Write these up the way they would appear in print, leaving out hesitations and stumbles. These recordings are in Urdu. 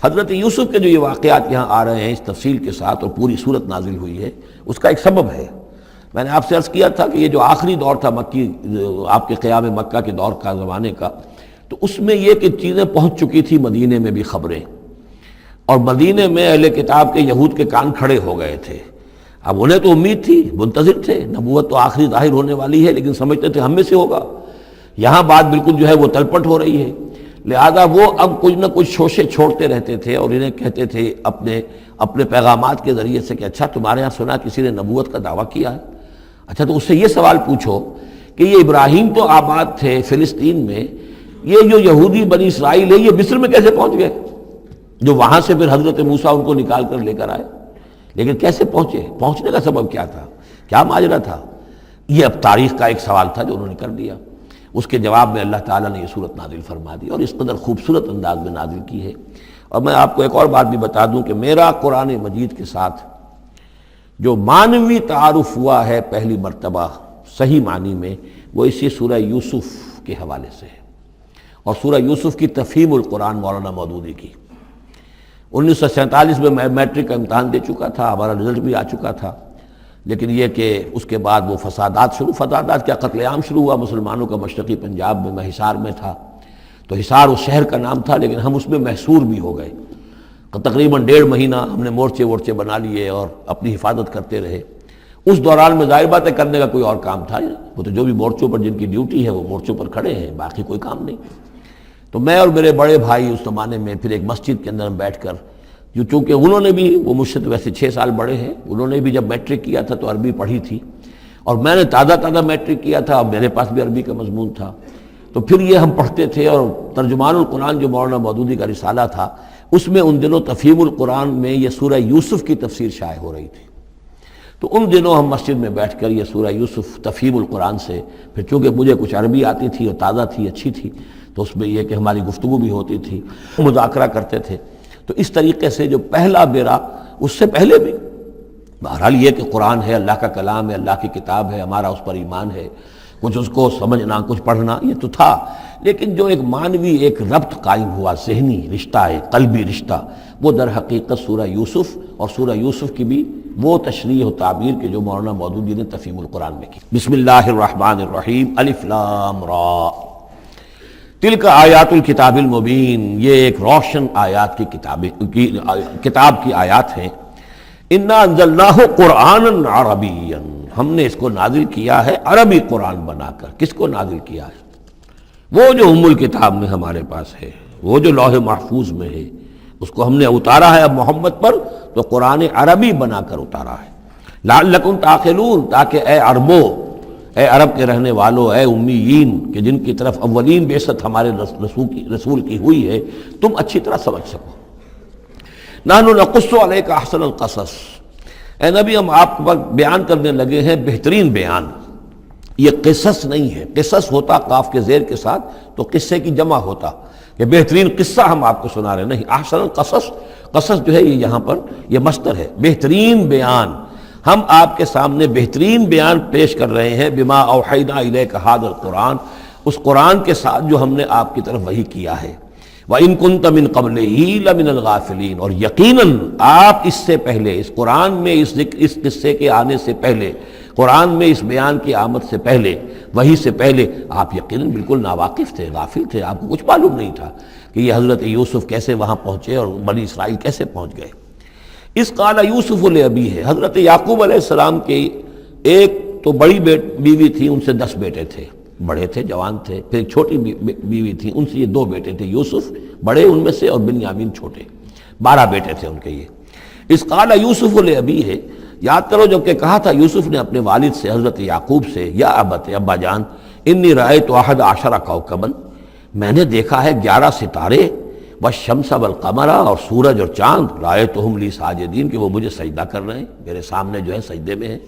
حضرت یوسف کے جو یہ واقعات یہاں آ رہے ہیں اس تفصیل کے ساتھ اور پوری صورت نازل ہوئی ہے، اس کا ایک سبب ہے۔ میں نے آپ سے عرض کیا تھا کہ یہ جو آخری دور تھا مکی، آپ کے قیام مکہ کے دور کا، زمانے کا، تو اس میں یہ کہ چیزیں پہنچ چکی تھی مدینے میں بھی خبریں، اور مدینے میں اہل کتاب کے یہود کے کان کھڑے ہو گئے تھے۔ اب انہیں تو امید تھی، منتظر تھے، نبوت تو آخری ظاہر ہونے والی ہے، لیکن سمجھتے تھے ہم میں سے ہوگا۔ یہاں بات بالکل جو ہے وہ تلپٹ ہو رہی ہے، لہذا وہ اب کچھ نہ کچھ شوشے چھوڑتے رہتے تھے اور انہیں کہتے تھے اپنے پیغامات کے ذریعے سے کہ اچھا تمہارے یہاں سنا کسی نے نبوت کا دعویٰ کیا ہے، اچھا تو اس سے یہ سوال پوچھو کہ یہ ابراہیم تو آباد تھے فلسطین میں، یہ جو یہودی بنی اسرائیل ہے یہ مصر میں کیسے پہنچ گئے، جو وہاں سے پھر حضرت موسیٰ ان کو نکال کر لے کر آئے، لیکن کیسے پہنچے، پہنچنے کا سبب کیا تھا، کیا ماجرا تھا؟ یہ اب تاریخ کا ایک سوال تھا جو انہوں نے کر دیا۔ اس کے جواب میں اللہ تعالیٰ نے یہ صورت نازل فرما دی اور اس قدر خوبصورت انداز میں نازل کی ہے۔ اور میں آپ کو ایک اور بات بھی بتا دوں کہ میرا قرآن مجید کے ساتھ جو معنوی تعارف ہوا ہے پہلی مرتبہ صحیح معنی میں، وہ اسی سورہ یوسف کے حوالے سے ہے، اور سورہ یوسف کی تفہیم القرآن مولانا مودودی کی۔ 1947 میں میں میٹرک کا امتحان دے چکا تھا، ہمارا رزلٹ بھی آ چکا تھا، لیکن یہ کہ اس کے بعد وہ فسادات کیا قتل عام شروع ہوا مسلمانوں کا مشرقی پنجاب میں۔ میں حصار میں تھا، تو حصار اس شہر کا نام تھا، لیکن ہم اس میں محصور بھی ہو گئے۔ تقریباً 1.5 مہینہ ہم نے مورچے بنا لیے اور اپنی حفاظت کرتے رہے۔ اس دوران میں ظاہر بات ہے کرنے کا کوئی اور کام تھا، وہ تو جو بھی مورچوں پر جن کی ڈیوٹی ہے وہ مورچوں پر کھڑے ہیں، باقی کوئی کام نہیں۔ تو میں اور میرے بڑے بھائی اس زمانے میں پھر ایک مسجد کے اندر ہم بیٹھ کر، چونکہ انہوں نے بھی، وہ مجھ سے تو ویسے 6 سال بڑے ہیں، انہوں نے بھی جب میٹرک کیا تھا تو عربی پڑھی تھی، اور میں نے تازہ میٹرک کیا تھا اور میرے پاس بھی عربی کا مضمون تھا، تو پھر یہ ہم پڑھتے تھے۔ اور ترجمان القرآن جو مولانا مودودی کا رسالہ تھا، اس میں ان دنوں تفہیم القرآن میں یہ سورہ یوسف کی تفسیر شائع ہو رہی تھی، تو ان دنوں ہم مسجد میں بیٹھ کر یہ سورہ یوسف تفہیم القرآن سے، پھر چونکہ مجھے کچھ عربی آتی تھی اور تازہ تھی، اچھی تھی، تو اس میں یہ کہ ہماری گفتگو بھی ہوتی تھی، مذاکرہ کرتے تھے۔ تو اس طریقے سے جو پہلا بیرا، اس سے پہلے بھی بہرحال یہ کہ قرآن ہے، اللہ کا کلام ہے، اللہ کی کتاب ہے، ہمارا اس پر ایمان ہے، کچھ اس کو سمجھنا، کچھ پڑھنا، یہ تو تھا، لیکن جو ایک معنوی ایک ربط قائم ہوا، ذہنی رشتہ ہے، قلبی رشتہ، وہ در حقیقت سورہ یوسف اور سورہ یوسف کی بھی وہ تشریح و تعبیر کے جو مولانا مودودی نے تفہیم القرآن میں کی۔ بسم اللہ الرحمن الرحیم، الف لام را، تلک آیات الکتاب المبین، یہ ایک روشن آیات کی کتاب کی آیات ہیں۔ انا انزلناہ قرآنا عربیا، ہم نے اس کو نازل کیا ہے عربی قرآن بنا کر۔ کس کو نازل کیا ہے؟ وہ جو ام الکتاب میں ہمارے پاس ہے، وہ جو لوح محفوظ میں ہے، اس کو ہم نے اتارا ہے اب محمد پر، تو قرآن عربی بنا کر اتارا ہے۔ لعلکم تعقلون، تاکہ اے عربو، اے عرب کے رہنے والوں، اے امیین کہ جن کی طرف اولین بعثت ہمارے رسول کی ہوئی ہے، تم اچھی طرح سمجھ سکو۔ نحن نقص علیک احسن القصص، اے نبی ہم آپ پر بیان کرنے لگے ہیں بہترین بیان۔ یہ قصص نہیں ہے، قصص ہوتا قاف کے زیر کے ساتھ تو قصے کی جمع ہوتا، کہ بہترین قصہ ہم آپ کو سنا رہے ہیں، نہیں، احسن القصص، قصص جو ہے یہ یہاں پر یہ مصدر ہے، بہترین بیان، ہم آپ کے سامنے بہترین بیان پیش کر رہے ہیں، بما اوحینا الیک ھذا القرآن، اس قرآن کے ساتھ جو ہم نے آپ کی طرف وحی کیا ہے۔ وَإِن كُنتَ مِن قَبْلِهِ لَمِنَ الْغَافِلِينَ، اور یقیناً آپ اس سے پہلے، اس قرآن میں اس قصے کے آنے سے پہلے، قرآن میں اس بیان کی آمد سے پہلے، وحی سے پہلے آپ یقیناً بالکل ناواقف تھے، غافل تھے، آپ کو کچھ معلوم نہیں تھا کہ یہ حضرت یوسف کیسے وہاں پہنچے اور بنی اسرائیل کیسے پہنچ گئے۔ اس قال یوسف لابیہ ہے، حضرت یعقوب علیہ السلام کی ایک تو بڑی بیوی تھی، ان سے 10 بیٹے تھے، بڑے تھے، جوان تھے، پھر ایک چھوٹی بیوی تھی، ان سے یہ 2 بیٹے تھے، یوسف بڑے ان میں سے اور بنیامین چھوٹے، 12 بیٹے تھے ان کے یہ۔ اس قال یوسف لابیہ ہے، یاد کرو جب کہ کہا تھا یوسف نے اپنے والد سے، حضرت یعقوب سے، یا ابت، ابا جان، انی رأیت 11 کوكبا، میں نے دیکھا ہے 11 ستارے، والشمس والقمر، اور سورج اور چاند، رأیتہم لی ساجدین، کہ وہ مجھے سجدہ کر رہے ہیں، میرے سامنے جو ہے سجدے میں ہیں۔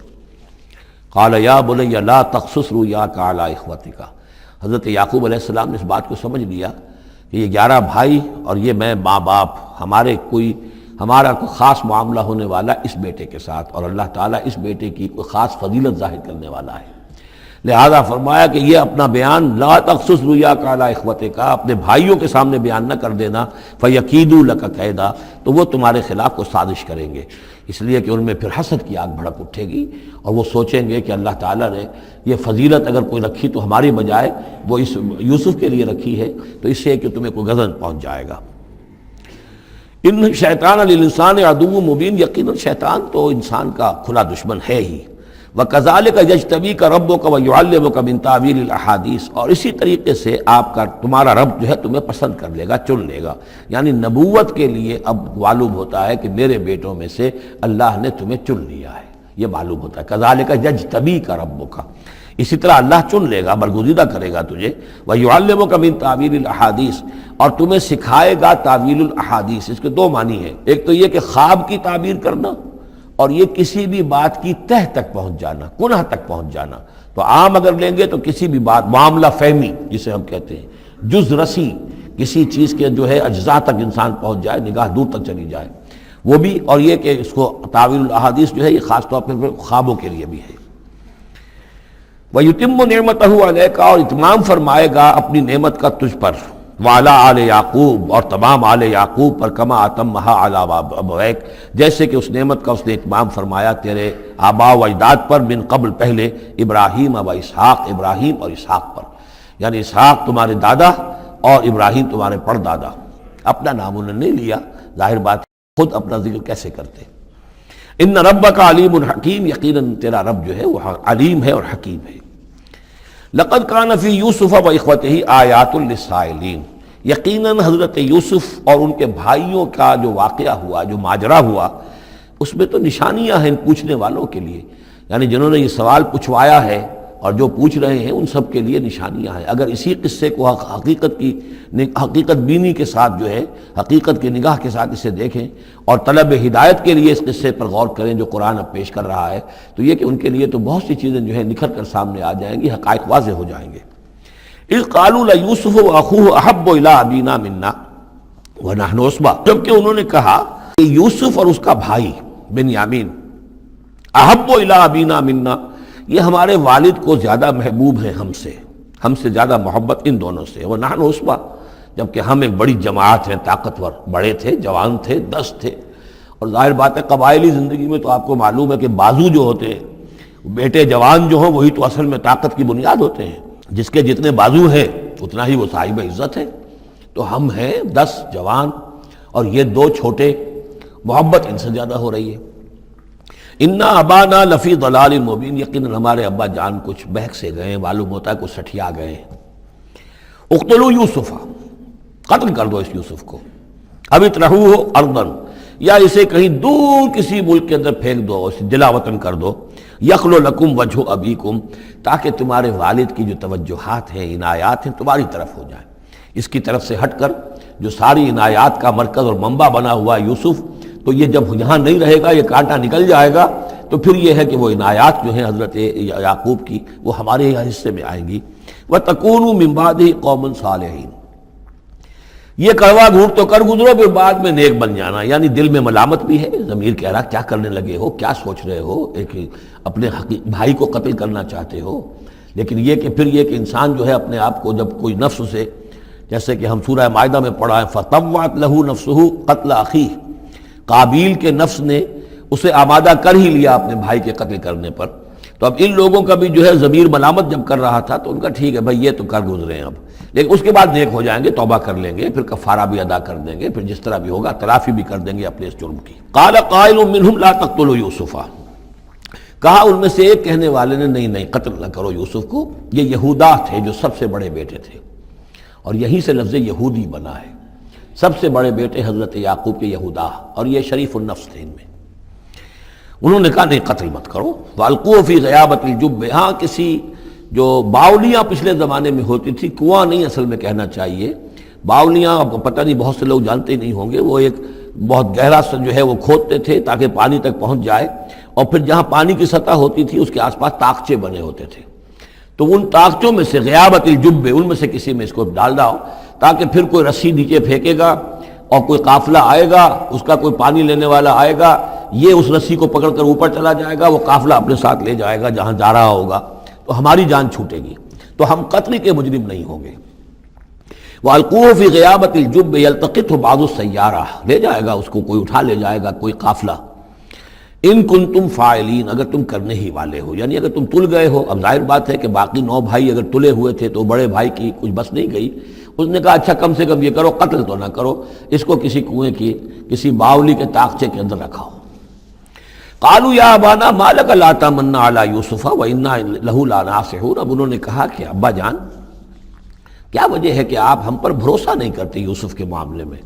قال یا بنی لا تقصص رؤیاک علی اخوتک، حضرت یعقوب علیہ السلام نے اس بات کو سمجھ لیا کہ یہ 11 بھائی اور یہ میں ماں باپ، ہمارا کوئی خاص معاملہ ہونے والا اس بیٹے کے ساتھ، اور اللہ تعالیٰ اس بیٹے کی کوئی خاص فضیلت ظاہر کرنے والا ہے۔ لہذا فرمایا کہ یہ اپنا بیان لا تخصص رؤیا کا علی اخوتک کا، اپنے بھائیوں کے سامنے بیان نہ کر دینا، فیکیدوا لک کیدا، تو وہ تمہارے خلاف کو سازش کریں گے، اس لیے کہ ان میں پھر حسد کی آگ بھڑک اٹھے گی اور وہ سوچیں گے کہ اللہ تعالیٰ نے یہ فضیلت اگر کوئی رکھی تو ہماری بجائے وہ اس یوسف کے لیے رکھی ہے، تو اس سے کہ تمہیں کوئی غضب پہنچ جائے گا۔ ان شیطان للانسان عدو مبین، یقیناً شیطان تو انسان کا کھلا دشمن ہے ہی۔ وَكَذَلِكَ يَجْتَبِيكَ رَبُّكَ وَيُعَلِّمُكَ مِن تَأْوِيلِ الْأَحَادِيثِ، اور اسی طریقے سے تمہارا رب جو ہے تمہیں پسند کر لے گا، چن لے گا، یعنی نبوت کے لیے اب معلوم ہوتا ہے کہ میرے بیٹوں میں سے اللہ نے تمہیں چن لیا ہے، یہ معلوم ہوتا ہے۔ كَذَلِكَ يَجْتَبِيكَ رَبُّكَ، اسی طرح اللہ چن لے گا، برگزیدہ کرے گا تجھے۔ وَيُعَلِّمُكَ مِن تَأْوِيلِ الْأَحَادِيثِ، اور تمہیں سکھائے گا تعویل الاحادیث۔ اس کے دو معنی ہیں، ایک تو یہ کہ خواب کی تعبیر کرنا، اور یہ کسی بھی بات کی تہ تک پہنچ جانا، کنہ تک پہنچ جانا۔ تو عام اگر لیں گے تو کسی بھی بات، معاملہ فہمی جسے ہم کہتے ہیں، جز رسی، کسی چیز کے جو ہے اجزاء تک انسان پہنچ جائے، نگاہ دور تک چلی جائے، وہ بھی۔ اور یہ کہ اس کو تعویل الاحادیث جو ہے یہ خاص طور پر خوابوں کے لیے بھی ہے۔ وَيُتِمُّ نِعْمَتَهُ عَلَيْكَ، اور اتمام فرمائے گا اپنی نعمت کا تجھ پر، وعلی آل یعقوب، اور تمام آل یعقوب پر، کما اتمھا علی ابویک، جیسے کہ اس نعمت کا اس نے اتمام فرمایا تیرے آباء و اجداد پر، من قبل پہلے، ابراہیم و اسحاق، ابراہیم اور اسحاق پر، یعنی اسحاق تمہارے دادا اور ابراہیم تمہارے پردادا۔ اپنا نام انہوں نے نہیں لیا، ظاہر بات خود اپنا ذکر کیسے کرتے۔ ان ربک علیم حکیم، یقیناً تیرا رب جو ہے وہ علیم ہے اور حکیم ہے۔ لقد کان فی یوسف و اخوتہ آیات للسائلین، یقیناً حضرت یوسف اور ان کے بھائیوں کا جو واقعہ ہوا، جو ماجرا ہوا، اس میں تو نشانیاں ہیں پوچھنے والوں کے لیے، یعنی جنہوں نے یہ سوال پوچھوایا ہے اور جو پوچھ رہے ہیں ان سب کے لیے نشانیاں ہیں۔ اگر اسی قصے کو حقیقت بینی کے ساتھ جو ہے، حقیقت کی نگاہ کے ساتھ اسے دیکھیں اور طلب ہدایت کے لیے اس قصے پر غور کریں جو قرآن اب پیش کر رہا ہے، تو یہ کہ ان کے لیے تو بہت سی چیزیں جو ہے نکھر کر سامنے آ جائیں گی، حقائق واضح ہو جائیں گے۔ اذ قالوا لیوسف واخوہ احب الی ابینا منا ونحن عصبہ، جبکہ انہوں نے کہا کہ یوسف اور اس کا بھائی بنیامین احب الی ابینا منا، یہ ہمارے والد کو زیادہ محبوب ہیں ہم سے زیادہ محبت ان دونوں سے، ونحن عصبہ، جبکہ ہم ایک بڑی جماعت ہیں، طاقتور، بڑے تھے، جوان تھے، 10 تھے۔ اور ظاہر بات ہے قبائلی زندگی میں تو آپ کو معلوم ہے کہ بازو جو ہوتے ہیں، بیٹے جوان جو ہوں وہی تو اصل میں طاقت کی بنیاد ہوتے ہیں، جس کے جتنے بازو ہیں اتنا ہی وہ صاحب عزت ہے۔ تو ہم ہیں 10 جوان اور یہ 2 چھوٹے، محبت ان سے زیادہ ہو رہی ہے۔ انا ابانا لفی ضلال مبین، یقیناً ہمارے ابا جان کچھ بہک سے گئے ہیں، معلوم ہوتا ہے کچھ سٹھیا گئے ہیں۔ اقتلوا یوسف، قتل کر دو اس یوسف کو، اب اطرحوہ ارضا، یا اسے کہیں دور کسی ملک کے اندر پھینک دو، اسے دلا وطن کر دو، یخلو لکم وجہ ابیکم، تاکہ تمہارے والد کی جو توجہات ہیں، عنایات ہیں، تمہاری طرف ہو جائیں۔ اس کی طرف سے ہٹ کر جو ساری عنایات کا مرکز اور منبع بنا ہوا ہے یوسف، تو یہ جب یہاں نہیں رہے گا، یہ کانٹا نکل جائے گا، تو پھر یہ ہے کہ وہ عنایات جو ہیں حضرت یعقوب کی وہ ہمارے حصے میں آئیں گی۔ وَتَكُونُوا مِن بَعْدِهِ قَوْمًا صَالِحِينَ، یہ کڑوا گھونٹ تو کر گزرو پھر بعد میں نیک بن جانا، یعنی دل میں ملامت بھی ہے، ضمیر کہہ رہا کیا کرنے لگے ہو، کیا سوچ رہے ہو، ایک اپنے بھائی کو قتل کرنا چاہتے ہو۔ لیکن یہ کہ پھر یہ کہ انسان جو ہے اپنے آپ کو جب کوئی نفس سے، جیسے کہ ہم سورہ مائدہ میں پڑھا ہے فَطَوَّعَتْ لَهُ نَفْسُهُ قَتْلَ أَخِيهِ، قابیل کے نفس نے اسے آمادہ کر ہی لیا اپنے بھائی کے قتل کرنے پر۔ تو اب ان لوگوں کا بھی جو ہے ضمیر ملامت جب کر رہا تھا تو ان کا ٹھیک ہے بھائی یہ تو کر گزرے ہیں اب، لیکن اس کے بعد نیک ہو جائیں گے، توبہ کر لیں گے، پھر کفارہ بھی ادا کر دیں گے، پھر جس طرح بھی ہوگا تلافی بھی کر دیں گے اپنے اس جرم کی۔ قال قائل منہم لا تقتلوا یوسف، کہا ان میں سے ایک کہنے والے نے نہیں قتل نہ کرو یوسف کو، یہ یہودا تھے جو سب سے بڑے بیٹے تھے، اور یہیں سے لفظ یہودی بنا ہے، سب سے بڑے بیٹے حضرت یعقوب کے یہودا، اور یہ شریف النفس تھے ان میں۔ انہوں نے کہا نہیں قتل مت کرو۔ وَأَلْقُوهُ فِي غَيَابَةِ الْجُبِّ، ہاں کسی جو باولیاں پچھلے زمانے میں ہوتی تھی، کنواں نہیں اصل میں کہنا چاہیے، باولیاں آپ کو پتہ نہیں، بہت سے لوگ جانتے نہیں ہوں گے، وہ ایک بہت گہرا سا جو ہے وہ کھودتے تھے تاکہ پانی تک پہنچ جائے، اور پھر جہاں پانی کی سطح ہوتی تھی اس کے آس پاس طاقچے بنے ہوتے تھے، تو ان طاقچوں میں سے غیابت الجب، ان میں سے کسی میں اس کو ڈال دو تاکہ پھر کوئی رسی نیچے پھینکے گا اور کوئی قافلہ آئے گا، اس کا کوئی پانی لینے والا آئے گا، یہ اس رسی کو پکڑ کر اوپر چلا جائے گا، وہ قافلہ اپنے ساتھ لے جائے گا جہاں جا رہا ہوگا۔ تو ہماری جان چھوٹے گی، تو ہم قتل کے مجرم نہیں ہوں گے۔ وَأَلْقُوهُ فِي غِيَابَةِ الْجُبِّ يَلْتَقِطْهُ بَعْضُ السَّيَّارَةِ، لے جائے گا اس کو، کوئی اٹھا لے جائے گا، کوئی قافلہ۔ ان کنتم فاعلین، اگر تم کرنے ہی والے ہو، یعنی اگر تم تل گئے ہو۔ اب ظاہر بات ہے کہ باقی 9 بھائی اگر تلے ہوئے تھے تو بڑے بھائی کی کچھ بس نہیں گئی، اس نے کہا اچھا کم سے کم یہ کرو، قتل تو نہ کرو، اس کو کسی کنویں کی کسی باولی کے طاقچے کے اندر رکھاؤ۔ قالوا یا ابانا ما لک لا تمنا علی یوسف وانا لہ لناصحون، اب انہوں نے کہا کہ ابا جان کیا وجہ ہے کہ آپ ہم پر بھروسہ نہیں کرتے یوسف کے معاملے میں،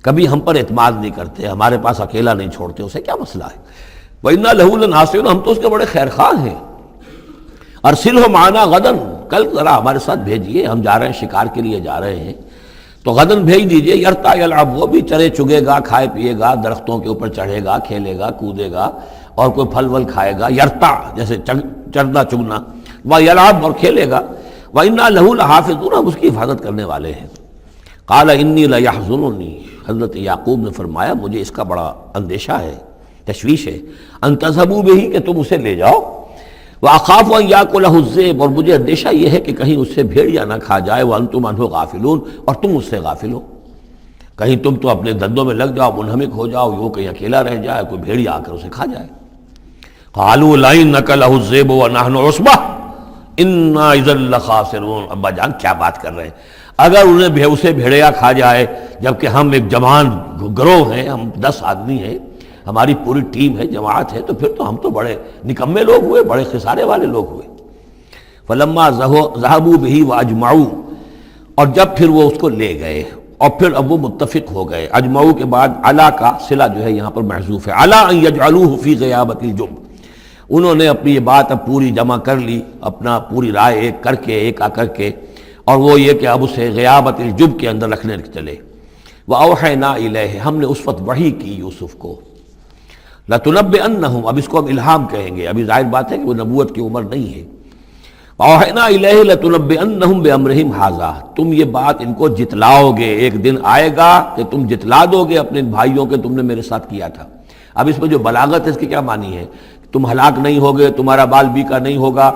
کبھی ہم پر اعتماد نہیں کرتے، ہمارے پاس اکیلا نہیں چھوڑتے، اسے کیا مسئلہ ہے؟ وَإِنَّا لَهُ لَنَاصِحُونَ، ہم تو اس کے بڑے خیر خواہ ہیں۔ أَرْسِلْهُ مَعَنَا غَدًا، کل ذرا ہمارے ساتھ بھیجیے، ہم جا رہے ہیں، شکار کے لیے جا رہے ہیں، تو غدن بھیج دیجئے۔ یرتا یلعب، وہ بھی چرے چگے گا، کھائے پیے گا، درختوں کے اوپر چڑھے گا، کھیلے گا، کودے گا، اور کوئی پھل ول کھائے گا، یرتا جیسے چرنا چگنا، وَيَلْعَبْ، اور کھیلے گا، وَإِنَّا لَهُ لَحَافِظُونَ، ہم اس کی حفاظت کرنے والے ہیں۔ قَالَ إِنِّي لَيَحْزُنُنِي، حضرت یعقوب نے فرمایا مجھے اس کا بڑا اندیشہ ہے، تشویش ہے، ان تذهبوا به، کہ تم اسے لے جاؤ، وَأَخَافُ أَن يَأْكُلَهُ الذِّئْبُ، اور مجھے اندیشہ یہ ہے کہ کہیں اس سے بھیڑیا نہ کھا جائے، وَأَنتُمْ عَنْهُ غَافِلُونَ، اور تم اس سے غافل ہو، کہیں تم تو اپنے دندوں میں لگ جاؤ، منہمک ہو جاؤ، وہ کہیں اکیلا رہ جائے، کوئی بھیڑیا آ کر اسے کھا جائے۔ قَالُوا لَئِن أَكَلَهُ الذِّئْبُ وَنَحْنُ عُصْبَةٌ إِنَّا إِذًا لَخَاسِرُونَ، ابا جان کیا بات کر رہے ہیں، اگر انہیں اسے بھیڑیا کھا جائے جبکہ ہم ایک جوان گروہ ہیں، ہم 10 آدمی ہیں، ہماری پوری ٹیم ہے، جماعت ہے، تو پھر تو ہم تو بڑے نکمے لوگ ہوئے، بڑے خسارے والے لوگ ہوئے۔ فلما ذهبوا به واجمعوا، اور جب پھر وہ اس کو لے گئے اور پھر اب وہ متفق ہو گئے۔ اجمعوا کے بعد علا کا صلہ جو ہے یہاں پر محذوف ہے، علا ان یجعلوه فی غیابۃ الجب، انہوں نے اپنی یہ بات اب پوری جمع کر لی، اپنا پوری رائے ایک کر کے، ایک آ کر کے، اور وہ یہ کہ اب اسے غیابۃ الجب کے اندر رکھنے چلے۔ وَأَوْحَيْنَا إِلَيْهِ، ہم نے اس وقت وحی کی یوسف کو، لَتُنَبِّئَنَّهُمْ، اب اس کو ہم الہام کہیں گے، ابھی ظاہر بات ہے کہ وہ نبوت کی عمر نہیں ہے۔ وَأَوْحَيْنَا إِلَيْهِ لَتُنَبِّئَنَّهُمْ بِأَمْرِهِمْ هَٰذَا، تم یہ بات ان کو جتلاؤ گے، ایک دن آئے گا کہ تم جتلا دو گے اپنے بھائیوں کے تم نے میرے ساتھ کیا تھا۔ اب اس میں جو بلاغت ہے اس کی کیا معنی ہے؟ تم ہلاک نہیں ہوگے، تمہارا بال بیکا نہیں ہوگا،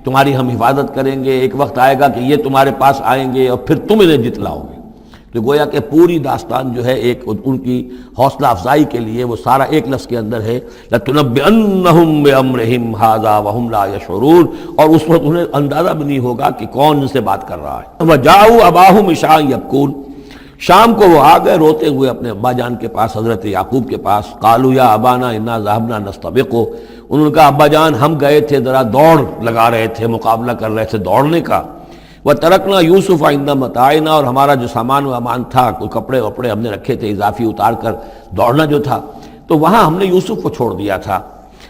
تمہاری ہم حفاظت کریں گے، ایک وقت آئے گا کہ یہ تمہارے پاس آئیں گے اور پھر تم انہیں جتلاؤ گے۔ تو گویا کہ پوری داستان جو ہے ایک ان کی حوصلہ افزائی کے لیے وہ سارا ایک لفظ کے اندر ہے، لَتُنَبِّئَنَّهُمْ بِأَمْرِهِمْ هَٰذَا وَهُمْ لَا يَشْعُرُونَ، اور اس وقت انہیں اندازہ بھی نہیں ہوگا کہ کون ان سے بات کر رہا ہے۔ وَجَاءُوا أَبَاهُمْ عِشَاءً يَبْكُونَ، شام کو وہ آ گئے روتے ہوئے اپنے ابا جان کے پاس، حضرت یعقوب کے پاس۔ قالوا یا ابانا انا ذهبنا نستبق، انہوں نے کہا ابا جان ہم گئے تھے ذرا دوڑ لگا رہے تھے، مقابلہ کر رہے تھے دوڑنے کا۔ وَتَرَكْنَا يُوسُفَ عِندَ مَتَاعِنَا، اور ہمارا جو سامان و امان تھا، کوئی کپڑے وپڑے ہم نے رکھے تھے اضافی اتار کر دوڑنا جو تھا، تو وہاں ہم نے یوسف کو چھوڑ دیا تھا۔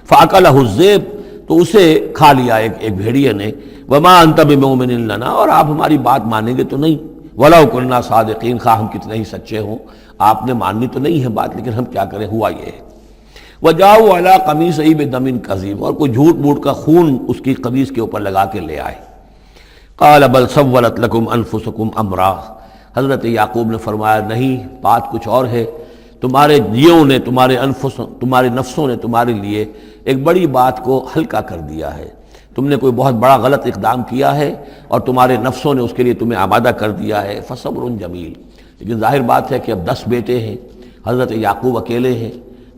فَأَكَلَهُ الذِّئْبُ، تو اسے کھا لیا ایک بھیڑیے نے۔ وَمَا أَنْتَ بِمُؤْمِنٍ لَنَا، اور آپ ہماری بات مانیں گے تو نہیں۔ وَلَوْ كُنَّا صَادِقِينَ، خواہ ہم کتنے ہی سچے ہوں، آپ نے ماننی تو نہیں ہے بات، لیکن ہم کیا کریں، ہوا یہ ہے۔ وَجَاءُوا عَلَىٰ قَمِيصِهِ بِدَمٍ كَذِيبٍ، اور کوئی جھوٹ موٹ کا خون اس کی قمیص کے اوپر لگا کے لے آئے۔ قَالَ بَلْ سَوَّلَتْ لَكُمْ أَنفُسُكُمْ أَمْرًا، حضرت یعقوب نے فرمایا نہیں، بات کچھ اور ہے، تمہارے جیوں نے، تمہارے نفسوں نے تمہارے لیے ایک بڑی بات کو ہلکا کر دیا ہے، تم نے کوئی بہت بڑا غلط اقدام کیا ہے اور تمہارے نفسوں نے اس کے لیے تمہیں آمادہ کر دیا ہے۔ فَصَبْرٌ جَمِيلٌ، لیکن ظاہر بات ہے کہ اب 10 بیٹے ہیں، حضرت یعقوب اکیلے ہیں،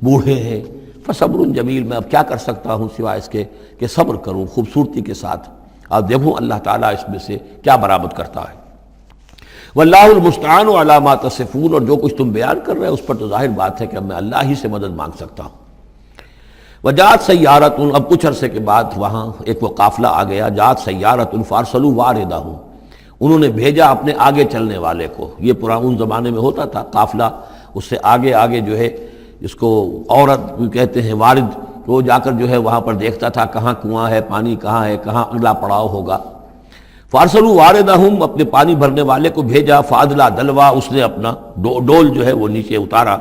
بوڑھے ہیں۔ فَصَبْرٌ جَمِيلٌ، میں اب کیا کر سکتا ہوں سوائے اس کے کہ صبر کروں خوبصورتی کے ساتھ، اور دیکھوں اللہ تعالیٰ اس میں سے کیا برآمد کرتا ہے۔ وَاللَّهُ الْمُسْتَعَانُ عَلَىٰ مَا تَصِفُونَ، اور جو کچھ تم بیان کر رہے ہو اس پر تو ظاہر بات ہے کہ اب میں اللہ ہی سے مدد مانگ سکتا ہوں۔ وَجَاءَتْ سَيَّارَةٌ، اب کچھ عرصے کے بعد وہاں ایک وہ قافلہ آ گیا، جاءت سیارۃ فارسلوا واردہم، انہوں نے بھیجا اپنے آگے چلنے والے کو۔ یہ پرانے زمانے میں ہوتا تھا قافلہ، اس سے آگے آگے جو ہے اس کو عورت کہتے ہیں وارد، وہ جا کر جو ہے وہاں پر دیکھتا تھا کہاں کنواں ہے، پانی کہاں ہے، کہاں اگلا پڑاؤ ہوگا۔ فارسلوا واردہم، اپنے پانی بھرنے والے کو بھیجا۔ فادلا دلوا، اس نے اپنا ڈول جو ہے وہ نیچے اتارا۔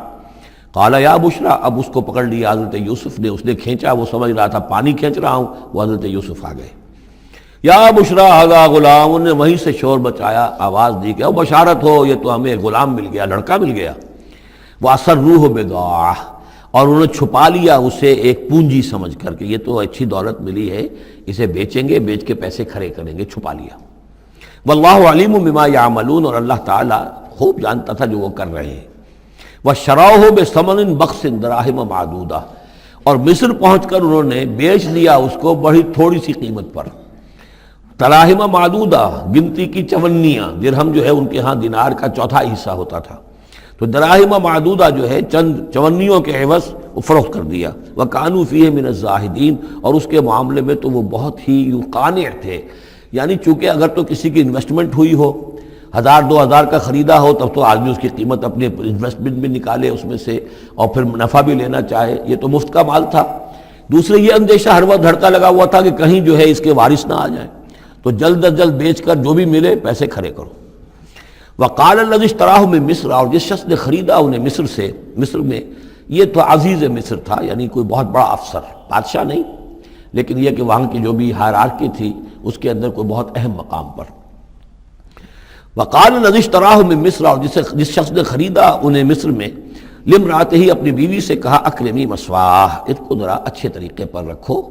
قال یا بشرا، اب اس کو پکڑ لیا حضرت یوسف نے، اس نے کھینچا، وہ سمجھ رہا تھا پانی کھینچ رہا ہوں، وہ حضرت یوسف آ گئے۔ یا بشرا ھذا غلام، انہوں نے وہیں سے شور بچایا، آواز دی کہ او بشارت ہو، یہ تو ہمیں غلام مل گیا، لڑکا مل گیا۔ واسروہ بضاعہ، اور انہوں نے چھپا لیا اسے ایک پونجی سمجھ کر کہ یہ تو اچھی دولت ملی ہے، اسے بیچیں گے، بیچ کے پیسے کھڑے کریں گے، چھپا لیا۔ واللہ علیم بما یعملون، اور اللہ تعالیٰ خوب جانتا تھا جو وہ کر رہے ہیں۔ وَشَرَوْهُ بِثَمَنٍ بَخْسٍ دَرَاهِمَ مَعْدُودَةٍ، اور مصر پہنچ کر انہوں نے بیچ دیا اس کو بڑی تھوڑی سی قیمت پر، دراہم معدودہ، گنتی کی چونیاں، درہم جو ہے ان کے ہاں دینار کا چوتھا حصہ ہوتا تھا، تو دراہم معدودہ جو ہے چند چونیوں کے عوض وہ فروخت کر دیا۔ وَكَانُوا فِيهِ مِنَ الزَّاهِدِينَ، اور اس کے معاملے میں تو وہ بہت ہی قانع تھے، یعنی چونکہ اگر تو کسی کی انویسٹمنٹ ہوئی ہو، 1000-2000 کا خریدا ہو، تب تو آدمی اس کی قیمت اپنے انویسٹمنٹ بھی نکالے اس میں سے اور پھر نفع بھی لینا چاہے، یہ تو مفت کا مال تھا۔ دوسرے یہ اندیشہ ہر وقت دھڑکا لگا ہوا تھا کہ کہیں جو ہے اس کے وارث نہ آ جائیں، تو جلد از جلد بیچ کر جو بھی ملے پیسے کھڑے کرو۔ وقال الذی اشتراہ من مصر، اور جس شخص نے خریدا انہیں مصر سے، مصر میں یہ تو عزیز مصر تھا، یعنی کوئی بہت بڑا افسر، بادشاہ نہیں، لیکن یہ کہ وہاں کی جو بھی ہائرارکی تھی اس کے اندر کوئی بہت اہم مقام پر۔ وقال الذی اشتراہ من مصر، اور جس شخص نے خریدا انہیں مصر میں، لامرأتہ، اپنی بیوی سے کہا اکرمی مثواہ، اس کو ذرا اچھے طریقے پر رکھو،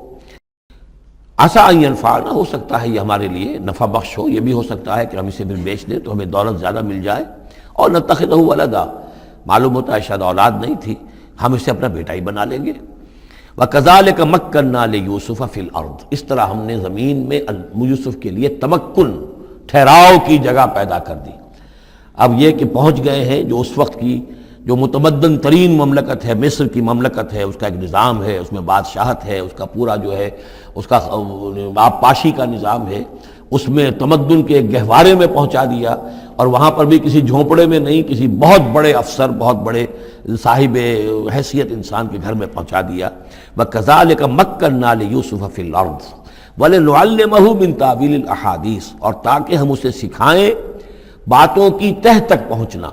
عسیٰ ان ینفعنا، ہو سکتا ہے یہ ہمارے لیے نفع بخش ہو، یہ بھی ہو سکتا ہے کہ ہم اسے بھی بیچ دیں تو ہمیں دولت زیادہ مل جائے، اور نتخذہ ولدا، معلوم ہوتا ہے شاید اولاد نہیں تھی، ہم اسے اپنا بیٹا ہی بنا لیں گے۔ وَكَذَلِكَ مَكَّنَّا لِيُوسُفَ فِي الْأَرْضِ، اس طرح ہم نے زمین میں یوسف کے لیے تمکن، ٹھہراؤ کی جگہ پیدا کر دی۔ اب یہ کہ پہنچ گئے ہیں جو اس وقت کی جو متمدن ترین مملکت ہے، مصر کی مملکت ہے، اس کا ایک نظام ہے، اس میں بادشاہت ہے، اس کا پورا جو ہے اس کا آبپاشی کا نظام ہے، اس میں تمدن کے ایک گہوارے میں پہنچا دیا، اور وہاں پر بھی کسی جھونپڑے میں نہیں، کسی بہت بڑے افسر، بہت بڑے صاحب حیثیت انسان کے گھر میں پہنچا دیا۔ وَكَذَلِكَ مَكَّنَّا لِيُوسُفَ فِي الْأَرْضِ وَلِنُعَلِّمَهُ مِن تَأْوِيلِ الْأَحَادِيثِ، اور تاکہ ہم اسے سکھائیں باتوں کی تہ تک پہنچنا۔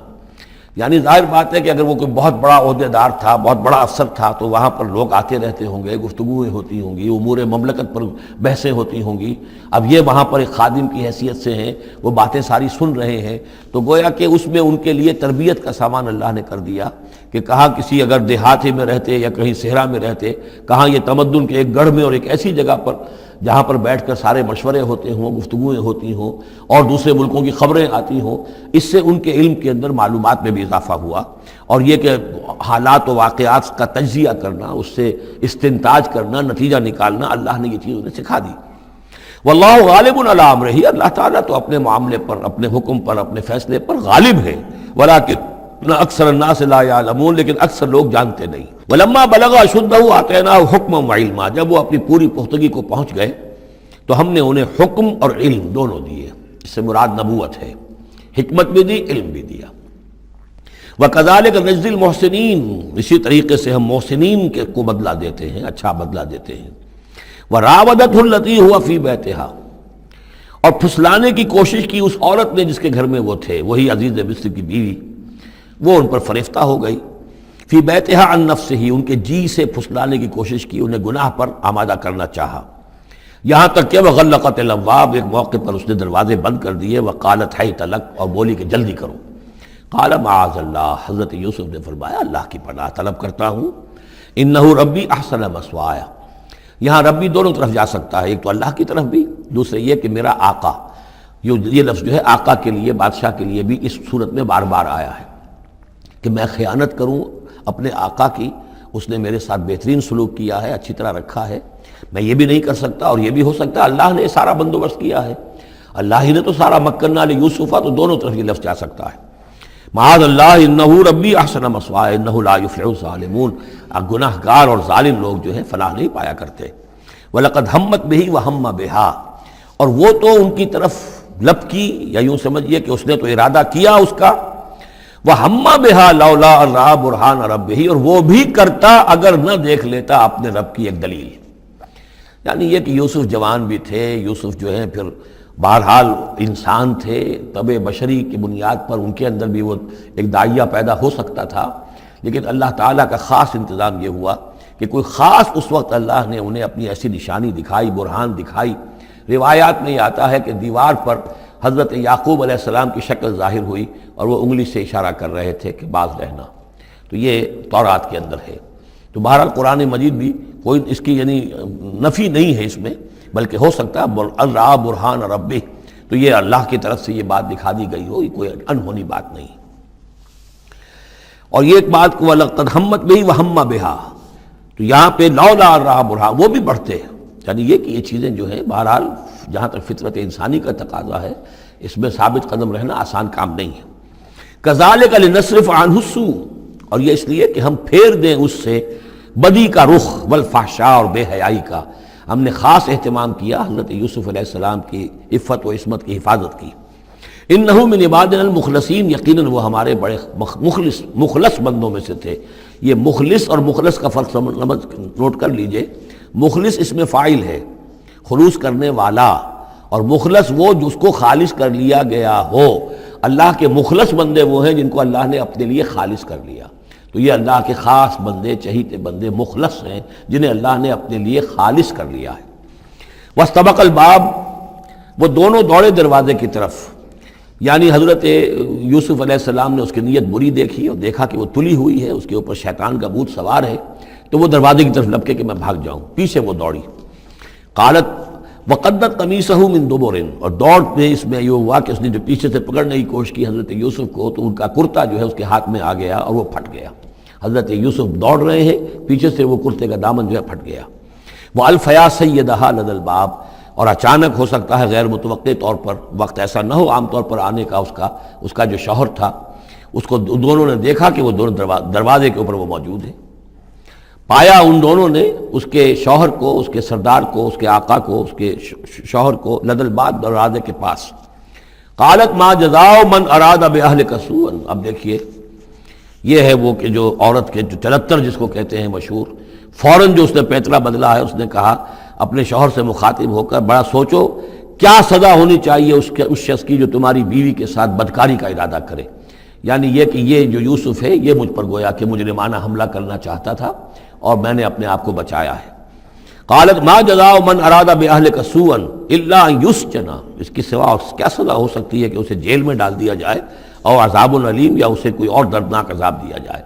یعنی ظاہر بات ہے کہ اگر وہ کوئی بہت بڑا عہدیدار تھا، بہت بڑا افسر تھا، تو وہاں پر لوگ آتے رہتے ہوں گے، گفتگویں ہوتی ہوں گی، امور مملکت پر بحثیں ہوتی ہوں گی۔ اب یہ وہاں پر ایک خادم کی حیثیت سے ہیں، وہ باتیں ساری سن رہے ہیں، تو گویا کہ اس میں ان کے لیے تربیت کا سامان اللہ نے کر دیا کہ کہاں کسی اگر دیہاتی میں رہتے یا کہیں صحرا میں رہتے، کہاں یہ تمدن کے ایک گڑھ میں اور ایک ایسی جگہ پر جہاں پر بیٹھ کر سارے مشورے ہوتے ہوں، گفتگویں ہوتی ہوں، اور دوسرے ملکوں کی خبریں آتی ہوں، اس سے ان کے علم کے اندر معلومات میں بھی اضافہ ہوا، اور یہ کہ حالات و واقعات کا تجزیہ کرنا، اس سے استنتاج کرنا، نتیجہ نکالنا، اللہ نے یہ چیز انہیں سکھا دی۔ واللہ غالب علی امرہ، اللہ تعالیٰ تو اپنے معاملے پر، اپنے حکم پر، اپنے فیصلے پر غالب ہے، ولکن اکثر الناس لا یعلمون، لیکن اکثر لوگ جانتے نہیں۔ ولما بلغ اشدہ آتیناہ حکما وعلما، جب وہ اپنی پوری پختگی کو پہنچ گئے تو ہم نے انہیں حکم اور علم دونوں دیے، اس سے مراد نبوت ہے، حکمت بھی دی، علم بھی دیا۔ وکذالک نجزی المحسنین، اسی طریقے سے ہم محسنین کو بدلہ دیتے ہیں، اچھا بدلہ دیتے ہیں۔ وراودتہ التی هو فی بیتہا، اور پھسلانے کی کوشش کی اس عورت نے جس کے گھر میں وہ تھے، وہی عزیز مصر کی بیوی، وہ ان پر فریفتہ ہو گئی۔ فی بیتہا عن نفسہ، ان کے جی سے پھسلانے کی کوشش کی، انہیں گناہ پر آمادہ کرنا چاہا، یہاں تک کہ وغلقت الابواب، ایک موقع پر اس نے دروازے بند کر دیے، وقالت حیت لک، اور بولی کہ جلدی کرو۔ قال معاذ اللہ، حضرت یوسف نے فرمایا اللہ کی پناہ طلب کرتا ہوں، انہ ربی احسن مثوایا، یہاں ربی دونوں طرف جا سکتا ہے، ایک تو اللہ کی طرف بھی، دوسرے یہ کہ میرا آقا، یہ لفظ جو ہے آقا کے لیے، بادشاہ کے لیے بھی اس صورت میں بار بار آیا ہے کہ میں خیانت کروں اپنے آقا کی، اس نے میرے ساتھ بہترین سلوک کیا ہے، اچھی طرح رکھا ہے، میں یہ بھی نہیں کر سکتا، اور یہ بھی ہو سکتا ہے اللہ نے سارا بندوبست کیا ہے، اللہ ہی نے تو سارا مکننا لیوسف، تو دونوں طرف یہ لفظ جا سکتا ہے۔ معاذ اللہ انہ ربی احسن مثوایا انہ لا یفلح الظالمون، گناہ گار اور ظالم لوگ جو ہیں فلاح نہیں پایا کرتے۔ وَلَقَدْ هَمَّتْ بِهِ وَهَمَّ بِهَا، اور وہ تو ان کی طرف لب کی، یا یوں سمجھیے کہ اس نے تو ارادہ کیا اس کا، وَهَمَّ بِهَا لَوْلَا أَن رَأَىٰ بُرْهَانَ رَبِّهِ، اور وہ بھی کرتا اگر نہ دیکھ لیتا اپنے رب کی ایک دلیل۔ یعنی یہ کہ یوسف جوان بھی تھے، یوسف جو ہیں پھر بہرحال انسان تھے، طبع بشری کی بنیاد پر ان کے اندر بھی وہ ایک داعیہ پیدا ہو سکتا تھا، لیکن اللہ تعالیٰ کا خاص انتظام یہ ہوا کہ کوئی خاص اس وقت اللہ نے انہیں اپنی ایسی نشانی دکھائی، برہان دکھائی۔ روایات میں یہ آتا ہے کہ دیوار پر حضرت یعقوب علیہ السلام کی شکل ظاہر ہوئی اور وہ انگلی سے اشارہ کر رہے تھے کہ باز رہنا، تو یہ تورات کے اندر ہے۔ تو بہرحال قرآن مجید بھی کوئی اس کی یعنی نفی نہیں ہے اس میں، بلکہ ہو سکتا ہے الرا برہان ربہ، تو یہ اللہ کی طرف سے یہ بات دکھا دی گئی ہو، یہ کوئی انہونی بات نہیں۔ اور یہ ایک بات کو وَلَقَدْ ہَمَّتْ بِهِ وَهَمَّ بِهَا، تو یہاں پہ لولا الرا برہان، وہ بھی بڑھتے ہیں، یعنی یہ کہ یہ چیزیں جو ہیں بہرحال جہاں تک فطرت انسانی کا تقاضا ہے اس میں ثابت قدم رہنا آسان کام نہیں ہے۔ كَذَلِكَ لِنَصْرِفَ عَنْهُ السُّوءَ، اور یہ اس لیے کہ ہم پھیر دیں اس سے بدی کا رخ والفحشاء، اور بے حیائی کا۔ ہم نے خاص اہتمام کیا حضرت یوسف علیہ السلام کی عفت و عصمت کی حفاظت کی۔ انہ من عبادنا المخلصین، یقیناً وہ ہمارے بڑے مخلص بندوں میں سے تھے۔ یہ مخلص اور مخلص کا فرق نوٹ کر لیجئے۔ مخلص اس میں فاعل ہے، خلوص کرنے والا، اور مخلص وہ جس کو خالص کر لیا گیا ہو۔ اللہ کے مخلص بندے وہ ہیں جن کو اللہ نے اپنے لیے خالص کر لیا، تو یہ اللہ کے خاص بندے، چہیتے بندے مخلص ہیں جنہیں اللہ نے اپنے لیے خالص کر لیا ہے۔ واستبق الباب، وہ دونوں دوڑے دروازے کی طرف، یعنی حضرت یوسف علیہ السلام نے اس کی نیت بری دیکھی اور دیکھا کہ وہ تلی ہوئی ہے، اس کے اوپر شیطان کا بھوت سوار ہے، تو وہ دروازے کی طرف لپکے کہ میں بھاگ جاؤں، پیچھے وہ دوڑی۔ قالت وقدت قمیصہ من دبر، اور دوڑ میں اس میں یہ ہوا کہ اس نے جو پیچھے سے پکڑنے کی کوشش کی حضرت یوسف کو، تو ان کا کرتا جو ہے اس کے ہاتھ میں آ گیا اور وہ پھٹ گیا۔ حضرت یوسف دوڑ رہے ہیں، پیچھے سے وہ کرتے کا دامن جو ہے پھٹ گیا۔ وَأَلْفَيَا سَيِّدَهَا لَدَى الْبَابِ، اور اچانک ہو سکتا ہے غیر متوقع طور پر، وقت ایسا نہ ہو عام طور پر آنے کا، اس کا جو شوہر تھا، اس کو دونوں نے دیکھا کہ وہ دونوں دروازے کے اوپر وہ موجود ہے۔ پایا ان دونوں نے اس کے شوہر کو، اس کے سردار کو، اس کے آقا کو، اس کے شوہر کو لدى الباب، دروازے کے پاس۔ قالت ما جزاء من اراد باهلك سوءا، اب دیکھیے یہ ہے وہ کہ جو عورت کے جو چلتر جس کو کہتے ہیں مشہور، فوراً جو اس نے پیترا بدلا ہے، اس نے کہا اپنے شوہر سے مخاطب ہو کر، بڑا سوچو کیا سزا ہونی چاہیے اس شخص کی جو تمہاری بیوی کے ساتھ بدکاری کا ارادہ کرے، یعنی یہ کہ یہ جو یوسف ہے یہ مجھ پر گویا کہ مجرمانہ حملہ کرنا چاہتا تھا اور میں نے اپنے آپ کو بچایا ہے۔ قالت ما جزاء من اراد باهلك سوءا الا ان يسجن، اس کی سوا اور کیا سزا ہو سکتی ہے کہ اسے جیل میں ڈال دیا جائے، اور عذاب العلیم، یا اسے کوئی اور دردناک عذاب دیا جائے۔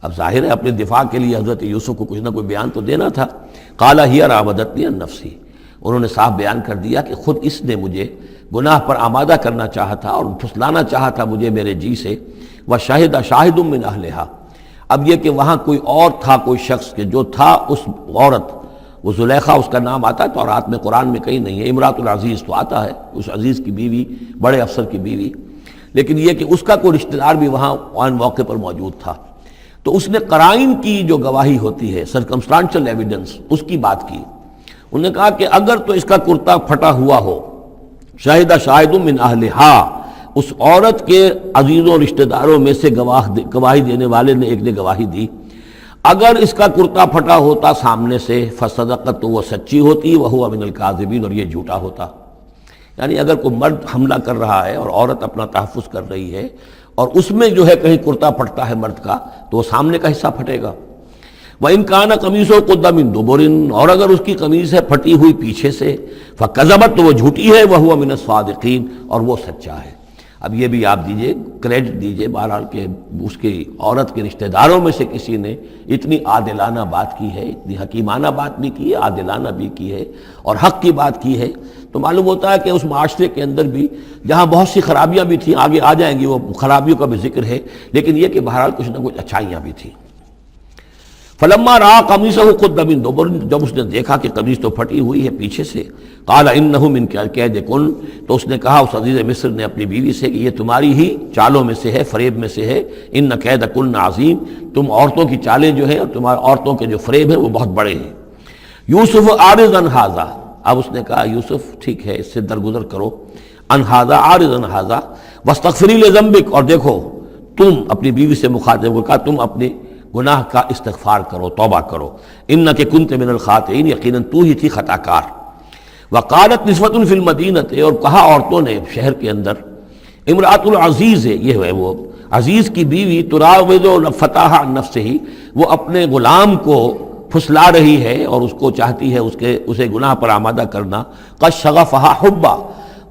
اب ظاہر ہے اپنے دفاع کے لیے حضرت یوسف کو کچھ نہ کوئی بیان تو دینا تھا۔ قال هي راودتني عن نفسي، انہوں نے صاف بیان کر دیا کہ خود اس نے مجھے گناہ پر آمادہ کرنا چاہا تھا اور پھسلانا چاہا تھا مجھے میرے جی سے۔ وشهد شاهد من اهلها، اب یہ کہ وہاں کوئی اور تھا، کوئی شخص کہ جو تھا اس عورت، وہ زلیخا اس کا نام آتا ہے تورات میں، قرآن میں کہیں نہیں ہے، امرات العزیز تو آتا ہے، اس عزیز کی بیوی، بڑے افسر کی بیوی، لیکن یہ کہ اس کا کوئی رشتہ دار بھی وہاں آن موقع پر موجود تھا، تو اس نے قرائن کی جو گواہی ہوتی ہے، سرکمسٹانشل ایویڈنس، اس کی بات کی۔ انہوں نے کہا کہ اگر تو اس کا کرتا پھٹا ہوا ہو، شاہدہ شاہد من اہلہا، اس عورت کے عزیزوں رشتہ داروں میں سے گواہی دینے والے نے ایک نے گواہی دی، اگر اس کا کرتا پھٹا ہوتا سامنے سے، فصدقت، تو وہ سچی ہوتی، وہو من الکاذبین، اور یہ جھوٹا ہوتا۔ یعنی اگر کوئی مرد حملہ کر رہا ہے اور عورت اپنا تحفظ کر رہی ہے اور اس میں جو ہے کہیں کرتا پھٹتا ہے مرد کا، تو وہ سامنے کا حصہ پھٹے گا۔ وَإِنْ كَانَ قَمِيصُهُ قُدَّ مِن دُبُرٍ، اور اگر اس کی قمیص ہے پھٹی ہوئی پیچھے سے، فَكَذَبَتْ، تو وہ جھوٹی ہے، وَهُوَ مِنَ الصَّادِقِينَ، اور وہ سچا ہے۔ اب یہ بھی آپ دیجئے، کریڈٹ دیجئے بہرحال کہ اس کی عورت کے رشتہ داروں میں سے کسی نے اتنی عادلانہ بات کی ہے، اتنی حکیمانہ بات بھی کی ہے، عادلانہ بھی کی ہے اور حق کی بات کی ہے، تو معلوم ہوتا ہے کہ اس معاشرے کے اندر بھی جہاں بہت سی خرابیاں بھی تھیں، آگے آ جائیں گی وہ خرابیوں کا بھی ذکر ہے، لیکن یہ کہ بہرحال کچھ نہ کچھ اچھائیاں بھی تھیں۔ فلما رأى قميصه قد من دبر، جب اس نے دیکھا کہ قمیص تو پھٹی ہوئی ہے پیچھے سے، قال انه من کید کن، تو اس نے کہا اس عزیز مصر نے اپنی بیوی سے کہ یہ تمہاری ہی چالوں میں سے ہے، فریب میں سے ہے، ان کید کن عظیم، تم عورتوں کی چالیں جو ہیں اور تمہارے عورتوں کے جو فریب ہیں وہ بہت بڑے ہیں۔ یوسف اعرض عن ھذا، اب اس نے کہا یوسف ٹھیک ہے اس سے درگزر کرو، عن ھذا، اعرض عن ھذا، واستغفری لذنبک، اور دیکھو تم اپنی بیوی سے مخاطب ہو کہا تم اپنے گناہ کا استغفار کرو، توبہ کرو، انک کنت من الخاطئین، یقیناً تو ہی تھی خطا کار۔ وقالت نسوۃ فی المدینہ، اور کہا عورتوں نے شہر کے اندر، امرأۃ العزیز ہے، یہ ہے وہ عزیز کی بیوی، تراود فتاح عن نفسہ، وہ اپنے غلام کو پھسلا رہی ہے اور اس کو چاہتی ہے اسے گناہ پر آمادہ کرنا، قد شغفہا حبا،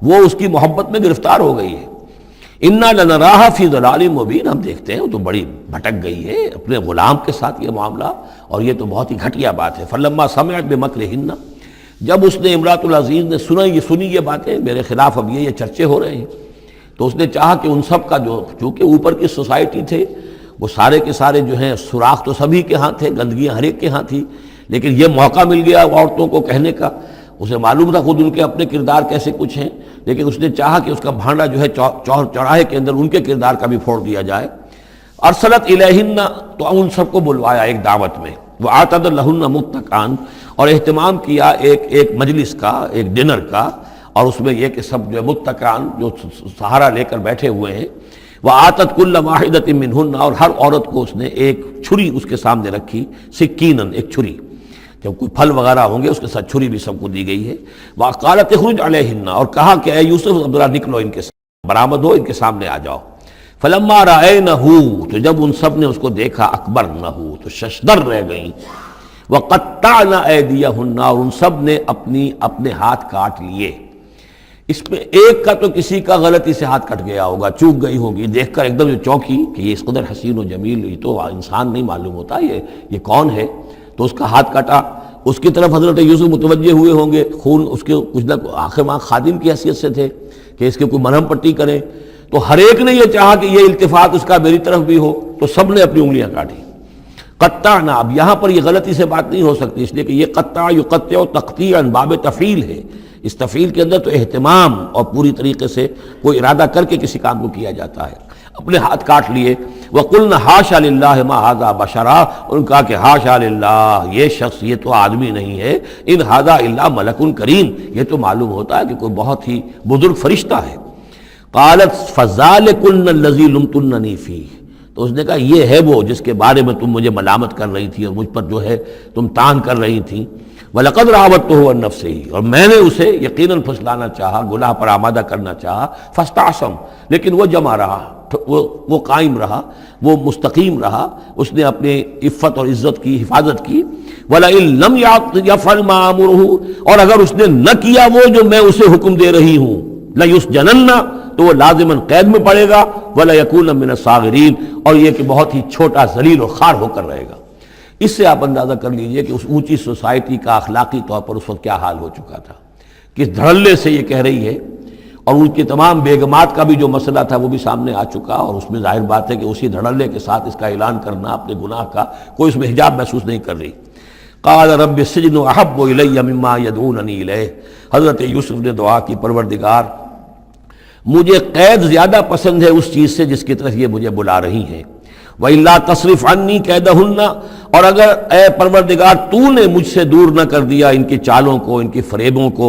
وہ اس کی محبت میں گرفتار ہو گئی ہے۔ انا لنراھا فی ضلال مبین، ہم دیکھتے ہیں وہ تو بڑی بھٹک گئی ہے اپنے غلام کے ساتھ یہ معاملہ، اور یہ تو بہت ہی گھٹیا بات ہے۔ فلما سمعت بمکرہن، جب اس نے امراۃ العزیز نے سنی یہ باتیں میرے خلاف، اب یہ چرچے ہو رہے ہیں، تو اس نے چاہا کہ ان سب کا جو چونکہ اوپر کی سوسائٹی تھے وہ سارے کے سارے جو ہیں سوراخ تو سبھی کے ہاں تھے، گندگیاں ہر ایک کے ہاں تھی، لیکن یہ موقع مل گیا عورتوں کو کہنے کا۔ اسے معلوم تھا خود ان کے اپنے کردار کیسے کچھ ہیں، لیکن اس نے چاہا کہ اس کا بھانڈا جو ہے چوراہے کے اندر ان کے کردار کا بھی پھوڑ دیا جائے۔ ارسلت الیہن، تو ان سب کو بلوایا ایک دعوت میں، وَأَعْتَدَ لَهُنَّ مُتَّكَئًا، اور اہتمام کیا ایک مجلس کا، ایک ڈنر کا، اور اس میں یہ کہ سب جو متکئان جو سہارا لے کر بیٹھے ہوئے ہیں۔ وَآتَتْ كُلَّ وَاحِدَةٍ مِّنْهُنَّ، اور ہر عورت کو اس نے ایک چھری اس کے سامنے رکھی، سکینن، ایک چھری، جب کوئی پھل وغیرہ ہوں گے اس کے ساتھ چھری بھی سب کو دی گئی ہے۔ وَقَالَتِ اخْرُجْ عَلَيْهِنَّ، اور کہا کہ اے یوسف ذرا نکلو ان کے ساتھ، برآمد ہو، ان کے سامنے آ جاؤ۔ فَلَمَّا رَأَيْنَهُ، تو جب ان سب نے اس کو دیکھا، اکبرنہ، تو ششدر رہ گئیں۔ وَقَطَّعْنَ أَيْدِيَهُنَّ، اور ان سب نے اپنے ہاتھ کاٹ لیے۔ اس میں ایک کا تو کسی کا غلطی سے ہاتھ کٹ گیا ہوگا، چوک گئی ہوگی، دیکھ کر ایک دم جو چونکی کہ یہ اس قدر حسین و جمیل، یہ تو انسان نہیں معلوم ہوتا، یہ کون ہے، تو اس کا ہاتھ کٹا۔ اس کی طرف حضرت یوسف متوجہ ہوئے ہوں گے، خون اس کے کچھ نہ آخر ماں خادم کی حیثیت سے تھے کہ اس کے کوئی مرہم پٹی کریں، تو ہر ایک نے یہ چاہا کہ یہ التفات اس کا میری طرف بھی ہو، تو سب نے اپنی انگلیاں کاٹی۔ قطعنا، اب یہاں پر یہ غلطی سے بات نہیں ہو سکتی، اس لیے کہ یہ قطع یقطع تقطیعا باب تفعیل ہے، اس تفعیل کے اندر تو اہتمام اور پوری طریقے سے کوئی ارادہ کر کے کسی کام کو کیا جاتا ہے۔ اپنے ہاتھ کاٹ لیے۔ وَقُلْنَا حَاشَا لِلَّهِ مَا هَذَا بَشَرًا، ان کہا کہ حاشا للہ، یہ شخص یہ تو آدمی نہیں ہے، ان هَذَا إِلَّا مَلَكٌ کریم، یہ تو معلوم ہوتا ہے کہ کوئی بہت ہی بزرگ فرشتہ ہے۔ قالت فَذَلِكُنَّ الَّذِي لُمْتُنَّنِي فِيهِ، تو اس نے کہا یہ ہے وہ جس کے بارے میں تم مجھے ملامت کر رہی تھی اور مجھ پر جو ہے تم تان کر رہی تھی۔ وَلَقَدْ رَاوَدتُّهُ عَن نَّفْسِهِ، اور میں نے اسے یقیناً پھسلانا چاہا، گناہ پر آمادہ کرنا چاہا، فاستعصم، لیکن وہ جمع رہا، وہ قائم رہا، وہ مستقیم رہا، اس نے اپنے عفت اور عزت کی حفاظت کی۔ وَلَئِن لَّمْ يَفْعَلْ مَا آمُرُهُ، اور اگر اس نے نہ کیا وہ جو میں اسے حکم دے رہی ہوں، لَيُسْجَنَنَّ، تو وہ لازماً قید میں پڑے گا، وَلَيَكُونَ مِنَ الصَّاغِرِينَ، اور یہ کہ بہت ہی چھوٹا ذلیل اور خوار ہو کر رہے گا۔ اس سے آپ اندازہ کر لیجئے کہ اس اونچی سوسائٹی کا اخلاقی طور پر اس وقت کیا حال ہو چکا تھا، کس دھڑلے سے یہ کہہ رہی ہے، اور ان کی تمام بیگمات کا بھی جو مسئلہ تھا وہ بھی سامنے آ چکا، اور اس میں ظاہر بات ہے کہ اسی دھڑلے کے ساتھ اس کا اعلان کرنا اپنے گناہ کا، کوئی اس میں حجاب محسوس نہیں کر رہی۔ قال رب السجن احب الی مما یدعوننی الیہ، حضرت یوسف نے دعا کی، پروردگار مجھے قید زیادہ پسند ہے اس چیز سے جس کی طرف یہ مجھے بلا رہی ہیں۔ وَإِلَّا تَصْرِفْ عَنِّي كَيْدَهُنَّ، اور اگر اے پروردگار تو نے مجھ سے دور نہ کر دیا ان کی چالوں کو، ان کی فریبوں کو،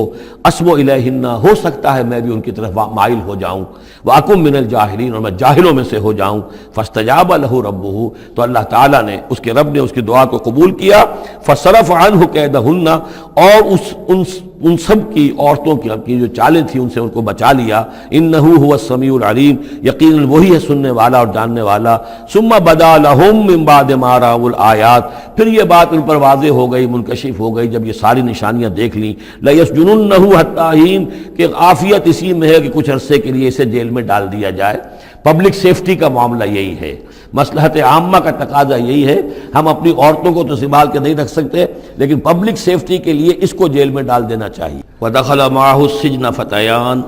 أَصْبُ إِلَيْهِنَّ، ہو سکتا ہے میں بھی ان کی طرف مائل ہو جاؤں، وَأَكُن مِّنَ الْجَاهِلِينَ، اور میں جاہلوں میں سے ہو جاؤں۔ فَاسْتَجَابَ لَهُ رَبُّهُ، تو اللہ تعالیٰ نے، اس کے رب نے اس کی دعا کو قبول کیا۔ فَصَرَفَ عَنْهُ كَيْدَهُنَّ، اور ان سب کی عورتوں کی جو چالیں تھیں ان سے ان کو بچا لیا۔ انہ هو السمیع العلیم، یقیناً وہی ہے سننے والا اور جاننے والا۔ ثم بدا لهم من بعد ما رأوا الآیات، پھر یہ بات ان پر واضح ہو گئی، منکشف ہو گئی جب یہ ساری نشانیاں دیکھ لیں۔ لَيَسْجُنُنَّهُ حَتَّىٰ حِينٍ، کہ عافیت اسی میں ہے کہ کچھ عرصے کے لیے اسے جیل میں ڈال دیا جائے۔ پبلک سیفٹی کا معاملہ یہی ہے، مصلحت عامہ کا تقاضا یہی ہے۔ ہم اپنی عورتوں کو تو سنبھال کے نہیں رکھ سکتے، لیکن پبلک سیفٹی کے لیے اس کو جیل میں ڈال دینا چاہیے۔ وَدَخَلَ مَعَهُ السِّجْنَ فَتَيَانِ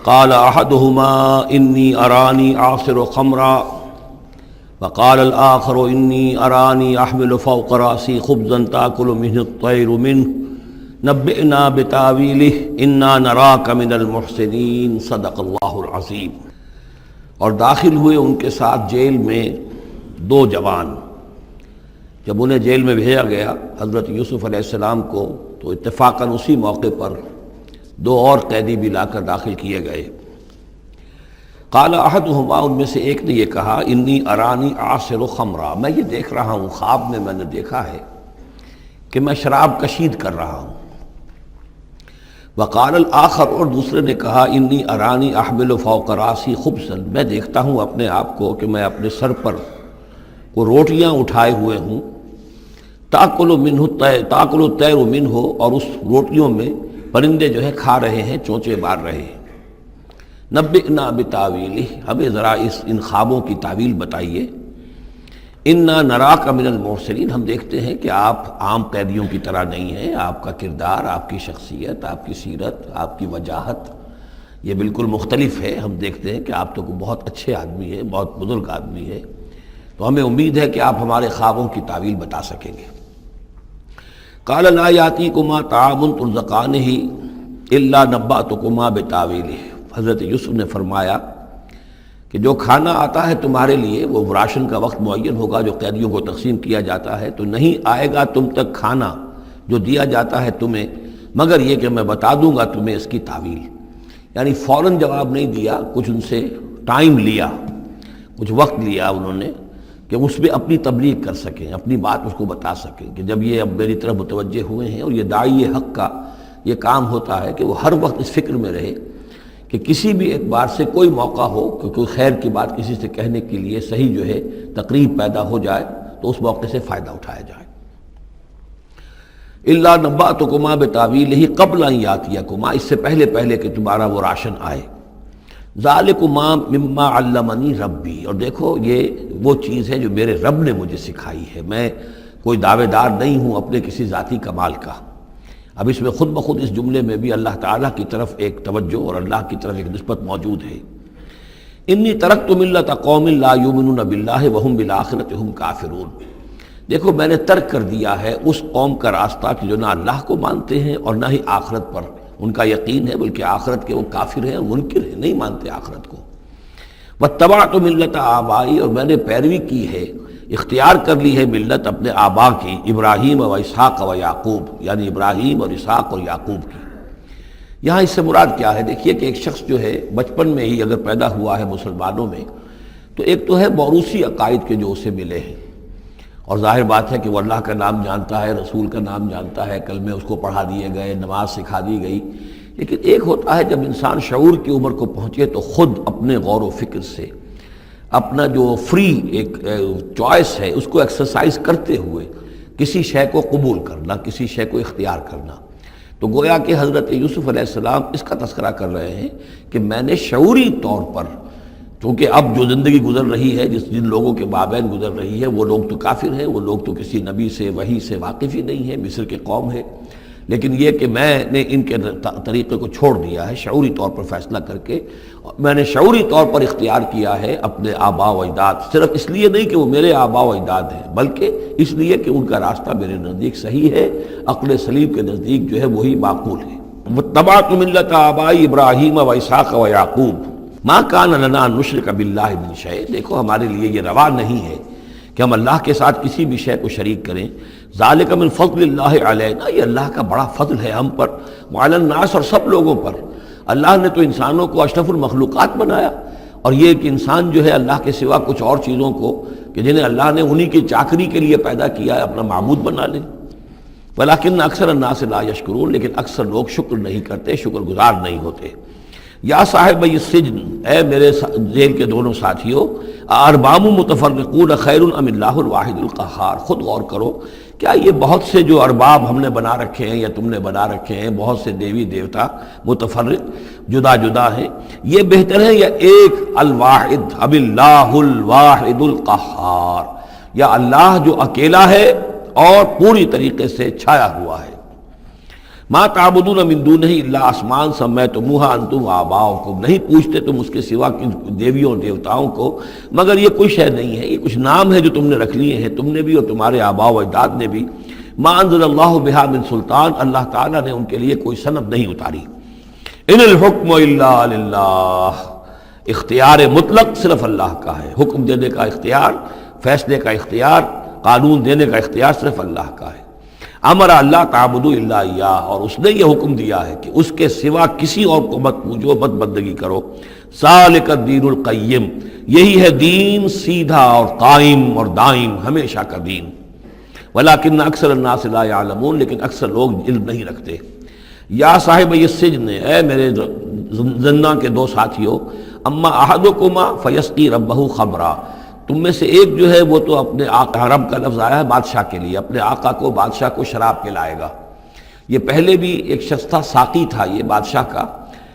قَالَ أَحَدُهُمَا إِنِّي أَرَانِي أَعْصِرُ خَمْرًا وَقَالَ الْآخَرُ إِنِّي أَرَانِي أَحْمِلُ فَوْقَ رَأْسِي خُبْزًا تَأْكُلُ مِنْهُ الطَّيْرُ مِنْهُ نَبِّئْنَا بِتَأْوِيلِهِ إِنَّا نَرَاكَ مِنَ الْمُحْسِنِينَ صدق اللہ العظیم۔ اور داخل ہوئے ان کے ساتھ جیل میں دو جوان۔ جب انہیں جیل میں بھیجا گیا حضرت یوسف علیہ السلام کو، تو اتفاقاً اسی موقع پر دو اور قیدی بھی لا کر داخل کیے گئے۔ قال احدہما، ان میں سے ایک نے یہ کہا، انی ارانی اعصر خمرا، میں یہ دیکھ رہا ہوں، خواب میں نے دیکھا ہے کہ میں شراب کشید کر رہا ہوں۔ وقال الآخر، اور دوسرے نے کہا، انی ارانی احمل فوق راسی خبزا، میں دیکھتا ہوں اپنے آپ کو کہ میں اپنے سر پر وہ روٹیاں اٹھائے ہوئے ہوں، تاکل الطیر منہ، اور اس روٹیوں میں پرندے جو ہے کھا رہے ہیں، چونچے مار رہے ہیں۔ نبئنا بتاویلہ، ہمیں ذرا ان خوابوں کی تعویل بتائیے۔ انا نراک من المحسنین، ہم دیکھتے ہیں کہ آپ عام قیدیوں کی طرح نہیں ہیں، آپ کا کردار، آپ کی شخصیت، آپ کی سیرت، آپ کی وجاہت یہ بالکل مختلف ہے۔ ہم دیکھتے ہیں کہ آپ تو بہت اچھے آدمی ہیں، بہت بزرگ آدمی ہے، تو ہمیں امید ہے کہ آپ ہمارے خوابوں کی تعویل بتا سکیں گے۔ قال لا یاتیکما طعام ترزقانہ الا نبأتکما بتاویلہ، حضرت یوسف نے فرمایا کہ جو کھانا آتا ہے تمہارے لیے، وہ راشن کا وقت معین ہوگا جو قیدیوں کو تقسیم کیا جاتا ہے، تو نہیں آئے گا تم تک کھانا جو دیا جاتا ہے تمہیں، مگر یہ کہ میں بتا دوں گا تمہیں اس کی تعویل۔ یعنی فوراً جواب نہیں دیا، کچھ ان سے ٹائم لیا، کچھ وقت لیا انہوں نے کہ اس پہ اپنی تبلیغ کر سکیں، اپنی بات اس کو بتا سکیں کہ جب یہ اب میری طرف متوجہ ہوئے ہیں۔ اور یہ داعی حق کا یہ کام ہوتا ہے کہ وہ ہر وقت اس فکر میں رہے کہ کسی بھی اعتبار سے کوئی موقع ہو کہ کوئی خیر کی بات کسی سے کہنے کے لیے صحیح جو ہے تقریب پیدا ہو جائے تو اس موقع سے فائدہ اٹھایا جائے۔ الا نبأتکما بتاویلہ قبل ان یاتیکما، اس سے پہلے کہ تمہارا وہ راشن آئے۔ ذالکما مما علمنی ربی، اور دیکھو یہ وہ چیز ہے جو میرے رب نے مجھے سکھائی ہے، میں کوئی دعوے دار نہیں ہوں اپنے کسی ذاتی کمال کا۔ اب اس میں خود بخود اس جملے میں بھی اللہ تعالیٰ کی طرف ایک توجہ اور اللہ کی طرف ایک نسبت موجود ہے۔ انی ترکت ملت قوم لا یؤمنون باللہ وہم بالآخرۃ ہم کافرون، دیکھو میں نے ترک کر دیا ہے اس قوم کا راستہ کہ جو نہ اللہ کو مانتے ہیں اور نہ ہی آخرت پر ان کا یقین ہے، بلکہ آخرت کے وہ کافر ہیں، منکر ہیں، نہیں مانتے آخرت کو۔ واتبعت ملت آبائی، اور میں نے پیروی کی ہے، اختیار کر لی ہے ملت اپنے آبا کی، ابراہیم و اسحاق و یعقوب، یعنی ابراہیم اور اسحاق اور یعقوب کی۔ یہاں اس سے مراد کیا ہے؟ دیکھیے کہ ایک شخص جو ہے بچپن میں ہی اگر پیدا ہوا ہے مسلمانوں میں، تو ایک تو ہے موروثی عقائد کے جو اسے ملے ہیں، اور ظاہر بات ہے کہ وہ اللہ کا نام جانتا ہے، رسول کا نام جانتا ہے، کلمے اس کو پڑھا دیے گئے، نماز سکھا دی گئی۔ لیکن ایک ہوتا ہے جب انسان شعور کی عمر کو پہنچے تو خود اپنے غور و فکر سے اپنا جو فری ایک چوائس ہے اس کو ایکسرسائز کرتے ہوئے کسی شے کو قبول کرنا، کسی شے کو اختیار کرنا۔ تو گویا کہ حضرت یوسف علیہ السلام اس کا تذکرہ کر رہے ہیں کہ میں نے شعوری طور پر، چونکہ اب جو زندگی گزر رہی ہے، جن لوگوں کے مابین گزر رہی ہے، وہ لوگ تو کافر ہیں، وہ لوگ تو کسی نبی سے وحی سے واقف ہی نہیں ہیں، مصر کے قوم ہے، لیکن یہ کہ میں نے ان کے طریقے کو چھوڑ دیا ہے شعوری طور پر فیصلہ کر کے، میں نے شعوری طور پر اختیار کیا ہے اپنے آبا و اجداد، صرف اس لیے نہیں کہ وہ میرے آبا و اجداد ہیں، بلکہ اس لیے کہ ان کا راستہ میرے نزدیک صحیح ہے، عقل سلیم کے نزدیک جو ہے وہی معقول ہے۔ واتبعت ملت آبائی ابراہیم و اسحاق و یعقوب ما کان لنا ان نشرک باللہ من شیء، دیکھو ہمارے لیے یہ روا نہیں ہے کہ ہم اللہ کے ساتھ کسی بھی شے کو شریک کریں۔ ذالک من فضل اللہ علینا، یہ اللہ کا بڑا فضل ہے ہم پر، وعلی الناس، اور سب لوگوں پر۔ اللہ نے تو انسانوں کو اشرف المخلوقات بنایا، اور یہ کہ انسان جو ہے اللہ کے سوا کچھ اور چیزوں کو کہ جنہیں اللہ نے انہی کی چاکری کے لیے پیدا کیا ہے اپنا معبود بنا لے۔ ولیکن اکثر الناس لا یشکرون، لیکن اکثر لوگ شکر نہیں کرتے، شکر گزار نہیں ہوتے۔ یا صاحب السجن، اے میرے جیل کے دونوں ساتھیوں، ارباب متفرقون خیر ام اللہ الواحد القہار، خود غور کرو، کیا یہ بہت سے جو ارباب ہم نے بنا رکھے ہیں یا تم نے بنا رکھے ہیں، بہت سے دیوی دیوتا متفرق جدا جدا ہیں، یہ بہتر ہے یا ایک الواحد ام اللہ الواحد القہار، یا اللہ جو اکیلا ہے اور پوری طریقے سے چھایا ہوا ہے۔ ما تعبدون من دونہ الا اسماء سمیتموہا انتم وآباؤکم، نہیں پوچھتے تم اس کے سوا دیویوں اور دیوتاؤں کو مگر یہ کوئی شے نہیں ہے، یہ کچھ نام ہے جو تم نے رکھ لیے ہیں، تم نے بھی اور تمہارے آباء و اجداد نے بھی۔ ما انزل اللہ بہا من سلطان، اللہ تعالیٰ نے ان کے لیے کوئی سند نہیں اتاری۔ ان الحکم الا للہ، اختیار مطلق صرف اللہ کا ہے، حکم دینے کا اختیار، فیصلے کا اختیار، قانون دینے کا اختیار صرف اللہ کا ہے۔ امر اللہ تعبدوا الا ایاہ، اور اس نے یہ حکم دیا ہے کہ اس کے سوا کسی اور کو مت پوجو، مت بندگی کرو۔ ذالک الدین القیم، یہی ہے دین سیدھا اور قائم اور دائم، ہمیشہ کا دین۔ ولیکن اکثر الناس لا یعلمون، لیکن اکثر لوگ علم نہیں رکھتے۔ یا صاحب السجن، اے میرے زندان کے دو ساتھیوں، اما احدکما فیسقی ربہ خمرا، تم میں سے ایک جو ہے وہ تو اپنے آقا، رب کا لفظ آیا ہے بادشاہ کے لیے، اپنے آقا کو، بادشاہ کو شراب پلائے گا۔ یہ پہلے بھی ایک شخص تھا، ساقی تھا یہ بادشاہ کا،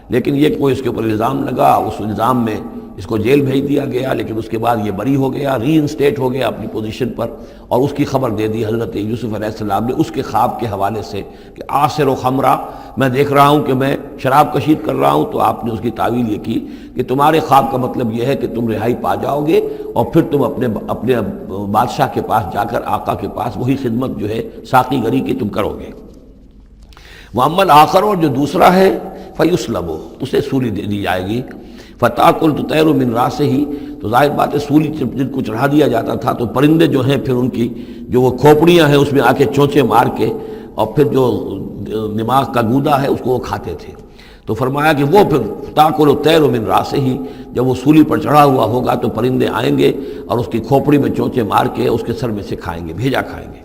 لیکن یہ کوئی اس کے اوپر الزام لگا، اس الزام میں اس کو جیل بھیج دیا گیا، لیکن اس کے بعد یہ بری ہو گیا، ری انسٹیٹ ہو گیا اپنی پوزیشن پر، اور اس کی خبر دے دی حضرت یوسف علیہ السلام نے اس کے خواب کے حوالے سے کہ آصر و خمرہ، میں دیکھ رہا ہوں کہ میں شراب کشید کر رہا ہوں. تو آپ نے اس کی تعویل یہ کی کہ تمہارے خواب کا مطلب یہ ہے کہ تم رہائی پا جاؤ گے، اور پھر تم اپنے بادشاہ کے پاس جا کر، آقا کے پاس وہی خدمت جو ہے ساقی گری کی تم کرو گے. وَأَمَّا الْآخَرُ، اور جو دوسرا ہے، فَيُسْلَبُ، اسے سولی دے دی جائے گی. فَتَأْكُلُ الطَّيْرُ مِنْ رَأْسِهِ، تو ظاہر بات ہے سولی جن کو چڑھا دیا جاتا تھا تو پرندے جو ہیں پھر ان کی جو وہ کھوپڑیاں ہیں اس میں آ کے چونچے مار کے، اور پھر جو دماغ کا گودا ہے اس کو وہ کھاتے تھے. تو فرمایا کہ وہ پھر تَأْكُلُ الطَّيْرُ مِنْ رَأْسِهِ، جب وہ سولی پر چڑھا ہوا ہوگا تو پرندے آئیں گے اور اس کی کھوپڑی میں چونچے مار کے اس کے سر میں سے کھائیں گے، بھیجا کھائیں گے.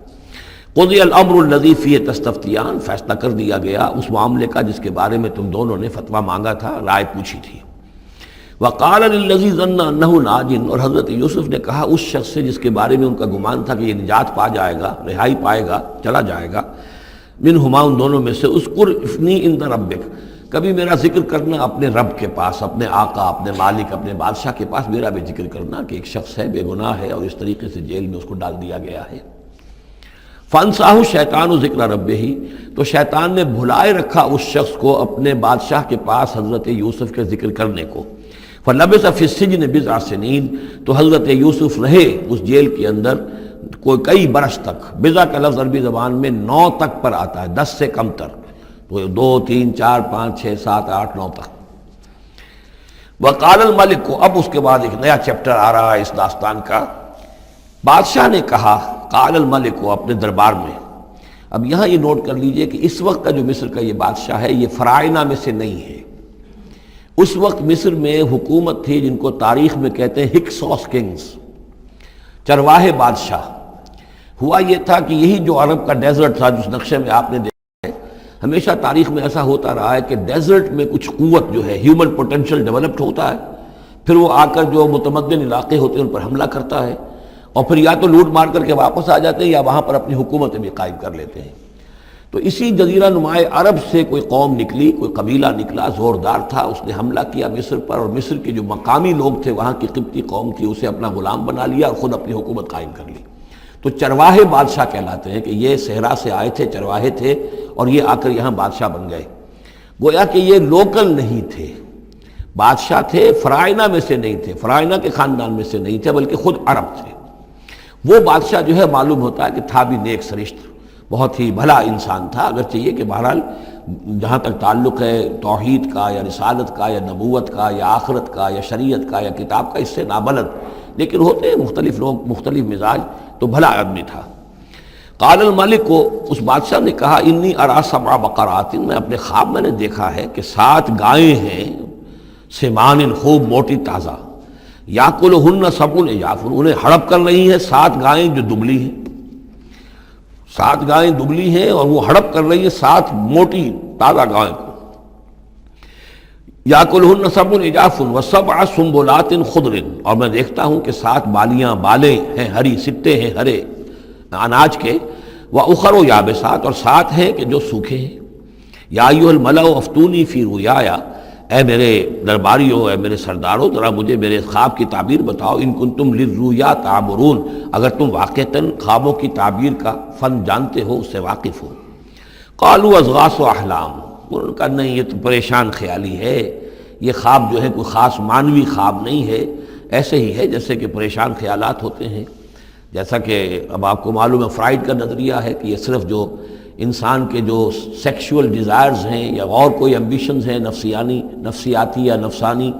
قضی الامر الذی فیہ تستفتیان، فیصلہ کر دیا گیا اس معاملے کا جس کے بارے میں تم دونوں نے فتویٰ مانگا تھا، رائے پوچھی تھی. وقال للذی ظن انہ ناج، اور حضرت یوسف نے کہا اس شخص سے جس کے بارے میں ان کا گمان تھا کہ یہ نجات پا جائے گا، رہائی پائے گا، چلا جائے گا، منہما، ان دونوں میں سے، اذکر افنی عند ربک، کبھی میرا ذکر کرنا اپنے رب کے پاس، اپنے آقا، اپنے مالک، اپنے بادشاہ کے پاس میرا بھی ذکر کرنا کہ ایک شخص ہے بے گناہ ہے اور اس طریقے سے جیل میں اس کو ڈال دیا گیا ہے. فانساہ الشیطان ذکر ربہ، تو شیطان نے بھلائے رکھا اس شخص کو اپنے بادشاہ کے پاس حضرت یوسف کے ذکر کرنے کو. فلبث فی السجن بضع سنین، تو حضرت یوسف رہے اس جیل کے اندر کئی برس تک. بضع کا لفظ عربی زبان میں 9 تک پر آتا ہے، 10 سے کم تر، تو 2 3 4 5 6 7 8 9 تک. وقال الملک کو، اب اس کے بعد ایک نیا چیپٹر آ رہا ہے اس داستان کا. بادشاہ نے کہا، قال الملک کو، اپنے دربار میں. اب یہاں یہ نوٹ کر لیجئے کہ اس وقت کا جو مصر کا یہ بادشاہ ہے یہ فرائنہ میں سے نہیں ہے. اس وقت مصر میں حکومت تھی جن کو تاریخ میں کہتے ہیں ہکسوس کنگز، چرواہے بادشاہ. ہوا یہ تھا کہ یہی جو عرب کا ڈیزرٹ تھا جس نقشے میں آپ نے دیکھا ہے، ہمیشہ تاریخ میں ایسا ہوتا رہا ہے کہ ڈیزرٹ میں کچھ قوت جو ہے، ہیومن پوٹینشل ڈیولپڈ ہوتا ہے، پھر وہ آ کر جو متمدن علاقے ہوتے ہیں ان پر حملہ کرتا ہے، اور پھر یا تو لوٹ مار کر کے واپس آ جاتے ہیں یا وہاں پر اپنی حکومتیں بھی قائم کر لیتے ہیں. تو اسی جزیرہ نمائے عرب سے کوئی قوم نکلی، کوئی قبیلہ نکلا، زوردار تھا، اس نے حملہ کیا مصر پر، اور مصر کے جو مقامی لوگ تھے، وہاں کی قبطی قوم تھی، اسے اپنا غلام بنا لیا اور خود اپنی حکومت قائم کر لی. تو چرواہے بادشاہ کہلاتے ہیں کہ یہ صحرا سے آئے تھے، چرواہے تھے، اور یہ آ کر یہاں بادشاہ بن گئے. گویا کہ یہ لوکل نہیں تھے، بادشاہ تھے، فرائنہ میں سے نہیں تھے، فرائنہ کے خاندان میں سے نہیں تھے، بلکہ خود عرب تھے. وہ بادشاہ جو ہے معلوم ہوتا ہے کہ تھا بھی نیک سرشت، بہت ہی بھلا انسان تھا، اگرچہ یہ کہ بہرحال جہاں تک تعلق ہے توحید کا یا رسالت کا یا نبوت کا یا آخرت کا یا شریعت کا یا کتاب کا، اس سے نابلد، لیکن ہوتے ہیں مختلف لوگ، مختلف مزاج، تو بھلا آدمی تھا. قال الملک کو، اس بادشاہ نے کہا، انی ارا 7 بقرات، میں اپنے خواب میں نے دیکھا ہے کہ 7 گائیں ہیں، سمان، خوب موٹی تازہ، یاکلہن 7 عجاف، انہیں ہڑپ کر رہی ہیں 7 گائیں جو دبلی ہیں. 7 گائیں دبلی ہیں اور وہ ہڑپ کر رہی ہیں 7 موٹی تازہ گائیں کو. یاکلہن 7 عجاف و7 سنبلات خضر، اور میں دیکھتا ہوں کہ 7 بالیاں، بالیں ہیں ہری، سٹے ہیں ہرے اناج کے، وَأُخَرُ یابسات، اور 7 ہیں کہ جو سوکھے ہیں. یا ایھا الملأ افتونی فی رؤیایا، اے میرے درباریوں، اے میرے سرداروں، ذرا مجھے میرے خواب کی تعبیر بتاؤ. ان کنتم للرؤیا تعبرون، اگر تم واقعتاً خوابوں کی تعبیر کا فن جانتے ہو، اس سے واقف ہو. قالوا اضغاث احلام، انہوں نے کہا نہیں، یہ تو پریشان خیالی ہے، یہ خواب جو ہے کوئی خاص معنوی خواب نہیں ہے، ایسے ہی ہے جیسے کہ پریشان خیالات ہوتے ہیں. جیسا کہ اب آپ کو معلوم ہے فرائڈ کا نظریہ ہے کہ یہ صرف جو انسان کے جو سیکشول ڈیزائرز ہیں یا اور کوئی ایمبیشنز ہیں نفسیاتی یا نفسانی،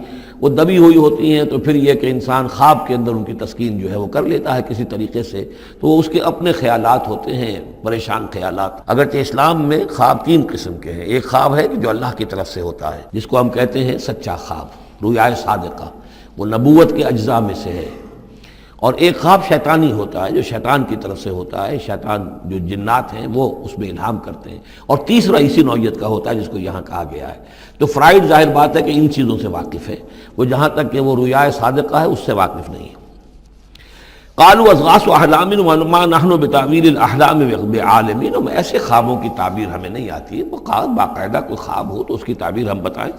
وہ دبی ہوئی ہوتی ہیں، تو پھر یہ کہ انسان خواب کے اندر ان کی تسکین جو ہے وہ کر لیتا ہے کسی طریقے سے، تو وہ اس کے اپنے خیالات ہوتے ہیں، پریشان خیالات. اگرچہ اسلام میں خواب 3 قسم کے ہیں. ایک خواب ہے کہ جو اللہ کی طرف سے ہوتا ہے، جس کو ہم کہتے ہیں سچا خواب، رؤیا صادقہ، وہ نبوت کے اجزاء میں سے ہے. اور ایک خواب شیطانی ہوتا ہے جو شیطان کی طرف سے ہوتا ہے، شیطان جو جنات ہیں وہ اس میں الہام کرتے ہیں. اور تیسرا اسی نوعیت کا ہوتا ہے جس کو یہاں کہا گیا ہے. تو فرائڈ ظاہر بات ہے کہ ان چیزوں سے واقف ہے، وہ جہاں تک کہ وہ رؤیا صادقہ ہے اس سے واقف نہیں ہے. قالوا اضغاث احلام وما نحن بتاویل الاحلام بعالمین، ایسے خوابوں کی تعبیر ہمیں نہیں آتی ہے. باقاعدہ کوئی خواب ہو تو اس کی تعبیر ہم بتائیں.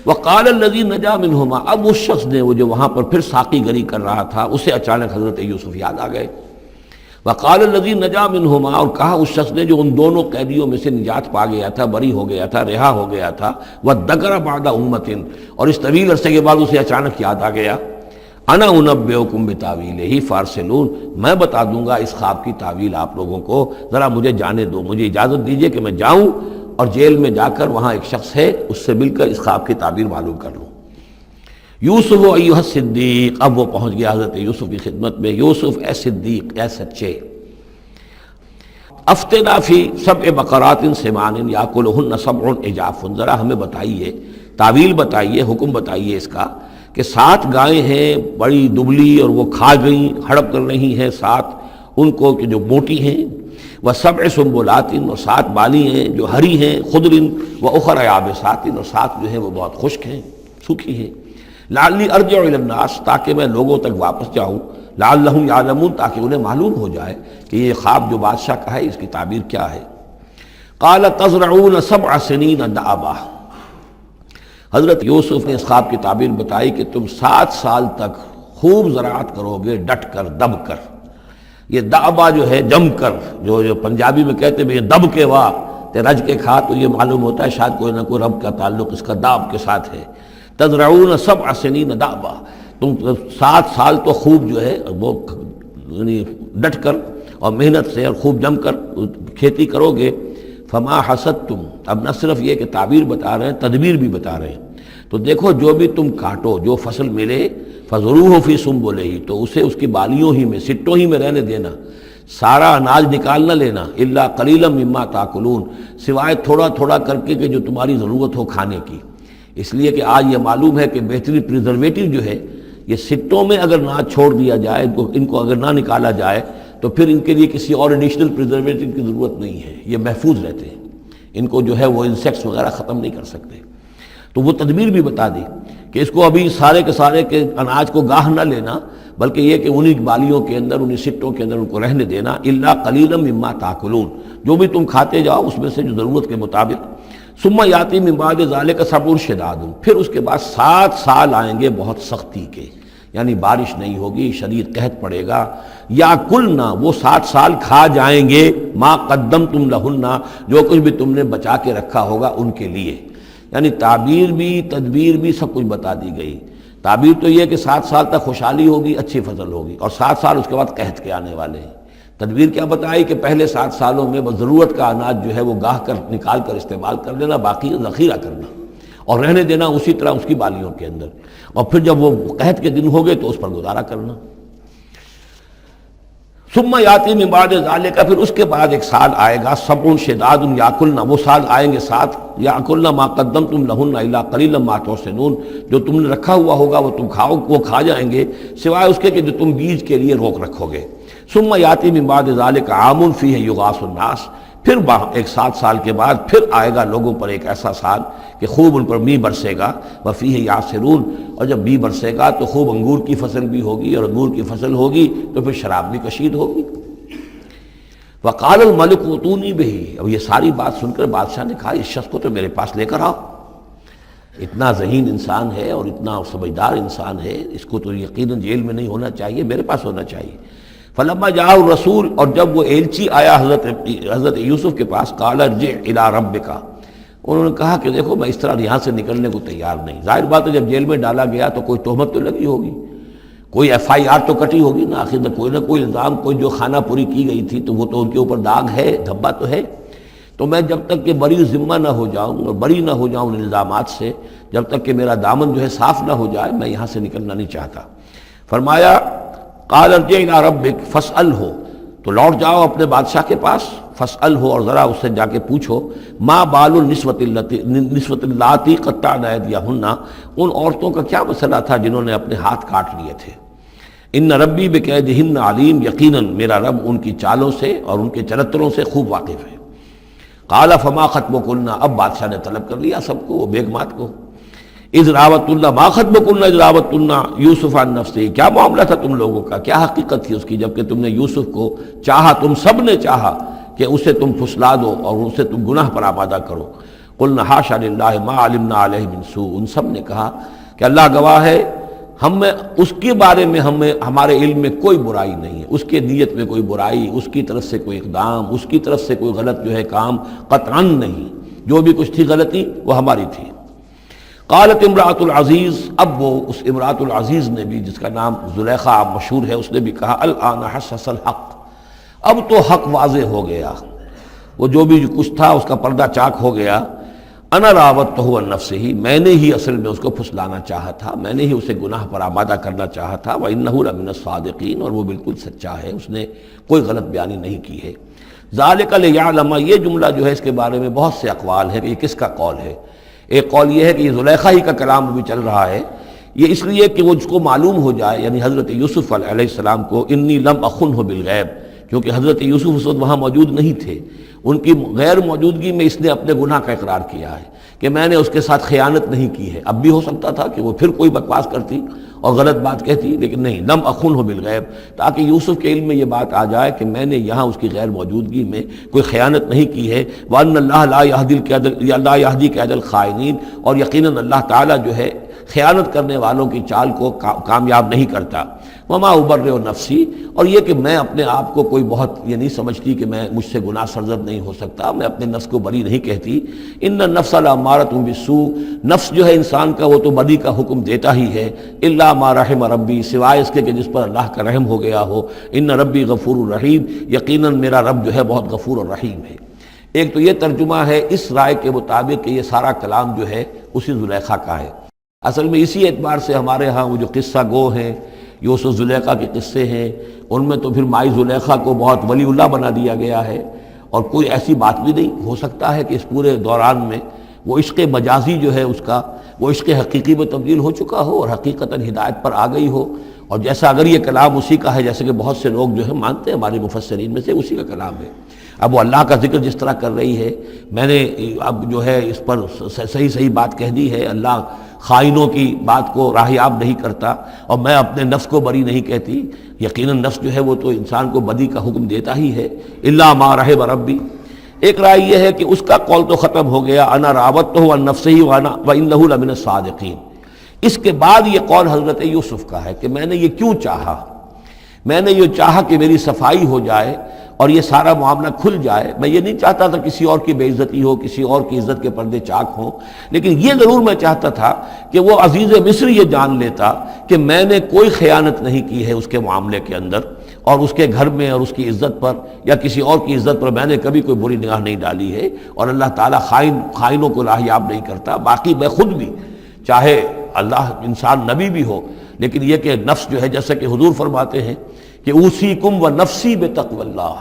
وقال الذی نجا منہما، اب اس شخص نے، وہ جو وہاں پر پھر ساقی گری کر رہا تھا، اسے اچانک حضرت یوسف یاد آ گئے. وقال الذی نجا منہما، اور کہا اس شخص نے جو ان دونوں قیدیوں میں سے نجات پا گیا تھا، بری ہو گیا تھا، رہا ہو گیا تھا، وذکر بعد امۃ، اور اس طویل عرصے کے بعد اسے اچانک یاد آ گیا، انا انبئکم بتاویلہ فارسلون، میں بتا دوں گا اس خواب کی تعویل آپ لوگوں کو، ذرا مجھے جانے دو، مجھے اجازت دیجئے کہ میں جاؤں اور جیل میں جا کر وہاں ایک شخص ہے اس سے مل کر اس خواب کی تعبیر معلوم کر لوں. یوسف ایھا الصدیق، اب وہ پہنچ گیا حضرت یوسف کی خدمت میں. یوسف اے صدیق، اے سچے، افتنا فی سبع بقرات سمان یاکلہن سبع عجاف، ذرا ہمیں بتائیے، تعویل بتائیے، حکم بتائیے اس کا کہ 7 گائیں ہیں بڑی دبلی اور وہ کھا گئیں، ہڑپ کر رہی ہیں، 7 ان کو کہ جو موٹی ہیں، وسبع سنبلات، اور 7 بالی ہیں جو ہری ہیں، خضر واخر یابسات، اور 7 جو ہیں وہ بہت خشک ہیں، سوکھی ہیں. لعلی ارجع الی الناس، تاکہ میں لوگوں تک واپس جاؤں، لعلہم یعلمون، تاکہ انہیں معلوم ہو جائے کہ یہ خواب جو بادشاہ کا ہے اس کی تعبیر کیا ہے. قال تزرعون 7 سنین دأبا، حضرت یوسف نے اس خواب کی تعبیر بتائی کہ تم 7 سال تک خوب زراعت کرو گے، ڈٹ کر، دب کر. یہ دأبا جو ہے جم کر، جو پنجابی میں کہتے ہیں یہ دب کے واہ تے رج کے کھا، تو یہ معلوم ہوتا ہے شاید کوئی نہ کوئی رب کا تعلق اس کا داب کے ساتھ ہے. تزرعون 7 سنین دأبا، تم 7 سال تو خوب جو ہے وہ یعنی ڈٹ کر اور محنت سے اور خوب جم کر کھیتی کرو گے. فما حصدتم، اب نہ صرف یہ کہ تعبیر بتا رہے ہیں، تدبیر بھی بتا رہے ہیں. تو دیکھو جو بھی تم کاٹو، جو فصل ملے، فضروہ فی سنبلہ، تو اسے اس کی بالیوں ہی میں، سٹوں ہی میں رہنے دینا، سارا اناج نکال نہ لینا. الا قلیلا مما تاکلون، سوائے تھوڑا تھوڑا کر کے کہ جو تمہاری ضرورت ہو کھانے کی. اس لیے کہ آج یہ معلوم ہے کہ بہترین پریزرویٹو جو ہے یہ سٹوں میں اگر نہ چھوڑ دیا جائے، ان کو اگر نہ نکالا جائے تو پھر ان کے لیے کسی اور ایڈیشنل پریزرویٹو کی ضرورت نہیں ہے، یہ محفوظ رہتے ہیں، ان کو جو ہے وہ انسیکٹس وغیرہ ختم نہیں کر سکتے. تو وہ تدبیر بھی بتا دی کہ اس کو ابھی سارے کے سارے کے اناج کو گاہ نہ لینا، بلکہ یہ کہ انہی بالیوں کے اندر، انہی سٹوں کے اندر ان کو رہنے دینا. الا قلیلا مما تاکلون، جو بھی تم کھاتے جاؤ اس میں سے جو ضرورت کے مطابق. ثم یاتی من بعد ذلک صبر شداد، پھر اس کے بعد 7 سال آئیں گے بہت سختی کے، یعنی بارش نہیں ہوگی، شدید قحط پڑے گا. یا کلنا، وہ 7 سال کھا جائیں گے، ما قدمتم لہن، جو کچھ بھی تم نے بچا کے رکھا ہوگا ان کے لیے. یعنی تعبیر بھی، تدبیر بھی، سب کچھ بتا دی گئی. تعبیر تو یہ کہ 7 سال تک خوشحالی ہوگی، اچھی فصل ہوگی، اور 7 سال اس کے بعد قحط کے آنے والے ہیں. تدبیر کیا بتائی کہ پہلے 7 سالوں میں بس ضرورت کا اناج جو ہے وہ گاہ کر نکال کر استعمال کر لینا، باقی ذخیرہ کرنا اور رہنے دینا اسی طرح اس کی بالیوں کے اندر، اور پھر جب وہ قحط کے دن ہو گئے تو اس پر گزارا کرنا. ثم یاتی من بعد ذلک، پھر اس کے بعد ایک سال آئے گا، سبع شداد یاکلن، وہ سال آئیں گے 7، یاکلن ما قدمتم لہن الا قلیلا ما تحسنون، جو تم نے رکھا ہوا ہوگا وہ تم کھاؤ، وہ کھا جائیں گے، سوائے اس کے کہ جو تم بیج کے لیے روک رکھو گے. ثم یاتی من بعد ذلک عام فیہ یغاث الناس، پھر ایک 7 سال کے بعد پھر آئے گا لوگوں پر ایک ایسا سال کہ خوب ان پر می برسے گا. وفیہ یعصرون، اور جب می برسے گا تو خوب انگور کی فصل بھی ہوگی، اور انگور کی فصل ہوگی تو پھر شراب بھی کشید ہوگی. وقال الملک اوتونی بہ، اب یہ ساری بات سن کر بادشاہ نے کہا اس شخص کو تو میرے پاس لے کر آؤ، اتنا ذہین انسان ہے اور اتنا سمجھدار انسان ہے، اس کو تو یقیناً جیل میں نہیں ہونا چاہیے، میرے پاس ہونا چاہیے. فلما جاء الرسول، اور جب وہ ایلچی آیا حضرت یوسف کے پاس، قال ارجع الی ربک، انہوں نے کہا کہ دیکھو میں اس طرح یہاں سے نکلنے کو تیار نہیں. ظاہر بات ہے جب جیل میں ڈالا گیا تو کوئی تہمت تو لگی ہوگی، کوئی FIR تو کٹی ہوگی نا، آخر میں کوئی نہ کوئی الزام، کوئی جو خانہ پوری کی گئی تھی تو وہ تو ان کے اوپر داغ ہے، دھبا تو ہے. تو میں جب تک کہ بری ذمہ نہ ہو جاؤں اور بری نہ ہو جاؤں ان الزامات سے، جب تک کہ میرا دامن جو ہے صاف نہ ہو جائے، میں یہاں سے نکلنا نہیں چاہتا. فرمایا قال ارجع الی ربک فاسألہ، تو لوٹ جاؤ اپنے بادشاہ کے پاس، فاسألہ، اور ذرا اس سے جا کے پوچھو، ما بال النسوۃ اللاتی قطعن ایدیہن، ان عورتوں کا کیا مسئلہ تھا جنہوں نے اپنے ہاتھ کاٹ لیے تھے. ان ربی بکیدہن علیم، یقیناً میرا رب ان کی چالوں سے اور ان کے چرتروں سے خوب واقف ہے. قال فما خطبکن، اب بادشاہ نے طلب کر لیا سب کو، وہ بیگمات کو. اذ راوتن، ما خطبکن اذ راوتن یوسف عن نفسہ، کیا معاملہ تھا تم لوگوں کا، کیا حقیقت تھی اس کی جب کہ تم نے یوسف کو چاہا، تم سب نے چاہا کہ اسے تم پھسلا دو اور اسے تم گناہ پر آمادہ کرو. قلنا حاشا للہ ما علمنا علیہ من سوء، ان سب نے کہا کہ اللہ گواہ ہے ہمیں اس کے بارے میں ہمارے علم میں کوئی برائی نہیں ہے، اس کے نیت میں کوئی برائی، اس کی طرف سے کوئی اقدام، اس کی طرف سے کوئی غلط جو ہے کام قطعاً نہیں، جو بھی کچھ تھی غلطی وہ ہماری تھی۔ قالت امرأۃ العزیز، اب وہ اس امرأۃ العزیز نے بھی، جس کا نام زلیخا مشہور ہے، اس نے بھی کہا الآن حسس الحق، اب تو حق واضح ہو گیا، وہ جو بھی کچھ تھا اس کا پردہ چاک ہو گیا۔ انا راودتہ عن نفسہ، میں نے ہی اصل میں اس کو پھسلانا چاہا تھا، میں نے ہی اسے گناہ پر آمادہ کرنا چاہا تھا، وانہ لمن الصادقین، اور وہ بالکل سچا ہے، اس نے کوئی غلط بیانی نہیں کی ہے۔ ذالک لیعلم، یہ جملہ جو ہے اس کے بارے میں بہت سے اقوال ہیں کہ یہ کس کا قول ہے۔ ایک قول یہ ہے کہ یہ زلیخا ہی کا کلام بھی چل رہا ہے، یہ اس لیے کہ وہ اس کو معلوم ہو جائے، یعنی حضرت یوسف علیہ السلام کو، انی لم اخنہ بالغیب، کیونکہ حضرت یوسف اس وقت وہاں موجود نہیں تھے، ان کی غیر موجودگی میں اس نے اپنے گناہ کا اقرار کیا ہے کہ میں نے اس کے ساتھ خیانت نہیں کی ہے۔ اب بھی ہو سکتا تھا کہ وہ پھر کوئی بکواس کرتی اور غلط بات کہتی، لیکن نہیں، لم اخنہ بالغیب، تاکہ یوسف کے علم میں یہ بات آ جائے کہ میں نے یہاں اس کی غیر موجودگی میں کوئی خیانت نہیں کی ہے۔ وَأَنَّ اللَّهَ لَا يَهْدِي كَيْدَ الْخَائِنِينَ، اور یقیناً اللہ تعالیٰ جو ہے خیانت کرنے والوں کی چال کو کامیاب نہیں کرتا۔ وما ابرئ نفسی، اور یہ کہ میں اپنے آپ کو کوئی بہت یہ نہیں سمجھتی کہ میں مجھ سے گناہ سرزد نہیں ہو سکتا، میں اپنے نفس کو بری نہیں کہتی۔ ان النفس لامارۃ بالسوء، نفس جو ہے انسان کا وہ تو بدی کا حکم دیتا ہی ہے، الا ما رحم ربی، سوائے اس کے کہ جس پر اللہ کا رحم ہو گیا ہو۔ ان ربی غفور الرحیم، یقیناً میرا رب جو ہے بہت غفور اور رحیم ہے۔ ایک تو یہ ترجمہ ہے اس رائے کے مطابق کہ یہ سارا کلام جو ہے اسی زلیخا کا ہے۔ اصل میں اسی اعتبار سے ہمارے ہاں وہ جو قصہ گو ہیں، یوسف زلیخا کے قصے ہیں، ان میں تو پھر مائی زلیخا کو بہت ولی اللہ بنا دیا گیا ہے، اور کوئی ایسی بات بھی نہیں ہو سکتا ہے کہ اس پورے دوران میں وہ عشق مجازی جو ہے اس کا وہ عشق حقیقی میں تبدیل ہو چکا ہو اور حقیقتاً ہدایت پر آ گئی ہو، اور جیسا اگر یہ کلام اسی کا ہے، جیسے کہ بہت سے لوگ جو ہے مانتے ہیں ہمارے مفسرین میں سے، اسی کا کلام ہے۔ اب وہ اللہ کا ذکر جس طرح کر رہی ہے، میں نے اب جو ہے اس پر صحیح بات کہہ دی ہے، اللہ خائنوں کی بات کو راہیاب نہیں کرتا، اور میں اپنے نفس کو بری نہیں کہتی۔ یقیناً نفس جو ہے وہ تو انسان کو بدی کا حکم دیتا ہی ہے، الا ما رحم ربی۔ ایک رائے یہ ہے کہ اس کا قول تو ختم ہو گیا، انا راودتہ عن نفسہ وانہ لمن الصادقین۔ اس کے بعد یہ قول حضرت یوسف کا ہے کہ میں نے یہ کیوں چاہا، میں نے یہ چاہا کہ میری صفائی ہو جائے اور یہ سارا معاملہ کھل جائے۔ میں یہ نہیں چاہتا تھا کسی اور کی بے عزتی ہو، کسی اور کی عزت کے پردے چاک ہوں، لیکن یہ ضرور میں چاہتا تھا کہ وہ عزیز مصر یہ جان لیتا کہ میں نے کوئی خیانت نہیں کی ہے اس کے معاملے کے اندر، اور اس کے گھر میں اور اس کی عزت پر یا کسی اور کی عزت پر میں نے کبھی کوئی بری نگاہ نہیں ڈالی ہے، اور اللہ تعالیٰ خائنوں کو راہیاب نہیں کرتا۔ باقی میں خود بھی، چاہے اللہ انسان نبی بھی ہو، لیکن یہ کہ نفس جو ہے، جیسا کہ حضور فرماتے ہیں کہ اوصیکم و نفسی بتقوی اللہ،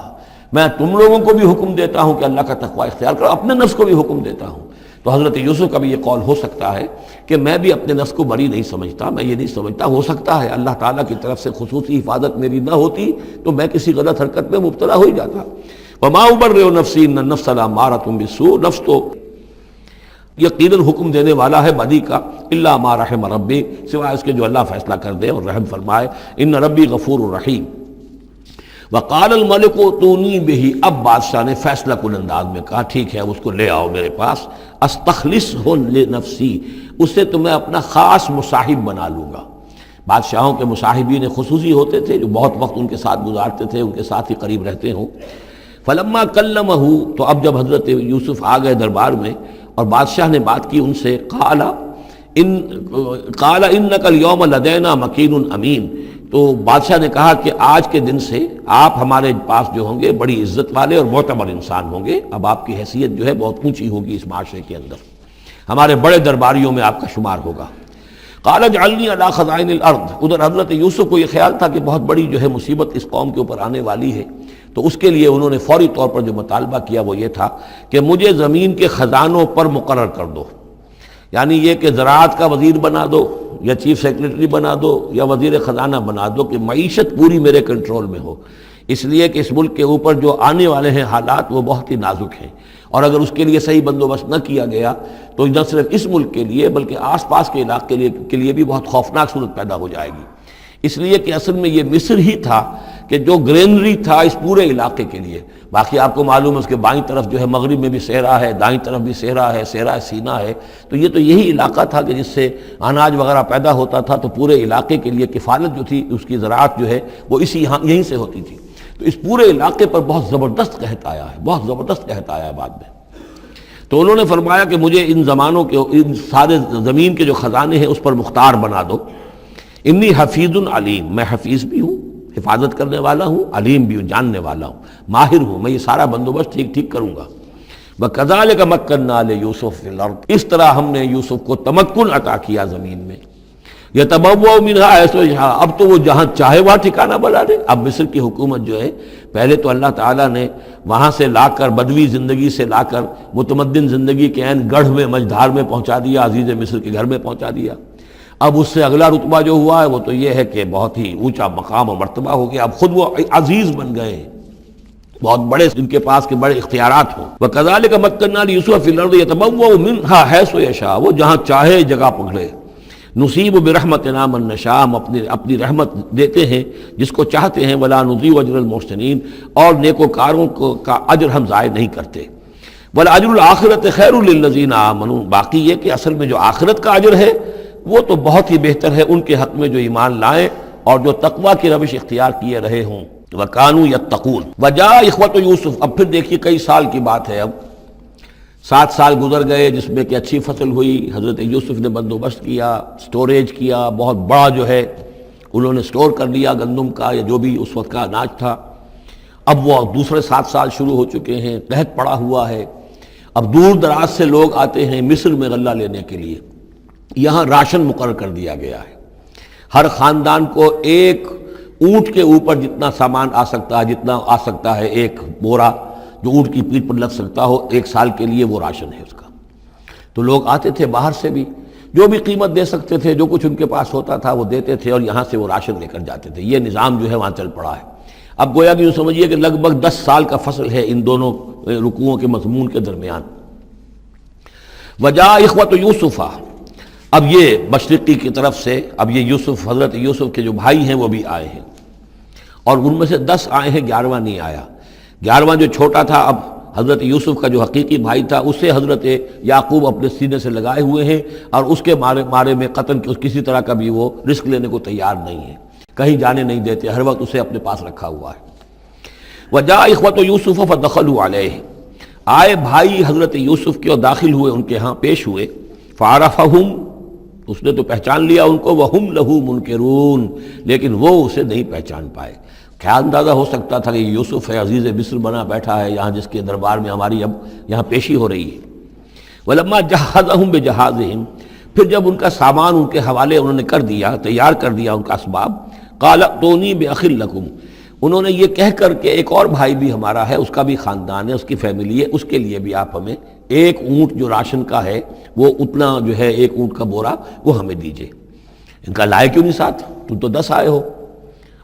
میں تم لوگوں کو بھی حکم دیتا ہوں کہ اللہ کا تقوی اختیار کرو، اپنے نفس کو بھی حکم دیتا ہوں۔ تو حضرت یوسف کا بھی یہ قول ہو سکتا ہے کہ میں بھی اپنے نفس کو بری نہیں سمجھتا، میں یہ نہیں سمجھتا، ہو سکتا ہے اللہ تعالیٰ کی طرف سے خصوصی حفاظت میری نہ ہوتی تو میں کسی غلط حرکت میں مبتلا ہو ہی جاتا۔ وما ابرئ نفسی ان النفس لامارۃ بالسوء، نفس تو یقیناً حکم دینے والا ہے بدی کا، الا ما رحم ربی، سوائے اس کے جو اللہ فیصلہ کر دے اور رحم فرمائے۔ ان ربی غفور الرحیم۔ وقال الملک اتونی بہ، اب بادشاہ نے فیصلہ کن انداز میں کہا ٹھیک ہے اس کو لے آؤ میرے پاس، استخلصہ لنفسی، اسے تو میں اپنا خاص مصاحب بنا لوں گا۔ بادشاہوں کے مصاحبین خصوصی ہوتے تھے جو بہت وقت ان کے ساتھ گزارتے تھے، ان کے ساتھ ہی قریب رہتے ہوں۔ فلما کلمہ، تو اب جب حضرت یوسف آ گئے دربار میں اور بادشاہ نے بات کی ان سے، قال انک اليوم لدینا مکین امین، تو بادشاہ نے کہا کہ آج کے دن سے آپ ہمارے پاس جو ہوں گے بڑی عزت والے اور معتبر انسان ہوں گے، اب آپ کی حیثیت جو ہے بہت اونچی ہوگی اس معاشرے کے اندر، ہمارے بڑے درباریوں میں آپ کا شمار ہوگا۔ قال اجعلنی علی خزائن الارض، ادھر حضرت یوسف کو یہ خیال تھا کہ بہت بڑی جو ہے مصیبت اس قوم کے اوپر آنے والی ہے، تو اس کے لیے انہوں نے فوری طور پر جو مطالبہ کیا وہ یہ تھا کہ مجھے زمین کے خزانوں پر مقرر کر دو، یعنی یہ کہ زراعت کا وزیر بنا دو یا چیف سیکریٹری بنا دو یا وزیر خزانہ بنا دو، کہ معیشت پوری میرے کنٹرول میں ہو، اس لیے کہ اس ملک کے اوپر جو آنے والے ہیں حالات وہ بہت ہی نازک ہیں، اور اگر اس کے لیے صحیح بندوبست نہ کیا گیا تو نہ صرف اس ملک کے لیے بلکہ آس پاس کے علاقے کے لیے بھی بہت خوفناک صورت پیدا ہو جائے گی۔ اس لیے کہ اصل میں یہ مصر ہی تھا کہ جو گرینری تھا اس پورے علاقے کے لیے. باقی آپ کو معلوم ہے اس کے بائیں طرف جو ہے مغرب میں بھی صحرا ہے، دائیں طرف بھی صحرا ہے، صحرا سینا ہے. تو یہ تو یہی علاقہ تھا کہ جس سے اناج وغیرہ پیدا ہوتا تھا، تو پورے علاقے کے لیے کفالت جو تھی اس کی زراعت جو ہے وہ یہیں سے ہوتی تھی. تو اس پورے علاقے پر بہت زبردست قحط آیا ہے، بہت زبردست قحط آیا ہے بعد میں. تو انہوں نے فرمایا کہ مجھے ان زمانوں کے، ان سارے زمین کے جو خزانے ہیں اس پر مختار بنا دو. انی حفیظ علیم، میں حفیظ بھی ہوں، حفاظت کرنے والا ہوں، علیم بھی ہوں، جاننے والا ہوں، ماہر ہوں، میں یہ سارا بندوبست ٹھیک ٹھیک کروں گا. وَكَذَلِكَ مَكَّنَّا لِيُوسُفَ فِي الْأَرْضِ، اس طرح ہم نے یوسف کو تمکن عطا کیا زمین میں. يَتَبَوَّأُ مِنْهَا حَيْثُ يَشَاءُ، اب تو وہ جہاں چاہے وہاں ٹھکانہ بنا دے. اب مصر کی حکومت جو ہے، پہلے تو اللہ تعالیٰ نے وہاں سے لا کر، بدوی زندگی سے لا کر متمدن زندگی کے عین گڑھ میں، مجدھار میں پہنچا دیا، عزیز مصر کے گھر میں پہنچا دیا. اب اس سے اگلا رتبہ جو ہوا ہے وہ تو یہ ہے کہ بہت ہی اونچا مقام اور مرتبہ ہو گیا. اب خود وہ عزیز بن گئے ہیں، بہت بڑے ان کے پاس کے بڑے اختیارات ہوں. وَكَذَلِكَ مَكَّنَّا لِيُوسُفَ فِي الْأَرْضِ يَتَبَوَّأُ مِنْهَا حَيْثُ يَشَاءُ، وہ جہاں چاہے جگہ پکڑے. نصیب برحمتنا من نشاء، ہم اپنی رحمت دیتے ہیں جس کو چاہتے ہیں. ولا نضيع اجر المحسنین، اور نیکوکاروں کا اجر ہم ضائع نہیں کرتے. ولاجر الآخرۃ خیر للذین آمنوا، باقی یہ کہ اصل میں جو آخرت کا اجر ہے وہ تو بہت ہی بہتر ہے ان کے حق میں جو ایمان لائیں اور جو تقوی کی روش اختیار کیے رہے ہوں. وَكَانُوا يَتَّقُونَ. وَجَاءَ إِخْوَةُ یوسف، اب پھر دیکھیے کئی سال کی بات ہے، اب 7 سال گزر گئے جس میں کہ اچھی فصل ہوئی. حضرت یوسف نے بندوبست کیا، سٹوریج کیا، بہت بڑا جو ہے انہوں نے سٹور کر لیا گندم کا یا جو بھی اس وقت کا اناج تھا. اب وہ دوسرے 7 سال شروع ہو چکے ہیں، قحط پڑا ہوا ہے. اب دور دراز سے لوگ آتے ہیں مصر میں غلہ لینے کے لیے. یہاں راشن مقرر کر دیا گیا ہے، ہر خاندان کو ایک اونٹ کے اوپر جتنا سامان آ سکتا ہے، جتنا آ سکتا ہے ایک بورا جو اونٹ کی پیٹھ پر لگ سکتا ہو، 1 سال کے لیے وہ راشن ہے اس کا. تو لوگ آتے تھے باہر سے بھی، جو بھی قیمت دے سکتے تھے، جو کچھ ان کے پاس ہوتا تھا وہ دیتے تھے اور یہاں سے وہ راشن لے کر جاتے تھے. یہ نظام جو ہے وہاں چل پڑا ہے. اب گویا کہ یوں سمجھیے کہ لگ بھگ 10 سال کا فصل ہے ان دونوں رکوعوں کے مضمون کے درمیان. وجاء اخوۃ یوسف، اب یہ مشرقی کی طرف سے اب یہ یوسف، حضرت یوسف کے جو بھائی ہیں وہ بھی آئے ہیں، اور ان میں سے 10 آئے ہیں، 11واں نہیں آیا. 11واں جو چھوٹا تھا، اب حضرت یوسف کا جو حقیقی بھائی تھا اسے حضرت یعقوب اپنے سینے سے لگائے ہوئے ہیں، اور اس کے مارے میں قتل کسی طرح کا بھی وہ رسک لینے کو تیار نہیں ہے، کہیں جانے نہیں دیتے، ہر وقت اسے اپنے پاس رکھا ہوا ہے. وجاء اخوۃ یوسف فدخلوا علیہ، آئے بھائی حضرت یوسف کے اور داخل ہوئے ان کے ہاں، پیش ہوئے. فعرفہم، اس نے تو پہچان لیا ان کو. وہم لہ منکرون، لیکن وہ اسے نہیں پہچان پائے. کیا اندازہ ہو سکتا تھا کہ یوسف ہے، عزیز مصر بنا بیٹھا ہے یہاں، جس کے دربار میں ہماری اب یہاں پیشی ہو رہی ہے. ولما جہزہم بجہازہم، پھر جب ان کا سامان ان کے حوالے انہوں نے کر دیا، تیار کر دیا ان کا اسباب. قال ائتونی بأخ لکم، انہوں نے یہ کہہ کر کہ ایک اور بھائی بھی ہمارا ہے، اس کا بھی خاندان ہے، اس کی فیملی ہے، اس کے لیے بھی آپ ہمیں 1 اونٹ جو راشن کا ہے وہ اتنا جو ہے 1 اونٹ کا بورا وہ ہمیں دیجئے. ان کا لائے کیوں نہیں ساتھ؟ تم تو 10 آئے ہو،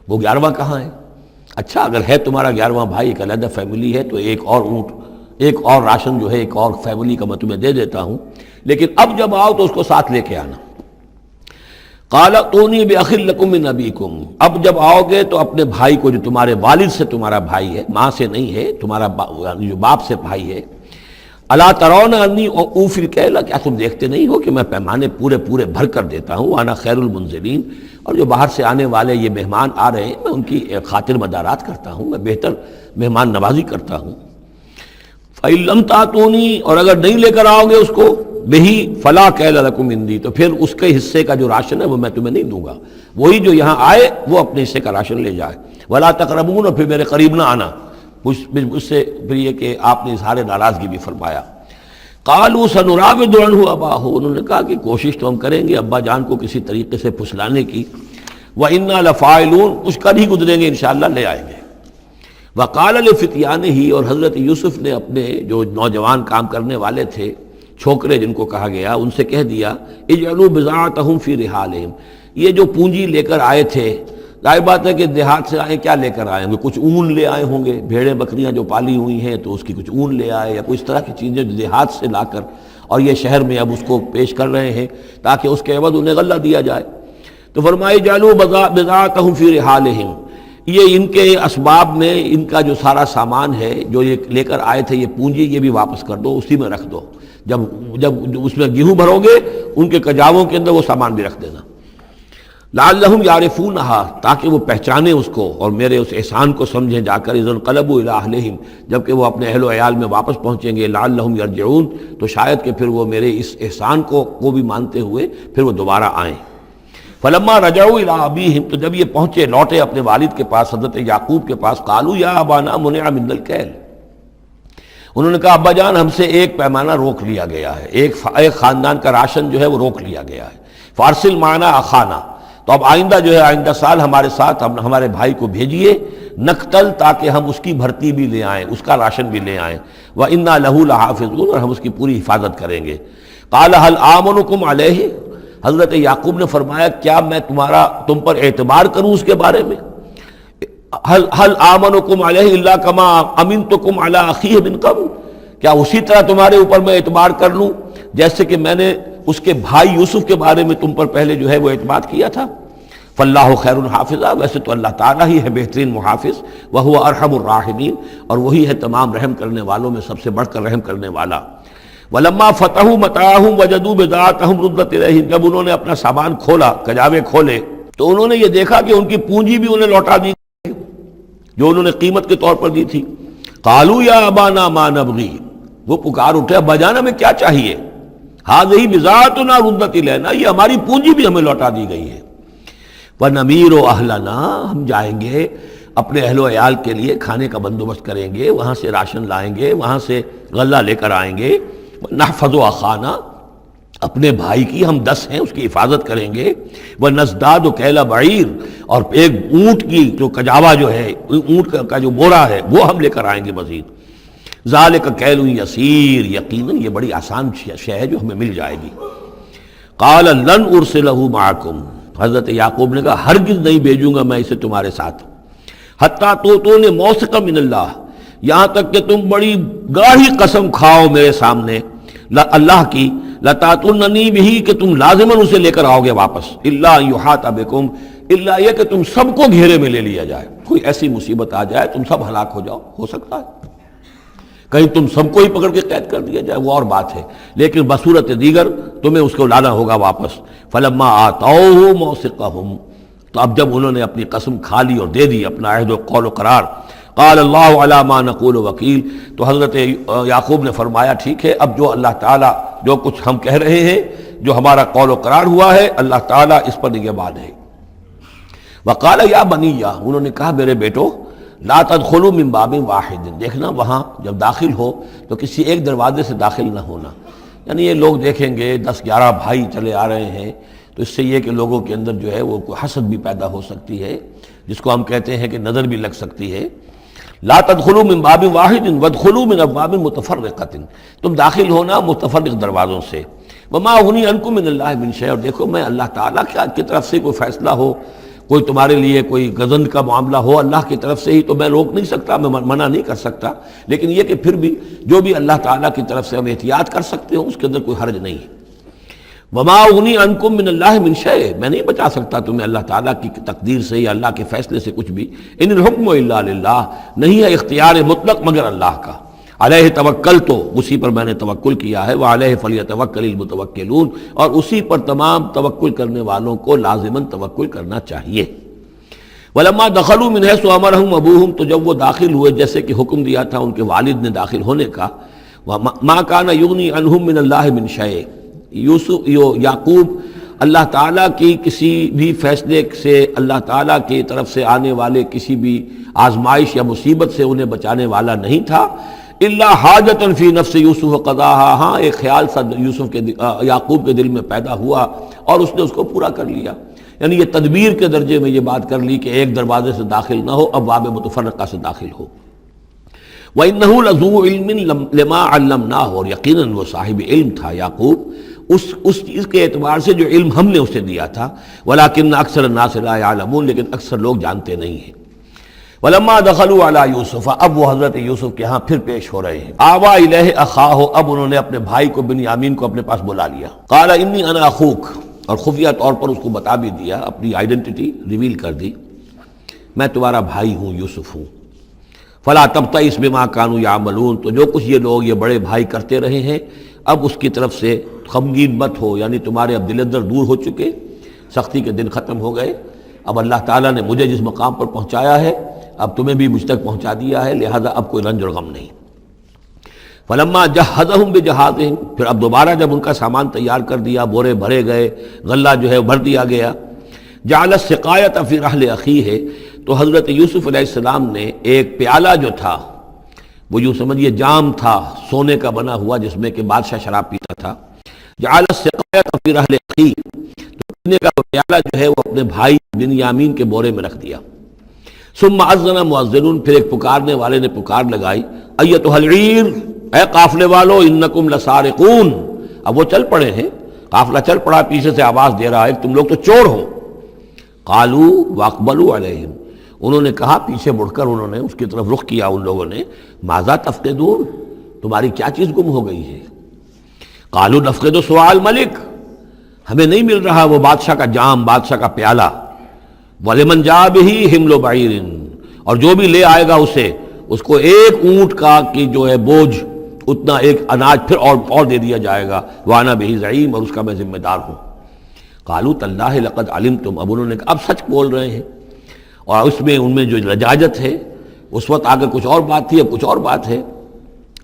وہ 11واں کہاں ہے؟ اچھا اگر ہے تمہارا 11واں بھائی، ایک علیحدہ فیملی ہے، تو 1 اور اونٹ، 1 اور راشن جو ہے 1 اور فیملی کا میں تمہیں دے دیتا ہوں، لیکن اب جب آؤ تو اس کو ساتھ لے کے آنا. قال ائتونی بأخ لکم من ابیکم، اب جب آؤ گے تو اپنے بھائی کو، جو تمہارے والد سے تمہارا بھائی ہے، ماں سے نہیں ہے، تمہارا جو باپ سے بھائی ہے. الا ترون انی اوفی الکیل، کیا تم دیکھتے نہیں ہو کہ میں پیمانے پورے بھر کر دیتا ہوں. وانا خیر المنزلین، اور جو باہر سے آنے والے یہ مہمان آ رہے ہیں میں ان کی خاطر مدارات کرتا ہوں، میں بہتر مہمان نوازی کرتا ہوں. فإن لم تأتونی، اور اگر نہیں لے کر آؤ گے اس کو، بہی فلا کیل لکم عندی، تو پھر اس کے حصے کا جو راشن ہے وہ میں تمہیں نہیں دوں گا. وہی جو یہاں آئے وہ اپنے حصے کا راشن لے جائے. ولا تقربون، اور پھر میرے قریب نہ آنا. اس سے پھر یہ کہ آپ نے اظہار ناراضگی بھی فرمایا. قالوا سنراود عنہ اباہ، انہوں نے کہا کہ کوشش تو ہم کریں گے ابا جان کو کسی طریقے سے پھسلانے کی. وإنا لفاعلون، کچھ کر ہی گزریں گے انشاءاللہ، لے آئیں گے. وقال لفتیانہ، اور حضرت یوسف نے اپنے جو نوجوان کام کرنے والے تھے، چھوکرے جن کو کہا گیا، ان سے کہہ دیا اجعلوا بضاعتہم فی رحالہم، یہ جو پونجی لے کر آئے تھے، ظاہر بات ہے کہ دیہات سے آئے، کیا لے کر آئے ہوں گے؟ کچھ اون لے آئے ہوں گے، بھیڑیں بکریاں جو پالی ہوئی ہیں تو اس کی کچھ اون لے آئے، یا کوئی اس طرح کی چیزیں جو دیہات سے لا کر، اور یہ شہر میں اب اس کو پیش کر رہے ہیں تاکہ اس کے عوض انہیں غلہ دیا جائے. تو فرمایا جعلوا بضاعتهم فی رحالہم، یہ ان کے اسباب میں ان کا جو سارا سامان ہے جو یہ لے کر آئے تھے، یہ پونجی، یہ بھی واپس کر دو، اسی میں رکھ دو، جب اس میں گیہوں بھرو گے ان کے کجاووں کے اندر وہ سامان بھی رکھ دینا، لعلہم یعرفونہا، تاکہ وہ پہچانیں اس کو اور میرے اس احسان کو سمجھیں جا کر، اذ انقلبوا الی اہلہم، جب کہ وہ اپنے اہل و عیال میں واپس پہنچیں گے، لعلہم یرجعون، تو شاید کہ پھر وہ میرے اس احسان کو بھی مانتے ہوئے پھر وہ دوبارہ آئیں۔ فلما رجعوا الی ابیہم، تو جب یہ پہنچے لوٹے اپنے والد کے پاس، حضرت یعقوب کے پاس، قالوا یا ابانا منع منا الکیل، انہوں نے کہا ابا جان ہم سے ایک پیمانہ روک لیا گیا ہے، ایک خاندان کا راشن جو ہے وہ روک لیا گیا ہے، فارسل معنا اخانا، تو اب آئندہ جو ہے آئندہ سال ہمارے ساتھ ہمارے بھائی کو بھیجیے، نقتل، تاکہ ہم اس کی بھرتی بھی لے آئیں، اس کا راشن بھی لے آئیں، وَإِنَّا لَهُ لَحَافِظُونَ، اور ہم اس کی پوری حفاظت کریں گے۔ قَالَ هَلْ آمَنُكُمْ عَلَيْهِ، حضرت یعقوب نے فرمایا کیا میں تم پر اعتبار کروں اس کے بارے میں؟ هَلْ آمَنُكُمْ عَلَيْهِ إِلَّا كَمَا أَمِنْتُكُمْ عَلَىٰ أَخِيهِ مِنْ قَبْلُ، کیا اسی طرح تمہارے اوپر میں اعتبار کر لوں جیسے کہ میں نے اس کے بھائی یوسف کے بارے میں تم پر پہلے جو ہے وہ اعتماد کیا تھا؟ فاللہ خیر حافظہ، ویسے تو اللہ تعالیٰ ہی ہے بہترین محافظ، وہو ارحم الراحمین، اور وہی ہے تمام رحم کرنے والوں میں سب سے بڑھ کر رحم کرنے والا۔ ولما فتحوا متاعهم وجدوا بضاعتهم ردت الیہم، جب انہوں نے اپنا سامان کھولا، کجاوے کھولے، تو انہوں نے یہ دیکھا کہ ان کی پونجی بھی انہیں لوٹا دی گئی جو انہوں نے قیمت کے طور پر دی تھی۔ قالوا یا ابانا ما نبغی، وہ پکار اٹھے ابا جان ہمیں کیا چاہیے؟ ہذہ بضاعتنا ردت الینا، یہ ہماری پونجی بھی ہمیں لوٹا دی گئی ہے۔ وَنَمِيرُ أَهْلَنَا، ہم جائیں گے اپنے اہل و عیال کے لیے کھانے کا بندوبست کریں گے، وہاں سے راشن لائیں گے، وہاں سے غلہ لے کر آئیں گے۔ نَحْفَظُ أَخَانَا، اپنے بھائی کی ہم 10 ہیں اس کی حفاظت کریں گے۔ وَنَزْدَادُ كَيْلَ بَعِيرٍ، اور ایک اونٹ کی جو کجاوا جو ہے، اونٹ کا جو بورا ہے وہ ہم لے کر آئیں گے مزید۔ ذَلِكَ كَيْلٌ يَسِيرٌ، یقیناً یہ بڑی آسان شے ہے جو ہمیں مل جائے گی۔ قَالَ لَنْ أُرْسِلَهُ مَعَكُمْ، حضرت یعقوب نے کہا ہرگز نہیں بھیجوں گا میں اسے تمہارے ساتھ، حتیٰ تو نے موثق من اللہ، یہاں تک کہ تم بڑی گاڑی قسم کھاؤ میرے سامنے اللہ کی، لتاتوننی بھی، کہ تم لازماً اسے لے کر آؤ گے واپس، الا یحاط بکم، الا یہ کہ تم سب کو گھیرے میں لے لیا جائے، کوئی ایسی مصیبت آ جائے تم سب ہلاک ہو جاؤ، ہو سکتا ہے کہیں تم سب کو ہی پکڑ کے قید کر دیا جائے، وہ اور بات ہے، لیکن بصورت دیگر تمہیں اس کو لانا ہوگا واپس۔ فلما آتوہ موثقہم، تو اب جب انہوں نے اپنی قسم کھا لی اور دے دی اپنا عہد و قول و قرار، قال اللہ علی ما نقول وکیل، تو حضرت یعقوب نے فرمایا ٹھیک ہے، اب جو اللہ تعالیٰ جو کچھ ہم کہہ رہے ہیں، جو ہمارا قول و قرار ہوا ہے، اللہ تعالیٰ اس پر نگہبان ہے۔ وقال یا بنی، انہوں نے کہا میرے بیٹو، لا تدخلوا من باب واحد، دیکھنا وہاں جب داخل ہو تو کسی ایک دروازے سے داخل نہ ہونا، یعنی یہ لوگ دیکھیں گے 10-11 بھائی چلے آ رہے ہیں تو اس سے یہ کہ لوگوں کے اندر جو ہے وہ کوئی حسد بھی پیدا ہو سکتی ہے، جس کو ہم کہتے ہیں کہ نظر بھی لگ سکتی ہے۔ لا تدخلوا من باب واحد وادخلوا من ابواب متفرقۃ، تم داخل ہونا متفرق دروازوں سے۔ وما اغنی عنکم من اللہ من شیء، اور دیکھو میں اللہ تعالیٰ کی طرف سے کوئی فیصلہ ہو، کوئی تمہارے لیے کوئی غضب کا معاملہ ہو اللہ کی طرف سے ہی، تو میں روک نہیں سکتا، میں منع نہیں کر سکتا، لیکن یہ کہ پھر بھی جو بھی اللہ تعالیٰ کی طرف سے ہم احتیاط کر سکتے ہوں اس کے اندر کوئی حرج نہیں ہے۔ وما اغنی عنکم من اللہ من شیء، میں نہیں بچا سکتا تمہیں اللہ تعالیٰ کی تقدیر سے یا اللہ کے فیصلے سے کچھ بھی۔ ان الحکم الا للہ، نہیں ہے اختیار مطلق مگر اللہ کا۔ علیہ توکلت، اسی پر میں نے توکل کیا ہے، وعلیہ فلیتوکل المتوکلون، اور اسی پر تمام توکل کرنے والوں کو لازماً توکل کرنا چاہیے۔ ولما دخلوا من حیث امرهم ابوهم، تو جب وہ داخل ہوئے جیسے کہ حکم دیا تھا ان کے والد نے داخل ہونے کا، ما كان یغنی عنهم من اللہ من شیء، یعقوب اللہ تعالیٰ کی کسی بھی فیصلے سے، اللہ تعالیٰ کی طرف سے آنے والے کسی بھی آزمائش یا مصیبت سے انہیں بچانے والا نہیں تھا، الا حاجۃ فی نفس یوسف قضاها، ہاں ایک خیال سا یعقوب کے دل میں پیدا ہوا اور اس نے اس کو پورا کر لیا، یعنی یہ تدبیر کے درجے میں یہ بات کر لی کہ ایک دروازے سے داخل نہ ہو، ابواب متفرقہ سے داخل ہو۔ وَإِنَّهُ لَذُو عِلْمٍ لِمَا عَلَّمْنَاهُ، اور یقیناً وہ صاحب علم تھا یعقوب اس چیز کے اعتبار سے جو علم ہم نے اسے دیا تھا، وَلَٰكِنَّ أَكْثَرَ النَّاسِ لَا يَعْلَمُونَ، لیکن اکثر لوگ جانتے نہیں ہیں۔ وَلَمَّا دَخَلُوا عَلَىٰ يُوسُفَ، اب وہ حضرت یوسف کے ہاں پھر پیش ہو رہے ہیں۔ آوَىٰ إِلَيْهِ أَخَاهُ، اب انہوں نے اپنے بھائی کو بنیامین کو اپنے پاس بلا لیا۔ قَالَ إِنِّي أَنَا أَخُوكَ، اور خفیہ طور پر اس کو بتا بھی دیا، اپنی آئیڈینٹی ریویل کر دی، میں تمہارا بھائی ہوں، یوسف ہوں۔ فلا تبتئس بما كانوا يعملون، تو جو کچھ یہ لوگ یہ بڑے بھائی کرتے رہے ہیں اب اس کی طرف سے غمگین مت ہو، یعنی تمہارے اب دل اندر دور ہو چکے، سختی کے دن ختم ہو گئے، اب اللہ تعالیٰ نے مجھے جس مقام پر پہنچایا ہے اب تمہیں بھی مجھ تک پہنچا دیا ہے، لہذا اب کوئی رنج اور غم نہیں۔ فلما جہزہم بجہازہم، پھر اب دوبارہ جب ان کا سامان تیار کر دیا، بورے بھرے گئے، غلہ جو ہے بھر دیا گیا، جعل السقایۃ فی رحل اخیہ، تو حضرت یوسف علیہ السلام نے ایک پیالہ جو تھا، وہ یوں سمجھیے جام تھا سونے کا بنا ہوا جس میں کہ بادشاہ شراب پیتا تھا، جعل السقایۃ فی رحل اخیہ، تو پینے کا وہ پیالہ جو ہے وہ اپنے بھائی بنیامین کے بورے میں رکھ دیا۔ ثم اذن مؤذن، پھر ایک پکارنے والے نے پکار لگائی، ایتھا العیر، اے قافلے والو، انکم لسارقون، اب وہ چل پڑے ہیں، قافلہ چل پڑا، پیچھے سے آواز دے رہا ہے تم لوگ تو چور ہو۔ قالوا واقبلوا علیہم، انہوں نے کہا، پیچھے مڑ کر انہوں نے اس کی طرف رخ کیا ان لوگوں نے، ماذا تفقدون، تمہاری کیا چیز گم ہو گئی ہے؟ قالوا نفقد سؤال ملک، ہمیں نہیں مل رہا وہ بادشاہ کا جام، بادشاہ کا پیالہ، وَلِمَنْ جَاءَ بِهِ حِمْلُ بَعِيرٍ، اور جو بھی لے آئے گا اسے، اس کو ایک اونٹ کا کی جو ہے بوجھ، اتنا ایک اناج پھر اور دے دیا جائے گا، وَأَنَا بِهِ زَعِيمٌ، اور اس کا میں ذمہ دار ہوں۔ قَالُوا تَاللَّهِ لَقَدْ عَلِمْتُمْ، اب انہوں نے کہا اب سچ بول رہے ہیں، اور اس میں ان میں جو لجاجت ہے، اس وقت آگے کچھ اور بات تھی، اب کچھ اور بات ہے۔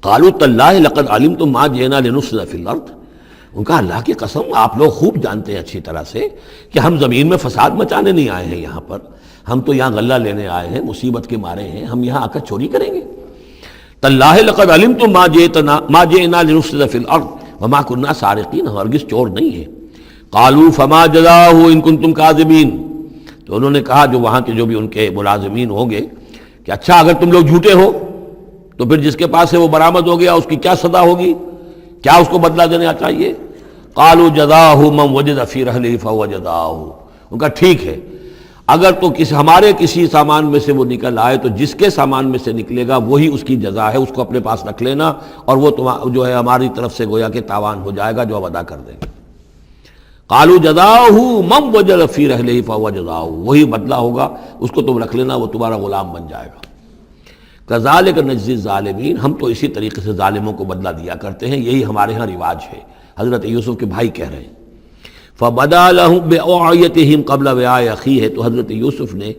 قَالُوا تَاللَّهِ لَقَدْ عَلِمْتُمْ مَا جِئْنَا لِنُفْسِدَ فِي الْأَرْضِ، ان کا اللہ کی قسم آپ لوگ خوب جانتے ہیں اچھی طرح سے کہ ہم زمین میں فساد مچانے نہیں آئے ہیں، یہاں پر ہم تو یہاں غلہ لینے آئے ہیں، مصیبت کے مارے ہیں، ہم یہاں آ کر چوری کریں گے؟ تاللہ لقد علمتم ما جئنا لنفسد فی الارض وما كنا سارقین، ہرگز چور نہیں ہے۔ قالوا فما جزاؤہ ان کنتم کاذبین، تو انہوں نے کہا جو وہاں کے جو بھی ان کے ملازمین ہوں گے کہ اچھا اگر تم لوگ جھوٹے ہو تو پھر جس کے پاس سے وہ برآمد ہو گیا اس کی کیا سزا ہوگی، کیا اس کو بدلہ دینا چاہیے؟ قالوا جزاؤہ من وجد فی رحلہ فہو جزاؤہ، ان کا ٹھیک ہے اگر تو ہمارے کسی سامان میں سے وہ نکل آئے تو جس کے سامان میں سے نکلے گا وہی اس کی جزا ہے، اس کو اپنے پاس رکھ لینا، اور وہ جو ہے ہماری طرف سے گویا کہ تاوان ہو جائے گا جو اب ادا کر دیں گے۔ قالوا جزاؤہ من وجد فی رحلہ فہو جزاؤہ، وہی بدلہ ہوگا، اس کو تم رکھ لینا، وہ تمہارا غلام بن جائے گا۔ کذالک نجزی الظالمین، ہم تو اسی طریقے سے ظالموں کو بدلہ دیا کرتے ہیں، یہی ہمارے ہاں رواج ہے۔ حضرت یوسف کے بھائی کہہ رہے ہیں فَبَدَا لَهُمْ بِأَوْعِيَتِهِمْ قَبْلَ وِعَاءِ أَخِيهِ، تو حضرت یوسف نے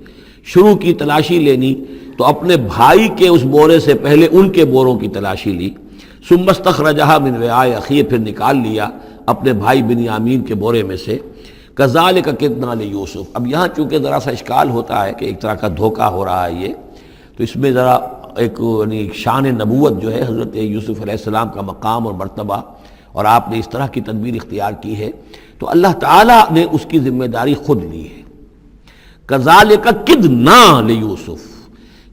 شروع کی تلاشی لینی تو اپنے بھائی کے اس بورے سے پہلے ان کے بوروں کی تلاشی لی، ثُمَّ اسْتَخْرَجَهَا مِنْ وِعَاءِ أَخِيهِ، پھر نکال لیا اپنے بھائی بنیامین کے بورے میں سے۔ كَذَلِكَ كِدْنَا لِيُوسُف، اب یہاں چونکہ ذرا سا اشکال ہوتا ہے کہ ایک طرح کا دھوکہ ہو رہا ہے یہ، تو اس میں ذرا ایک یعنی شان نبوت جو ہے حضرت یوسف علیہ السلام کا مقام اور مرتبہ، اور آپ نے اس طرح کی تدبیر اختیار کی ہے تو اللہ تعالیٰ نے اس کی ذمہ داری خود لی ہے۔ کذالک کدنا لیوسف،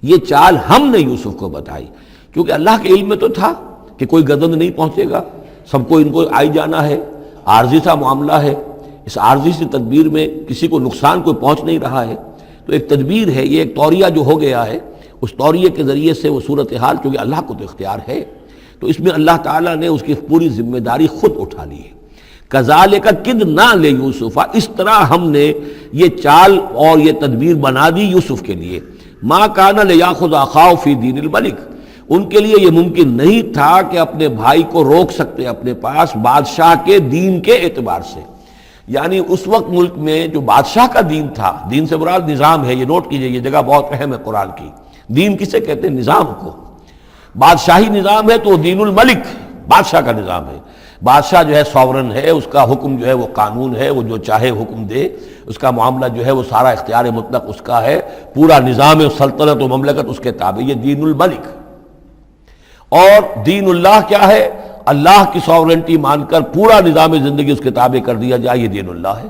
یہ چال ہم نے یوسف کو بتائی، کیونکہ اللہ کے علم میں تو تھا کہ کوئی گزند نہیں پہنچے گا، سب کو ان کو آئی جانا ہے، عارضی سا معاملہ ہے، اس عارضی سی تدبیر میں کسی کو نقصان کوئی پہنچ نہیں رہا ہے، تو ایک تدبیر ہے، یہ ایک توریہ جو ہو گیا ہے، اس توریے کے ذریعے سے وہ صورتحال، کیونکہ اللہ کو تو اختیار ہے، تو اس میں اللہ تعالیٰ نے اس کی پوری ذمہ داری خود اٹھا لی ہے۔ کذالک کدنا لیوسف، اس طرح ہم نے یہ چال اور یہ تدبیر بنا دی یوسف کے لیے۔ ما کان لیاخذ اخاہ فی دین الملک، ان کے لیے یہ ممکن نہیں تھا کہ اپنے بھائی کو روک سکتے اپنے پاس بادشاہ کے دین کے اعتبار سے، یعنی اس وقت ملک میں جو بادشاہ کا دین تھا، دین سے مراد نظام ہے، یہ نوٹ کیجئے، یہ جگہ بہت اہم ہے قرآن کی۔ دین کسے کہتے ہیں؟ نظام کو۔ بادشاہی نظام ہے تو وہ دین الملک، بادشاہ کا نظام ہے، بادشاہ جو ہے ساورن ہے، اس کا حکم جو ہے وہ قانون ہے، وہ جو چاہے حکم دے، اس کا معاملہ جو ہے وہ سارا اختیار مطلق اس کا ہے، پورا نظام سلطنت و مملکت اس کے تابع، یہ دین الملک۔ اور دین اللہ کیا ہے؟ اللہ کی ساورنٹی مان کر پورا نظام زندگی اس کے تابع کر دیا جائے، یہ دین اللہ ہے۔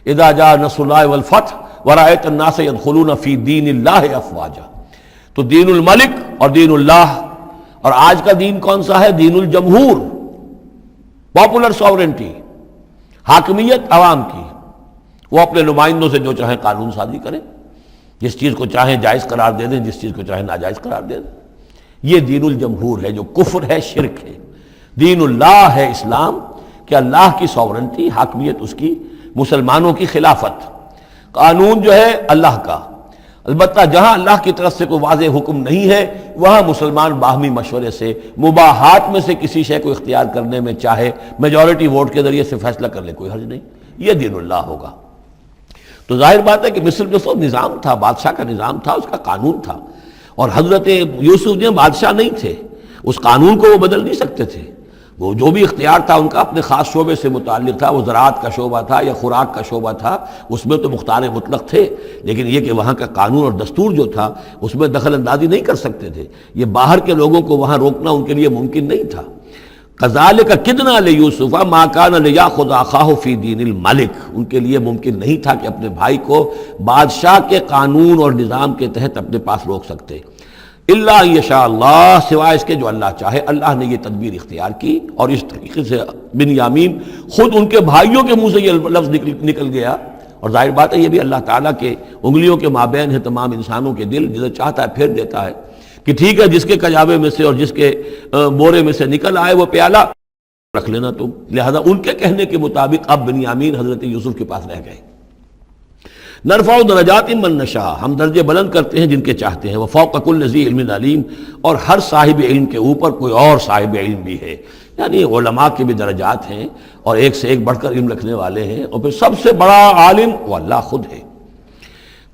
اذا جاء نصر اللہ والفتح ورأیت الناس يدخلون فی دین اللہ افواجا، تو دین الملک اور دین اللہ، اور آج کا دین کون سا ہے؟ دین الجمہور، پاپولر ساورنٹی، حاکمیت عوام کی، وہ اپنے نمائندوں سے جو چاہیں قانون سازی کریں، جس چیز کو چاہیں جائز قرار دے دیں، جس چیز کو چاہیں ناجائز قرار دے دیں، یہ دین الجمہور ہے، جو کفر ہے، شرک ہے۔ دین اللہ ہے اسلام، کہ اللہ کی ساورنٹی، حاکمیت اس کی مسلمانوں کی خلافت، قانون جو ہے اللہ کا، البتہ جہاں اللہ کی طرف سے کوئی واضح حکم نہیں ہے وہاں مسلمان باہمی مشورے سے مباحات میں سے کسی شے کو اختیار کرنے میں چاہے میجورٹی ووٹ کے ذریعے سے فیصلہ کر لے، کوئی حرج نہیں، یہ دین اللہ ہوگا۔ تو ظاہر بات ہے کہ مصر جو سو نظام تھا، بادشاہ کا نظام تھا، اس کا قانون تھا، اور حضرت یوسف جو بادشاہ نہیں تھے، اس قانون کو وہ بدل نہیں سکتے تھے، وہ جو بھی اختیار تھا ان کا اپنے خاص شعبے سے متعلق تھا، وہ زراعت کا شعبہ تھا یا خوراک کا شعبہ تھا، اس میں تو مختار مطلق تھے، لیکن یہ کہ وہاں کا قانون اور دستور جو تھا اس میں دخل اندازی نہیں کر سکتے تھے، یہ باہر کے لوگوں کو وہاں روکنا ان کے لیے ممکن نہیں تھا۔ کذالک کدنا لیوسف ما کان لیاخذ اخاہ فی دین الملک، ان کے لیے ممکن نہیں تھا کہ اپنے بھائی کو بادشاہ کے قانون اور نظام کے تحت اپنے پاس روک سکتے، الا یشاء اللہ، سوائے اس کے جو اللہ چاہے۔ اللہ نے یہ تدبیر اختیار کی، اور اس طریقے سے بنیامین خود ان کے بھائیوں کے منہ سے یہ لفظ نکل گیا، اور ظاہر بات ہے یہ بھی اللہ تعالیٰ کے انگلیوں کے مابین ہے تمام انسانوں کے دل، جسے چاہتا ہے پھیر دیتا ہے کہ ٹھیک ہے جس کے کجاوے میں سے اور جس کے بورے میں سے نکل آئے وہ پیالہ رکھ لینا تم، لہذا ان کے کہنے کے مطابق اب بنیامین حضرت یوسف کے پاس رہ گئے۔ نرفع درجات من نشاء، ہم درجے بلند کرتے ہیں جن کے چاہتے ہیں، وفوق کل ذی علم علیم، اور ہر صاحب علم کے اوپر کوئی اور صاحب علم بھی ہے، یعنی علماء کے بھی درجات ہیں اور ایک سے ایک بڑھ کر علم رکھنے والے ہیں، اور پھر سب سے بڑا عالم وہ اللہ خود ہے۔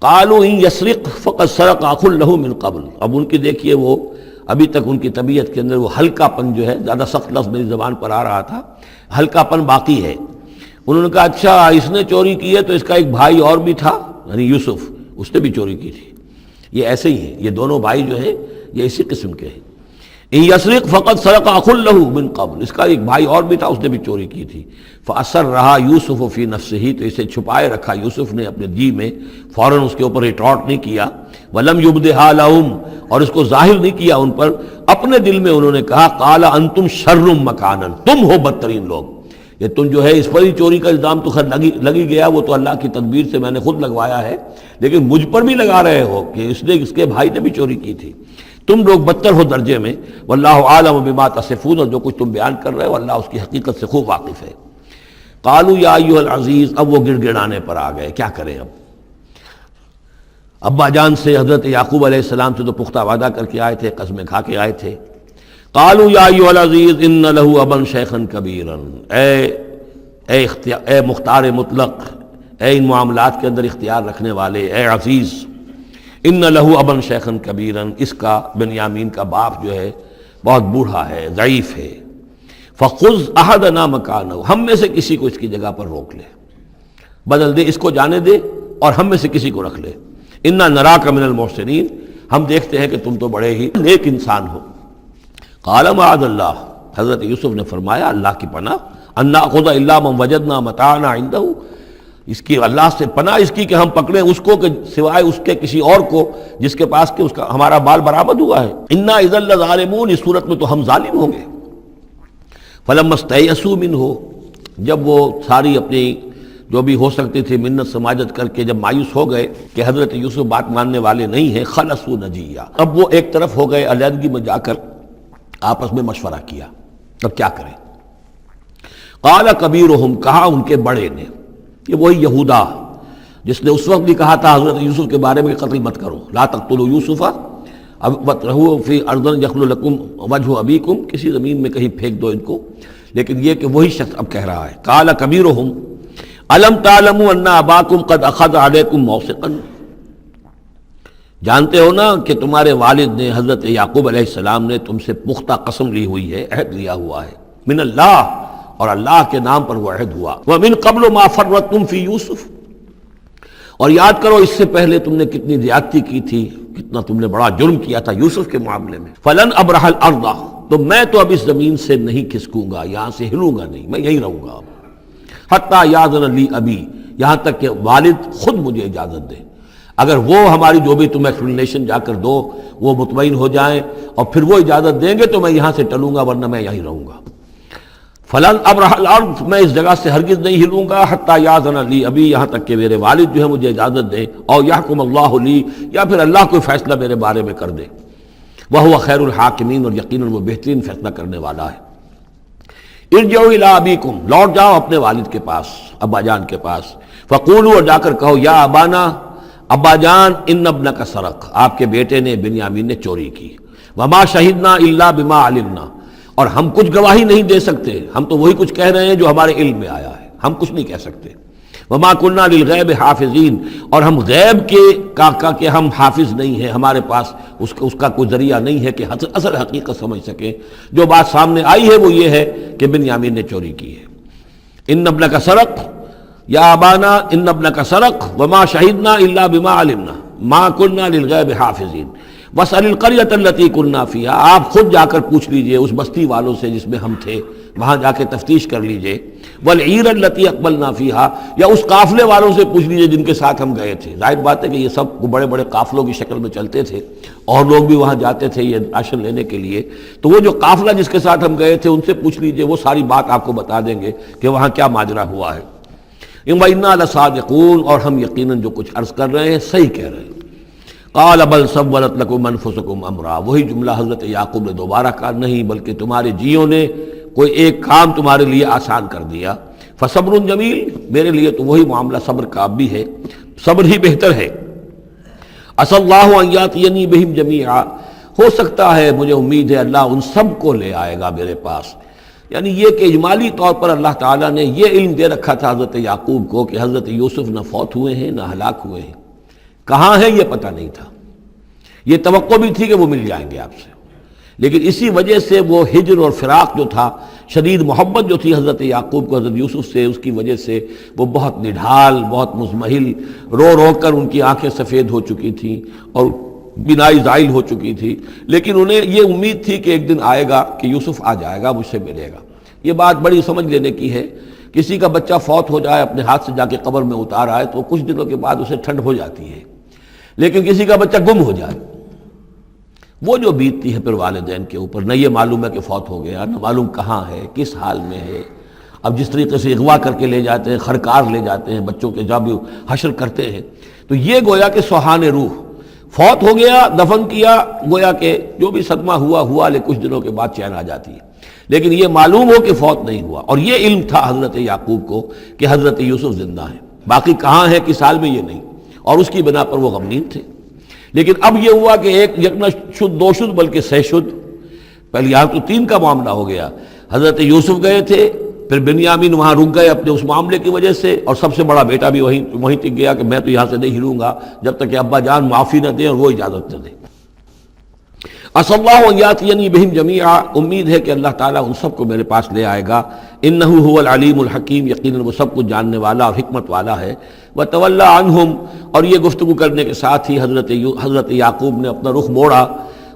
قالوا ان یسرق فقد سرق اخ له من قبل، اب ان کی دیکھیے وہ ابھی تک ان کی طبیعت کے اندر وہ ہلکا پن جو ہے، زیادہ سخت لفظ میری زبان پر آ رہا تھا، ہلکا پن باقی ہے۔ انہوں نے کہا اچھا اس نے چوری کی ہے تو اس کا ایک بھائی اور بھی تھا، یعنی یوسف، اس نے بھی چوری کی تھی۔ یہ ایسے ہی ہیں، یہ دونوں بھائی جو ہیں یہ اسی قسم کے ہیں۔ ان یسرق فقد سرق اخ له من قبل، اس کا ایک بھائی اور بھی تھا، اس نے بھی چوری کی تھی۔ فاسرھا یوسف فی نفسہ، تو اسے چھپائے رکھا یوسف نے اپنے جی میں، فوراً اس کے اوپر ریٹارٹ نہیں کیا۔ ولم یبدھا لہم، اور اس کو ظاہر نہیں کیا ان پر، اپنے دل میں انہوں نے کہا قال انتم شر مکانا، تم ہو بدترین لوگ، یہ تم جو ہے اس پر ہی چوری کا الزام تو خیر لگی گیا، وہ تو اللہ کی تدبیر سے میں نے خود لگوایا ہے، لیکن مجھ پر بھی لگا رہے ہو کہ اس کے بھائی نے بھی چوری کی تھی، تم لوگ بدتر ہو درجے میں۔ واللہ عالم بما تصفون، اور جو کچھ تم بیان کر رہے ہو اللہ اس کی حقیقت سے خوب واقف ہے۔ قالوا یا ایھا العزیز، اب وہ گڑ گڑانے پر آ گئے، کیا کریں اب؟ ابا جان سے حضرت یعقوب علیہ السلام سے تو پختہ وعدہ کر کے آئے تھے، قسمیں کھا کے آئے تھے۔ قالوا یا ایھا العزیز ان له ابا شیخا کبیرا، اے مختار مطلق، اے ان معاملات کے اندر اختیار رکھنے والے، اے عزیز، ان له ابا شیخا کبیرا، اس کا بنیامین کا باپ جو ہے بہت بوڑھا ہے، ضعیف ہے۔ فخذ احدنا مکانہ، ہم میں سے کسی کو اس کی جگہ پر روک لے، بدل دے، اس کو جانے دے اور ہم میں سے کسی کو رکھ لے۔ انا نراک من المحسنین، ہم دیکھتے ہیں کہ تم تو بڑے ہی نیک انسان ہو۔ قال معاذ اللہ، حضرت یوسف نے فرمایا اللہ کی پناہ، ان ناخذ الا من وجدنا متاعنا عنده، اس کی اللہ سے پناہ اس کی کہ ہم پکڑیں اس کو کہ سوائے اس کے کسی اور کو جس کے پاس کہ اس کا ہمارا بال برآمد ہوا ہے۔ انا اذا لظالمون، اس صورت میں تو ہم ظالم ہوں گے۔ فلما استيئسوا منه، جب وہ ساری اپنی جو بھی ہو سکتی تھی منت سماجت کر کے جب مایوس ہو گئے کہ حضرت یوسف بات ماننے والے نہیں ہیں، خلصوا نجیہ، اب وہ ایک طرف ہو گئے، علیحدگی میں جا کر آپس میں مشورہ کیا، اب کیا کریں؟ قال کبیرہم، کہا ان کے بڑے نے، یہ وہی یہودا جس نے اس وقت بھی کہا تھا حضرت یوسف کے بارے میں کہ قتل مت کرو، لا تقتلوا یوسف وَاطْرَحُوهُ فِي أَرْضٍ يَخْلُ لَكُمْ وَجْهُ أَبِيكُمْ، کسی زمین میں کہیں پھینک دو ان کو، لیکن یہ کہ وہی شخص اب کہہ رہا ہے قال کبیرہم أَلَمْ تَعْلَمُوا أَنَّ أَبَاكُمْ قَدْ أَخَذَ عَلَيْكُمْ مَوْثِقًا، جانتے ہو نا کہ تمہارے والد نے حضرت یعقوب علیہ السلام نے تم سے پختہ قسم لی ہوئی ہے، عہد لیا ہوا ہے، من اللہ، اور اللہ کے نام پر وہ عہد ہوا، وَمِن قَبْلُ مَا فَرَّطْتُمْ فِي يُوسُف، اور یاد کرو اس سے پہلے تم نے کتنی زیادتی کی تھی، کتنا تم نے بڑا جرم کیا تھا یوسف کے معاملے میں۔ فَلَنْ أَبْرَحَ الْأَرْضَ، تو میں تو اب اس زمین سے نہیں کھسکوں گا، یہاں سے ہلوں گا نہیں، میں یہیں رہوں گا حتیٰ یأذن لی ابی، یہاں تک کہ والد خود مجھے اجازت دے، اگر وہ ہماری جو بھی تم ایکسپلینیشن جا کر دو وہ مطمئن ہو جائیں اور پھر وہ اجازت دیں گے تو میں یہاں سے ٹلوں گا، ورنہ میں یہیں رہوں گا۔ فلن ابرح الارض، میں اس جگہ سے ہرگز نہیں ہلوں گا، حتیٰ یأذن لی ابی، یہاں تک کہ میرے والد جو ہے مجھے اجازت دیں، اور یحکم اللہ لی، یا پھر اللہ کوئی فیصلہ میرے بارے میں کر دے، وہو خیر الحاکمین، اور یقیناً وہ بہترین فیصلہ کرنے والا ہے۔ ارجعوا الی ابیکم، لوٹ جاؤ اپنے والد کے پاس، ابا جان کے پاس، فقولوا، اور جا کر کہو، یا ابانا، ابا جان، ان ابنک سرق، آپ کے بیٹے نے بنیامین نے چوری کی، وما شہدنا الا بما علمنا، اور ہم کچھ گواہی نہیں دے سکتے، ہم تو وہی کچھ کہہ رہے ہیں جو ہمارے علم میں آیا ہے، ہم کچھ نہیں کہہ سکتے، وما كنا للغیب حافظین، اور ہم غیب کے ہم حافظ نہیں ہیں، ہمارے پاس اس کا کوئی ذریعہ نہیں ہے کہ اصل حقیقت سمجھ سکیں۔ جو بات سامنے آئی ہے وہ یہ ہے کہ بنیامین نے چوری کی ہے۔ ان ابنک سرق یا ابانا ان ابنک سرق وما شہدنا الا بما علمنا ما كنا للغیب حافظین واسأل القریۃ التی كنا فیہا، آپ خود جا کر پوچھ لیجئے اس بستی والوں سے جس میں ہم تھے، وہاں جا کے تفتیش کر لیجئے، والعیر التی اقبلنا فیہا، یا اس قافلے والوں سے پوچھ لیجئے جن کے ساتھ ہم گئے تھے۔ ظاہر بات ہے کہ یہ سب بڑے بڑے قافلوں کی شکل میں چلتے تھے، اور لوگ بھی وہاں جاتے تھے یہ راشن لینے کے لیے، تو وہ جو قافلہ جس کے ساتھ ہم گئے تھے ان سے پوچھ لیجئے، وہ ساری بات آپ کو بتا دیں گے کہ وہاں کیا ماجرا ہوا ہے۔ وَإِنَّا لَصَادِقُونَ، اور ہم یقیناً جو کچھ عرض کر رہے ہیں صحیح کہہ رہے ہیں۔ قال بل سولت لكم انفسكم امرا، وہی جملہ حضرت یعقوب نے دوبارہ کہا، نہیں بلکہ تمہارے جیوں نے کوئی ایک کام تمہارے لیے آسان کر دیا، فصبر جمیل، میرے لیے تو وہی معاملہ صبر کا بھی ہے، صبر ہی بہتر ہے۔ عسى الله ان ياتيني بهم جميعا، ہو سکتا ہے، مجھے امید ہے اللہ ان سب کو لے آئے گا میرے پاس۔ یعنی یہ کہ اجمالی طور پر اللہ تعالیٰ نے یہ علم دے رکھا تھا حضرت یعقوب کو کہ حضرت یوسف نہ فوت ہوئے ہیں نہ ہلاک ہوئے ہیں، کہاں ہے یہ پتہ نہیں تھا، یہ توقع بھی تھی کہ وہ مل جائیں گے آپ سے، لیکن اسی وجہ سے وہ ہجر اور فراق جو تھا، شدید محبت جو تھی حضرت یعقوب کو حضرت یوسف سے، اس کی وجہ سے وہ بہت نڈھال، بہت مزمحل، رو رو کر ان کی آنکھیں سفید ہو چکی تھیں اور بینائی زائل ہو چکی تھی، لیکن انہیں یہ امید تھی کہ ایک دن آئے گا کہ یوسف آ جائے گا، مجھ سے ملے گا۔ یہ بات بڑی سمجھ لینے کی ہے، کسی کا بچہ فوت ہو جائے، اپنے ہاتھ سے جا کے قبر میں اتار آئے تو کچھ دنوں کے بعد اسے ٹھنڈ ہو جاتی ہے، لیکن کسی کا بچہ گم ہو جائے، وہ جو بیتتی ہے پھر والدین کے اوپر، نہ یہ معلوم ہے کہ فوت ہو گیا، نہ معلوم کہاں ہے، کس حال میں ہے۔ اب جس طریقے سے اغوا کر کے لے جاتے ہیں، خرکار لے جاتے ہیں بچوں کے، جب حشر کرتے ہیں، تو یہ گویا کہ سوہان روح، فوت ہو گیا، دفن کیا، گویا کہ جو بھی صدمہ ہوا لیکن کچھ دنوں کے بعد چین آ جاتی ہے، لیکن یہ معلوم ہو کہ فوت نہیں ہوا۔ اور یہ علم تھا حضرت یعقوب کو کہ حضرت یوسف زندہ ہیں، باقی کہاں ہے کس حال میں یہ نہیں، اور اس کی بنا پر وہ غمگین تھے۔ لیکن اب یہ ہوا کہ ایک یک نہ شد دو شد بلکہ سہ شد، پہلے یہاں تو تین کا معاملہ ہو گیا، حضرت یوسف گئے تھے، پھر بنیامین وہاں رک گئے اپنے اس معاملے کی وجہ سے، اور سب سے بڑا بیٹا بھی وہیں ٹک گیا کہ میں تو یہاں سے نہیں ہلوں گا جب تک کہ ابا جان معافی نہ دیں اور وہ اجازت نہ دیں۔ عسى الله ان ياتيني بهم جميعا، امید ہے کہ اللہ تعالیٰ ان سب کو میرے پاس لے آئے گا، انه هو العلیم الحکیم، یقیناً وہ سب کچھ جاننے والا اور حکمت والا ہے۔ وتولى عنهم، اور یہ گفتگو کرنے کے ساتھ ہی حضرت یعقوب نے اپنا رخ موڑا،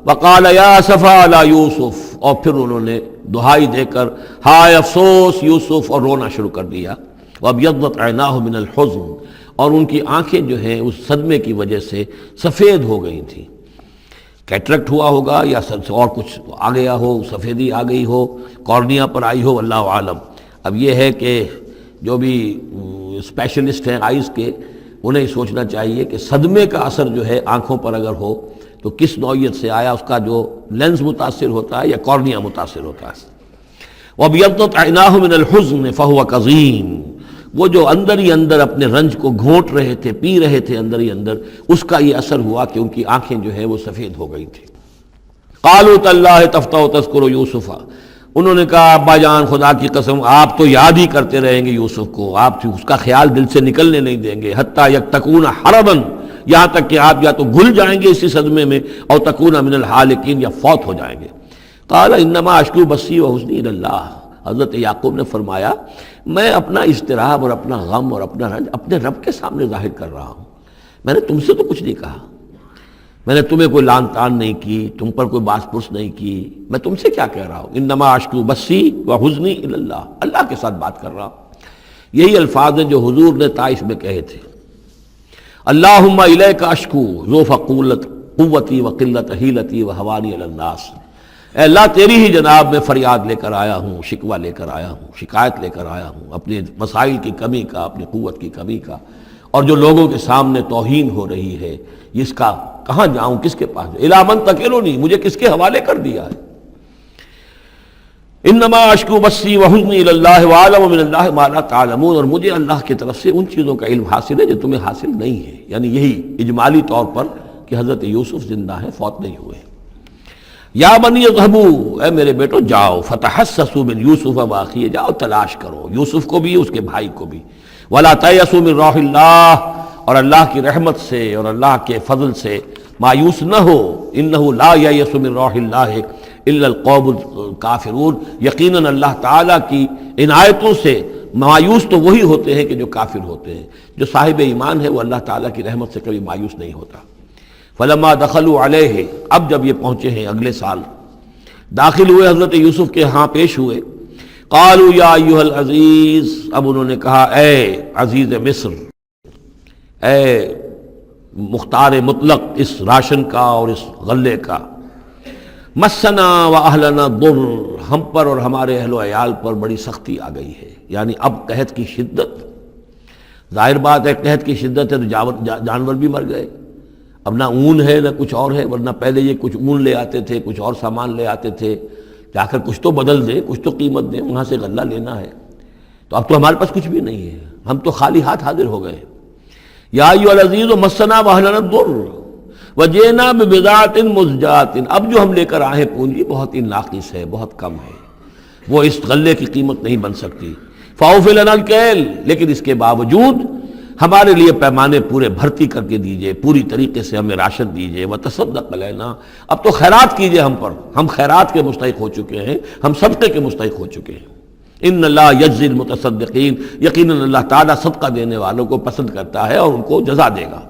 وقال یا اسفا علی یوسف، اور پھر انہوں نے دہائی دے کر ہائے افسوس یوسف، اور رونا شروع کر دیا۔ وابیضت عیناہ من الحزن، اور ان کی آنکھیں جو ہیں اس صدمے کی وجہ سے سفید ہو گئی تھیں، کیٹریکٹ ہوا ہوگا یا اور کچھ آ گیا ہو، سفیدی آ گئی ہو، کارنیا پر آئی ہو، اللہ عالم۔ اب یہ ہے کہ جو بھی اسپیشلسٹ ہیں آئیز کے، انہیں سوچنا چاہیے کہ صدمے کا اثر جو ہے آنکھوں پر اگر ہو تو کس نوعیت سے آیا، اس کا جو لینز متاثر ہوتا ہے یا کارنیا متاثر ہوتا ہے۔ وَابْيَضَّتْ عَيْنَاهُ مِنَ الْحُزْنِ فَهُوَ كَظِيمٌ، وہ جو اندر ہی اندر اپنے رنج کو گھونٹ رہے تھے، پی رہے تھے اندر ہی اندر، اس کا یہ اثر ہوا کہ ان کی آنکھیں جو ہے وہ سفید ہو گئی تھیں۔ قَالُوا تَاللَّهِ تَفْتَحُ تَذْكُرُ يُوسُفَ، انہوں نے کہا ابا جان خدا کی قسم آپ تو یاد ہی کرتے رہیں گے یوسف کو، آپ اس کا خیال دل سے نکلنے نہیں دیں گے، حتیٰ یکتکون حربا، یہاں تک کہ آپ یا تو گھل جائیں گے اسی صدمے میں، اور تکون من الحالکین، یا فوت ہو جائیں گے۔ قال انما اشکو بثی وحزنی الی اللہ، حضرت یعقوب نے فرمایا میں اپنا اضطراب اور اپنا غم اور اپنا رنج اپنے رب کے سامنے ظاہر کر رہا ہوں، میں نے تم سے تو کچھ نہیں کہا، میں نے تمہیں کوئی لان تان نہیں کی، تم پر کوئی باس پرس نہیں کی، میں تم سے کیا کہہ رہا ہوں، انما اشکو بثی وحزنی الی اللہ، اللہ کے ساتھ بات کر رہا ہوں۔ یہی الفاظ ہیں جو حضور نے طائف میں کہے تھے، اللہم الیک اشکو ضعف قوتی وقلت حیلتی وہوانی علی الناس، اے اللہ تیری ہی جناب میں فریاد لے کر آیا ہوں، شکوہ لے کر آیا ہوں، شکایت لے کر آیا ہوں اپنے مسائل کی کمی کا، اپنی قوت کی کمی کا، اور جو لوگوں کے سامنے توہین ہو رہی ہے اس کا کہاں جاؤں، کس کے پاس، الی من تکلنی، مجھے کس کے حوالے کر دیا ہے۔ انما اشکو بثی وحزنی الی اللہ واعلم من اللہ ما لا تعلمون، اور مجھے اللہ کی طرف سے ان چیزوں کا علم حاصل ہے جو تمہیں حاصل نہیں ہے، یعنی یہی اجمالی طور پر کہ حضرت یوسف زندہ ہیں، فوت نہیں ہوئے۔ یا بنی اذهبوا، اے میرے بیٹو جاؤ، فتحسسوا من یوسف واخیہ، جاؤ تلاش کرو یوسف کو بھی اس کے بھائی کو بھی، ولا تیأسوا من روح اللہ، اور اللہ کی رحمت سے اور اللہ کے فضل سے مایوس نہ ہو، انہ لا ییأس من روح اللہ الا القوم الکافرون، یقیناً اللہ تعالیٰ کی عنایتوں سے مایوس تو وہی ہوتے ہیں کہ جو کافر ہوتے ہیں، جو صاحب ایمان ہے وہ اللہ تعالیٰ کی رحمت سے کبھی مایوس نہیں ہوتا۔ فلما دخلوا علیہ، اب جب یہ پہنچے ہیں اگلے سال، داخل ہوئے حضرت یوسف کے ہاں پیش ہوئے، قالوا یا ایھا العزیز، اب انہوں نے کہا اے عزیز مصر، اے مختار مطلق اس راشن کا اور اس غلے کا، مسنا و اہلنا ضر، ہم پر اور ہمارے اہل و عیال پر بڑی سختی آ گئی ہے، یعنی اب قحط کی شدت، ظاہر بات ہے قحط کی شدت ہے تو جانور بھی مر گئے، اب نہ اون ہے نہ کچھ اور ہے، ورنہ پہلے یہ کچھ اون لے آتے تھے، کچھ اور سامان لے آتے تھے، جا کر کچھ تو بدل دیں، کچھ تو قیمت دیں، وہاں سے غلہ لینا ہے، تو اب تو ہمارے پاس کچھ بھی نہیں ہے، ہم تو خالی ہاتھ حاضر ہو گئے۔ یا ایھا العزیز مسنا و اہلنا الضر وجئنا ببضاعۃ مزجاۃ، اب جو ہم لے کر آئے پونجی بہت ہی ناقص ہے، بہت کم ہے، وہ اس غلے کی قیمت نہیں بن سکتی، فاوفی لنا الکیل، لیکن اس کے باوجود ہمارے لیے پیمانے پورے بھرتی کر کے دیجئے، پوری طریقے سے ہمیں راشن دیجئے، وتصدق علینا، اب تو خیرات کیجئے ہم پر، ہم خیرات کے مستحق ہو چکے ہیں، ہم صدقے کے مستحق ہو چکے ہیں۔ ان اللہ یجزی المتصدقین، یقیناً اللہ تعالیٰ صدقہ دینے والوں کو پسند کرتا ہے اور ان کو جزا دے گا۔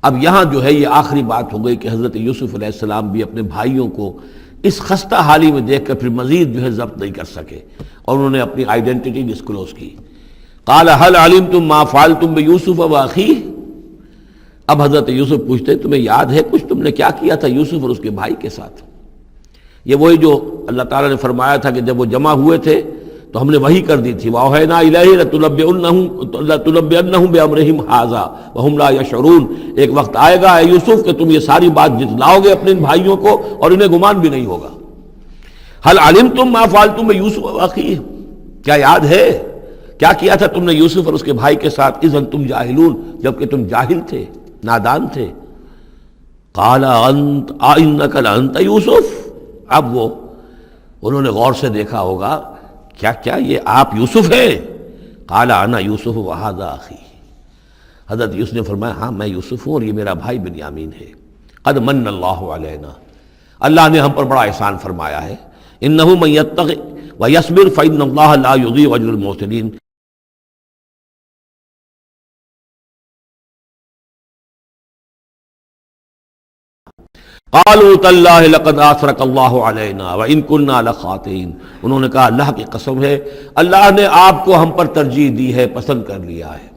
اب یہاں جو ہے یہ آخری بات ہو گئی کہ حضرت یوسف علیہ السلام بھی اپنے بھائیوں کو اس خستہ حالی میں دیکھ کر پھر مزید جو ہے ضبط نہیں کر سکے، اور انہوں نے اپنی آئیڈینٹی ڈسکلوز کی۔ قال هل علمتم ما فعلتم بيوسف واخيه، اب حضرت یوسف پوچھتے تمہیں یاد ہے کچھ تم نے کیا کیا تھا یوسف اور اس کے بھائی کے ساتھ؟ یہ وہی جو اللہ تعالیٰ نے فرمایا تھا کہ جب وہ جمع ہوئے تھے تو ہم نے وحی کر دی تھی، وَأَوْحَيْنَا إِلَيْهِ لَتُنَبِّئَنَّهُم بِأَمْرِهِمْ هَٰذَا وَهُمْ لَا يَشْعُرُونَ، ایک وقت آئے گا اے یوسف کہ تم یہ ساری بات جتلاؤ گے اپنے ان بھائیوں کو اور انہیں گمان بھی نہیں ہوگا۔ هل علمتم ما فعلتم بيوسف واخيه، کیا یاد ہے کیا کیا تھا تم نے یوسف اور اس کے بھائی کے ساتھ؟ اذ انتم جاہلون، جبکہ تم جاہل تھے، نادان تھے۔ قال انت انک لانت یوسف، اب وہ انہوں نے غور سے دیکھا ہوگا کیا یہ آپ یوسف ہیں؟ قال انا یوسف وہذا اخی، حضرت یوسف نے فرمایا ہاں میں یوسف ہوں اور یہ میرا بھائی بنیامین ہے۔ قد من اللہ علینا، اللہ نے ہم پر بڑا احسان فرمایا ہے۔ انہ من یتق ویصبر فإن اللہ لا یضیع اجر المحسنین، قالوا تاللہ لقد آثرک اللہ علینا وإن كنا لخاطئین، انہوں نے کہا اللہ کی قسم ہے اللہ نے آپ کو ہم پر ترجیح دی ہے، پسند کر لیا ہے،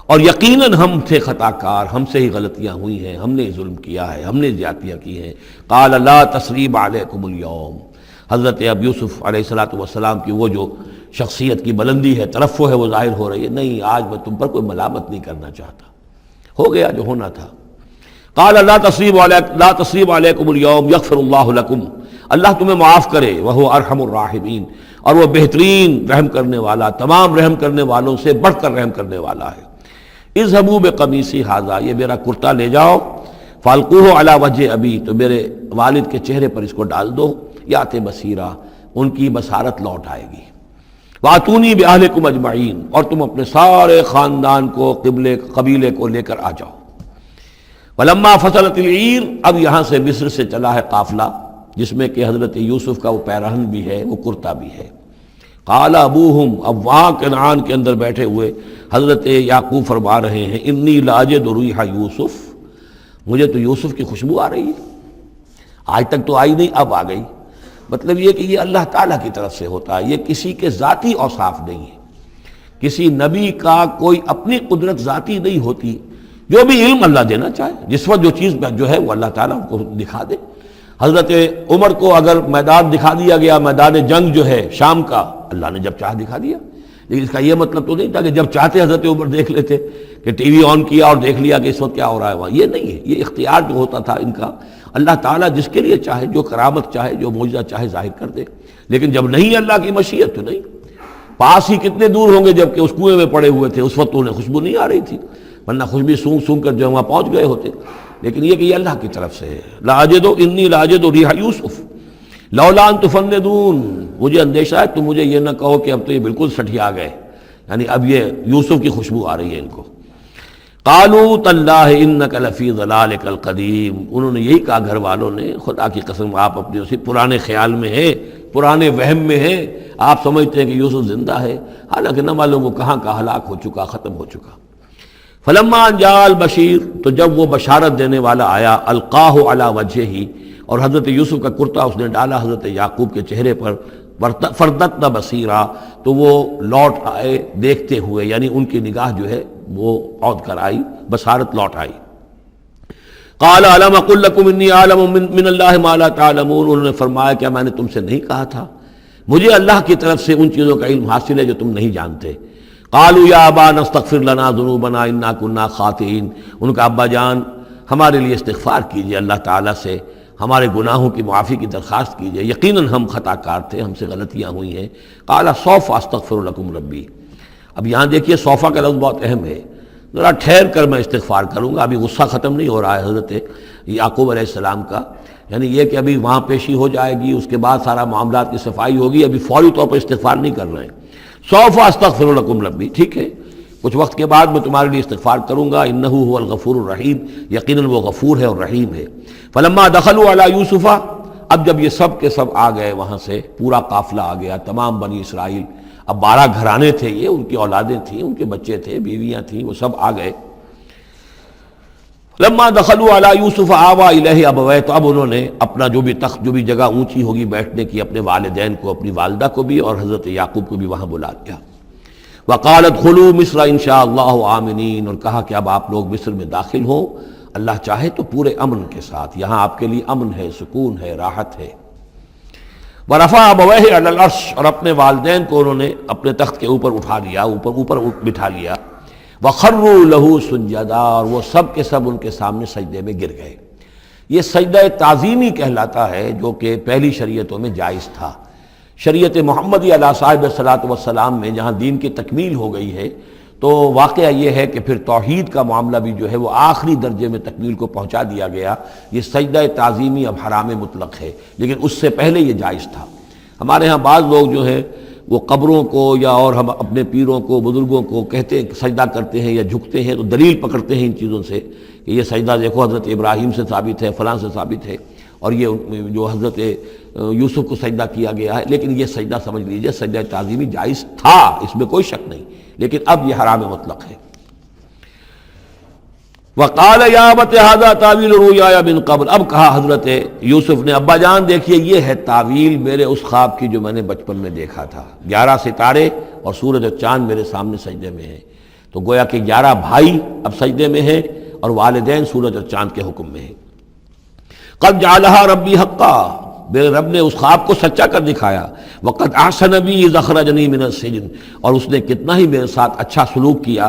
اور یقیناً ہم تھے خطا کار، ہم سے ہی غلطیاں ہوئی ہیں، ہم نے ظلم کیا ہے، ہم نے زیادتیاں کی ہیں۔ قال لا تثریب علیکم اليوم، حضرت اب یوسف علیہ السلام کی وہ جو شخصیت کی بلندی ہے، ترفع ہے، وہ ظاہر ہو رہی ہے، نہیں آج میں تم پر کوئی ملامت نہیں کرنا چاہتا، ہو گیا جو ہونا تھا۔ قال لا تصریب علیکم اليوم یغفر اللہ لکم، اللہ تمہیں معاف کرے، وہو ارحم الراحمین، اور وہ بہترین رحم کرنے والا، تمام رحم کرنے والوں سے بڑھ کر رحم کرنے والا ہے۔ اذهبوا بقمیصی ھذا، یہ میرا کرتا لے جاؤ، فالقوہ علی وجہ ابی، تو میرے والد کے چہرے پر اس کو ڈال دو، یات بصیرہ، ان کی بصارت لوٹ آئے گی۔ واتونی باہلکم اجمعین، اور تم اپنے سارے خاندان کو، قبیلے کو لے کر آ جاؤ۔ ولما فصلت العیر، اب یہاں سے مصر سے چلا ہے قافلہ جس میں کہ حضرت یوسف کا وہ پیرہن بھی ہے، وہ کرتا بھی ہے۔ قال ابوہم، اب وہاں کنعان کے اندر بیٹھے ہوئے حضرت یعقوب فرما رہے ہیں انی لاجد ریح یوسف، مجھے تو یوسف کی خوشبو آ رہی ہے، آج تک تو آئی نہیں اب آ گئی۔ مطلب یہ کہ یہ اللہ تعالیٰ کی طرف سے ہوتا ہے، یہ کسی کے ذاتی اوصاف نہیں ہے، کسی نبی کا کوئی اپنی قدرت ذاتی نہیں ہوتی، جو بھی علم اللہ دینا چاہے، جس وقت جو چیز جو ہے وہ اللہ تعالیٰ کو دکھا دے۔ حضرت عمر کو اگر میدان دکھا دیا گیا، میدان جنگ جو ہے شام کا، اللہ نے جب چاہ دکھا دیا۔ لیکن اس کا یہ مطلب تو نہیں تھا کہ جب چاہتے حضرت عمر دیکھ لیتے کہ ٹی وی آن کیا اور دیکھ لیا کہ اس وقت کیا ہو رہا ہے وہاں. یہ نہیں ہے. یہ اختیار جو ہوتا تھا ان کا، اللہ تعالیٰ جس کے لیے چاہے، جو کرامت چاہے، جو معجزہ چاہے ظاہر کر دے. لیکن جب نہیں اللہ کی مشیت تو نہیں. پاس ہی کتنے دور ہوں گے جب کہ اس کنویں میں پڑے ہوئے تھے، اس وقت انہیں خوشبو نہیں آ رہی تھی، ورنہ خوشبو سونگ سونگ کر جو وہاں پہنچ گئے ہوتے. لیکن یہ کہ یہ اللہ کی طرف سے ہے. لاجد انی لاجد ریح یوسف لولا ان تفندون، مجھے اندیشہ ہے تم مجھے یہ نہ کہو کہ اب تو یہ بالکل سٹھیا گئے، یعنی اب یہ یوسف کی خوشبو آ رہی ہے ان کو. قالوا تاللہ انک لفی ضلالک القدیم، انہوں نے یہی کہا گھر والوں نے، خدا کی قسم آپ اپنے اسی پرانے خیال میں ہیں، پرانے وہم میں ہیں، آپ سمجھتے ہیں کہ یوسف زندہ ہے، حالانکہ نہ معلوم وہ کہاں کا ہلاک ہو چکا، ختم ہو چکا. فلما ان جاء البشیر، تو جب وہ بشارت دینے والا آیا، القاہ علی وجہہ، اور حضرت یوسف کا کرتا اس نے ڈالا حضرت یعقوب کے چہرے پر، فردت بصیرا، تو وہ لوٹ آئے دیکھتے ہوئے، یعنی ان کی نگاہ جو ہے وہ عود کر آئی، بصارت لوٹ آئی. قال الم اقل لکم انی اعلم من اللہ ما لا تعلمون، انہوں نے فرمایا کیا میں نے تم سے نہیں کہا تھا مجھے اللہ کی طرف سے ان چیزوں کا علم حاصل ہے جو تم نہیں جانتے. قالوا یا ابانا استغفر لنا ذنوبنا انا كنا خاطئین، ان کا ابا جان ہمارے لیے استغفار کیجئے اللہ تعالیٰ سے، ہمارے گناہوں کی معافی کی درخواست کیجئے، یقیناً ہم خطا کار تھے، ہم سے غلطیاں ہوئی ہیں. قال سوف استغفر لکم ربی، اب یہاں دیکھیے صوفہ کا لفظ بہت اہم ہے، ذرا ٹھہر کر میں استغفار کروں گا. ابھی غصہ ختم نہیں ہو رہا ہے حضرت یعقوب علیہ السلام کا، یعنی یہ کہ ابھی وہاں پیشی ہو جائے گی، اس کے بعد سارا معاملات کی صفائی ہوگی، ابھی فوری طور پر استغفار نہیں کر رہے ہیں. سوف استغفر لکم ربی، ٹھیک ہے کچھ وقت کے بعد میں تمہارے لیے استغفار کروں گا، انہ هو الغفور الرحیم، یقیناً وہ غفور ہے اور رحیم ہے. فلما دخلوا علی یوسف، اب جب یہ سب کے سب آ گئے وہاں سے، پورا قافلہ آ گیا، تمام بنی اسرائیل، اب 12 گھرانے تھے یہ، ان کی اولادیں تھیں، ان کے بچے تھے، بیویاں تھیں، وہ سب آ گئے. لما دخلوا علی یوسف آویٰ الیہ ابویہ، تو اب انہوں نے اپنا جو بھی تخت، جو بھی جگہ اونچی ہوگی بیٹھنے کی، اپنے والدین کو، اپنی والدہ کو بھی اور حضرت یعقوب کو بھی وہاں بلا لیا. وقال ادخلوا مصر ان شاء اللہ آمنین، اور کہا کہ اب آپ لوگ مصر میں داخل ہوں اللہ چاہے تو پورے امن کے ساتھ، یہاں آپ کے لیے امن ہے، سکون ہے، راحت ہے. ورفع ابویہ علی العرش، اور اپنے والدین کو انہوں نے اپنے تخت کے اوپر اٹھا لیا، اوپر بٹھا لیا. وخروا لہ سجدا، اور وہ سب کے سب ان کے سامنے سجدے میں گر گئے. یہ سجدہ تعظیمی کہلاتا ہے، جو کہ پہلی شریعتوں میں جائز تھا. شریعت محمدی علیہ صاحب الصلاۃ والسلام میں جہاں دین کی تکمیل ہو گئی ہے، تو واقعہ یہ ہے کہ پھر توحید کا معاملہ بھی جو ہے وہ آخری درجے میں تکمیل کو پہنچا دیا گیا. یہ سجدہ تعظیمی اب حرام مطلق ہے، لیکن اس سے پہلے یہ جائز تھا. ہمارے ہاں بعض لوگ جو ہیں وہ قبروں کو یا اور ہم اپنے پیروں کو، بزرگوں کو کہتے ہیں سجدہ کرتے ہیں یا جھکتے ہیں، تو دلیل پکڑتے ہیں ان چیزوں سے کہ یہ سجدہ دیکھو حضرت ابراہیم سے ثابت ہے، فلاں سے ثابت ہے، اور یہ جو حضرت یوسف کو سجدہ کیا گیا ہے. لیکن یہ سجدہ سمجھ لیجئے سجدہ تعظیمی جائز تھا، اس میں کوئی شک نہیں، لیکن اب یہ حرام مطلق ہے. وقال یا ابت ھذا تاویل رؤیایا من قبل، اب کہا حضرت یوسف نے ابا جان دیکھیے یہ ہے تعویل میرے اس خواب کی جو میں نے بچپن میں دیکھا تھا. 11 ستارے اور سورج اور چاند میرے سامنے سجدے میں ہیں، تو گویا کہ 11 بھائی اب سجدے میں ہیں اور والدین سورج اور چاند کے حکم میں ہیں. قد جعلها ربی حقا، میرے رب نے اس خواب کو سچا کر دکھایا. وقد احسن بی اذ اخرجنی من السجن، اور اس نے کتنا ہی میرے ساتھ اچھا سلوک کیا،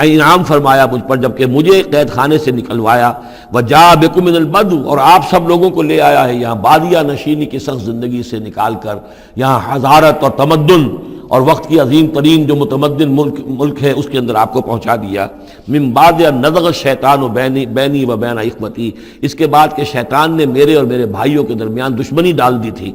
انعام فرمایا مجھ پر جب کہ مجھے قید خانے سے نکلوایا. وجاء بکم من البدو، اور آپ سب لوگوں کو لے آیا ہے یہاں بادیہ نشینی کی سخت زندگی سے نکال کر یہاں حضارت اور تمدن اور وقت کی عظیم ترین جو متمدن ملک ہے اس کے اندر آپ کو پہنچا دیا. من بعد ان نزغ الشیطان بینی و بین اخوتی، اس کے بعد کہ شیطان نے میرے اور میرے بھائیوں کے درمیان دشمنی ڈال دی تھی.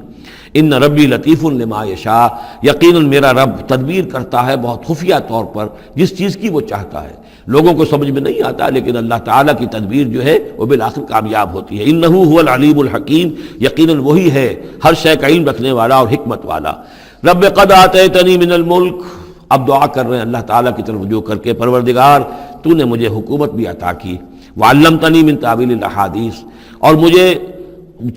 ان ربی لطیف لما یشاء، یقیناً میرا رب تدبیر کرتا ہے بہت خفیہ طور پر جس چیز کی وہ چاہتا ہے. لوگوں کو سمجھ میں نہیں آتا، لیکن اللہ تعالیٰ کی تدبیر جو ہے وہ بالآخر کامیاب ہوتی ہے. انہ هو العلیم الحکیم، یقیناً وہی ہے ہر شے کا علم رکھنے والا اور حکمت والا. رب قد آتیتنی من الملک، اب دعا کر رہے ہیں اللہ تعالیٰ کی طرف رجوع کر کے، پروردگار تو نے مجھے حکومت بھی عطا کی. وعلمتنی من تعویل الاحادیث، اور مجھے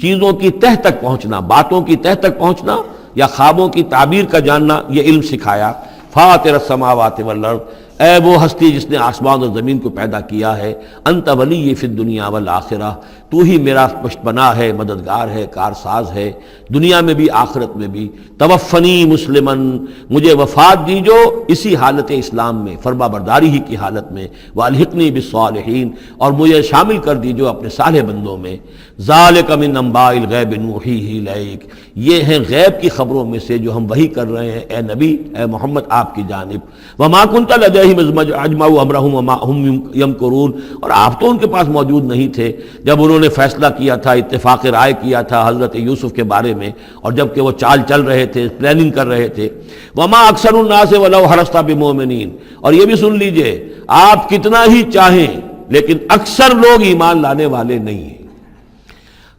چیزوں کی تہ تک پہنچنا، باتوں کی تہ تک پہنچنا یا خوابوں کی تعبیر کا جاننا یہ علم سکھایا. فاطر السماوات والارض، اے وہ ہستی جس نے آسمان اور زمین کو پیدا کیا ہے، انت ولی فی الدنیا والآخرہ، تو ہی میرا پشتپناہ ہے، مددگار ہے، کارساز ہے، دنیا میں بھی آخرت میں بھی۔ توفنی مسلمن، مجھے وفات دیجو اسی حالت اسلام میں، فرما برداری ہی کی حالت میں، والحقنی بالصالحین، اور مجھے شامل کر دیجو اپنے صالح بندوں میں۔ ذالک من انباء الغیب نوحیہ الیک، یہ ہیں غیب کی خبروں میں سے جو ہم وحی کر رہے ہیں اے نبی، اے محمد آپ کی جانب۔ وما کنت لدیہم اذ اجمعوا امرہم وما ہم یمکرون، اور آپ تو ان کے پاس موجود نہیں تھے جب انہوں نے فیصلہ کیا تھا، اتفاق رائے کیا تھا حضرت یوسف کے بارے میں، اور جب کہ وہ چال چل رہے تھے، پلاننگ کر رہے تھے۔ وما اکثر الناس ولو حرصت بمؤمنین، اور یہ بھی سن لیجئے، آپ کتنا ہی چاہیں لیکن اکثر لوگ ایمان لانے والے نہیں ہیں۔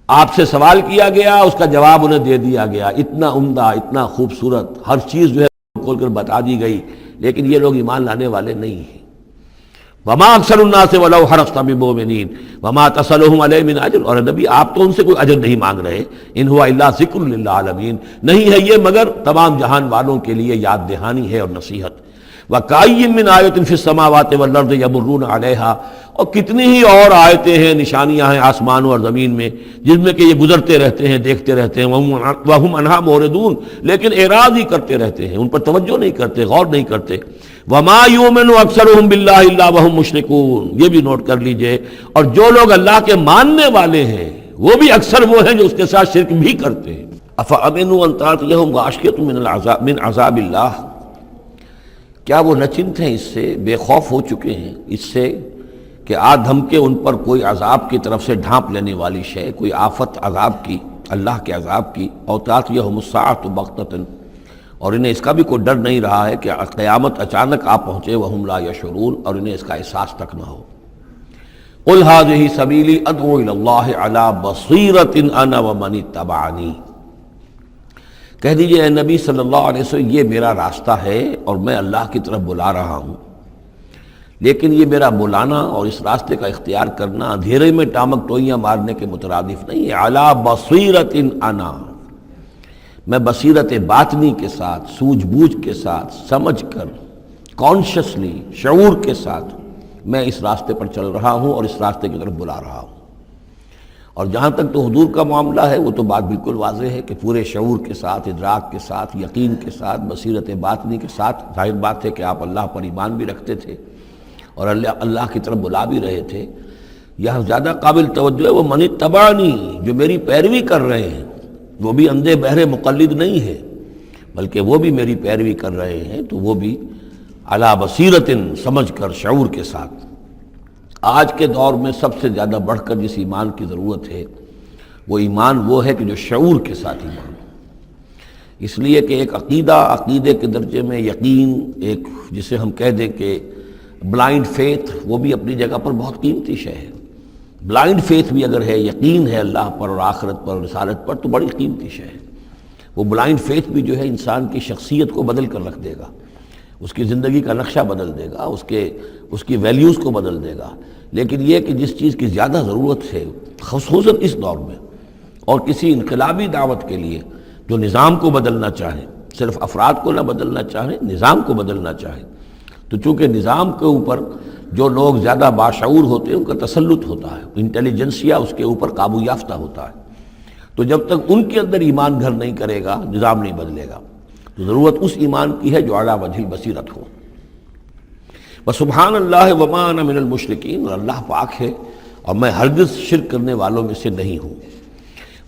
آپ سے سوال کیا گیا، اس کا جواب انہیں دے دیا گیا، اتنا عمدہ، اتنا خوبصورت، ہر چیز جو ہے کھول کر بتا دی گئی، لیکن یہ لوگ ایمان لانے والے نہیں ہیں۔ وما اکثر الناس ولو حرصت بمؤمنین وما تصلهم علیہ من اجر، اور نبی آپ تو ان سے کوئی اجر نہیں مانگ رہے، ان هو الا ذکر للعالمین، نہیں ہے یہ مگر تمام جہان والوں کے لیے یاد دہانی ہے اور نصیحت۔ وَكَأَيٍّ مِّنْ آیَةٍ فِي السَّمَاوَاتِ وَالْأَرْضِ يَمُرُّونَ عَلَيْهَا، اور کتنی ہی اور آیتیں ہیں، نشانیاں ہیں آسمانوں اور زمین میں، جن میں کہ یہ گزرتے رہتے ہیں، دیکھتے رہتے ہیں، وَهُمْ عَنْهَا مُعْرِضُونَ، لیکن اعراض ہی کرتے رہتے ہیں، ان پر توجہ نہیں کرتے، غور نہیں کرتے۔ وَمَا يُؤْمِنُ أَكْثَرُهُم بِاللَّهِ إِلَّا وَهُمْ مُشْرِكُونَ، یہ بھی نوٹ کر لیجئے، اور جو لوگ اللہ کے ماننے والے ہیں وہ بھی اکثر وہ ہیں جو اس کے ساتھ شرک بھی کرتے ہیں۔ أَفَأَمِنُوا أَن تَأْتِيَهُمْ غَاشِيَةٌ مِّنْ عَذَابِ اللَّهِ، کیا وہ نچنت ہیں، اس سے بے خوف ہو چکے ہیں، اس سے کہ آ دھمکے ان پر کوئی عذاب کی طرف سے ڈھانپ لینے والی شے، کوئی آفت عذاب کی، اللہ کے عذاب کی۔ اور تأتیہم الساعۃ بغتۃ، اور انہیں اس کا بھی کوئی ڈر نہیں رہا ہے کہ قیامت اچانک آ پہنچے، وہم لا یشعرون، اور انہیں اس کا احساس تک نہ ہو۔ قل ھذہ سبیلی ادعو الی اللہ علی بصیرۃ انا ومن اتبعنی، کہہ دیجئے اے نبی صلی اللہ علیہ وسلم، یہ میرا راستہ ہے اور میں اللہ کی طرف بلا رہا ہوں، لیکن یہ میرا بلانا اور اس راستے کا اختیار کرنا اندھیرے میں ٹامک ٹوئیاں مارنے کے مترادف نہیں ہے۔ علی بصیرۃ انا، میں بصیرت باطنی کے ساتھ، سوجھ بوجھ کے ساتھ، سمجھ کر، کانشیسلی، شعور کے ساتھ میں اس راستے پر چل رہا ہوں اور اس راستے کی طرف بلا رہا ہوں۔ اور جہاں تک تو حضور کا معاملہ ہے، وہ تو بات بالکل واضح ہے کہ پورے شعور کے ساتھ، ادراک کے ساتھ، یقین کے ساتھ، بصیرت باطنی کے ساتھ، ظاہر بات ہے کہ آپ اللہ پر ایمان بھی رکھتے تھے اور اللہ کی طرف بلا بھی رہے تھے۔ یہاں زیادہ قابل توجہ ہے وہ من اتبعنی، جو میری پیروی کر رہے ہیں، وہ بھی اندھے بہرے مقلد نہیں ہے، بلکہ وہ بھی میری پیروی کر رہے ہیں، تو وہ بھی علی بصیرت، سمجھ کر، شعور کے ساتھ۔ آج کے دور میں سب سے زیادہ بڑھ کر جس ایمان کی ضرورت ہے، وہ ایمان وہ ہے کہ جو شعور کے ساتھ ایمان ہو۔ اس لیے کہ ایک عقیدے کے درجے میں یقین، ایک جسے ہم کہہ دیں کہ بلائنڈ فیتھ، وہ بھی اپنی جگہ پر بہت قیمتی شے ہے۔ بلائنڈ فیتھ بھی اگر ہے، یقین ہے اللہ پر اور آخرت پر اور رسالت پر، تو بڑی قیمتی شے ہے۔ وہ بلائنڈ فیتھ بھی جو ہے انسان کی شخصیت کو بدل کر رکھ دے گا، اس کی زندگی کا نقشہ بدل دے گا، اس کی ویلیوز کو بدل دے گا۔ لیکن یہ کہ جس چیز کی زیادہ ضرورت ہے، خصوصاً اس دور میں، اور کسی انقلابی دعوت کے لیے جو نظام کو بدلنا چاہیں، صرف افراد کو نہ بدلنا چاہیں، نظام کو بدلنا چاہیں، تو چونکہ نظام کے اوپر جو لوگ زیادہ باشعور ہوتے ہیں ان کا تسلط ہوتا ہے، انٹیلیجنسیا اس کے اوپر قابو یافتہ ہوتا ہے، تو جب تک ان کے اندر ایمان گھر نہیں کرے گا، نظام نہیں بدلے گا۔ تو ضرورت اس ایمان کی ہے جو اعلیٰ وجہ البصیرت ہو۔ وسبحان اللہ وما انا من المشرکین، اور اللہ پاک ہے اور میں ہرگز شرک کرنے والوں میں سے نہیں ہوں۔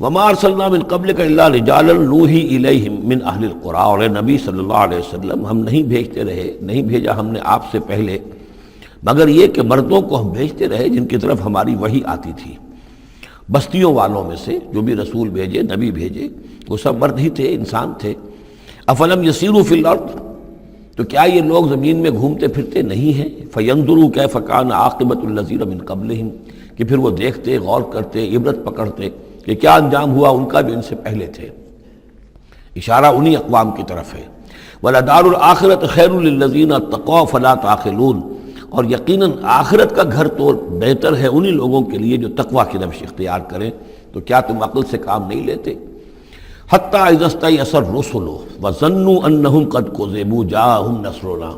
وما ارسلنا من قبلک الا رجالا نوحی الیہم من اہل القری، اور اے نبی صلی اللہ علیہ وسلم، ہم نہیں بھیجا ہم نے آپ سے پہلے مگر یہ کہ مردوں کو ہم بھیجتے رہے جن کی طرف ہماری وحی آتی تھی۔ بستیوں والوں میں سے جو بھی رسول بھیجے، نبی بھیجے، وہ سب مرد ہی تھے، انسان تھے۔ افلم یسیروا فی الارض، تو کیا یہ لوگ زمین میں گھومتے پھرتے نہیں ہیں؟ فینظروا کیف کان عاقبۃ الذین من قبلہم، کہ پھر وہ دیکھتے، غور کرتے، عبرت پکڑتے کہ کیا انجام ہوا ان کا جو ان سے پہلے تھے۔ اشارہ انہی اقوام کی طرف ہے۔ وَلَدَارُ الْآخِرَةِ خَيْرٌ لِلَّذِينَ اتَّقَوْا فَلَا تَعْقِلُونَ، اور یقیناً آخرت کا گھر تو بہتر ہے انہی لوگوں کے لیے جو تقویٰ کی روش اختیار کریں، تو کیا تم عقل سے کام نہیں لیتے؟ حتیٰ اذا استیأس الرسل وظنوا انہم قد کذبوا جاءہم نصرنا،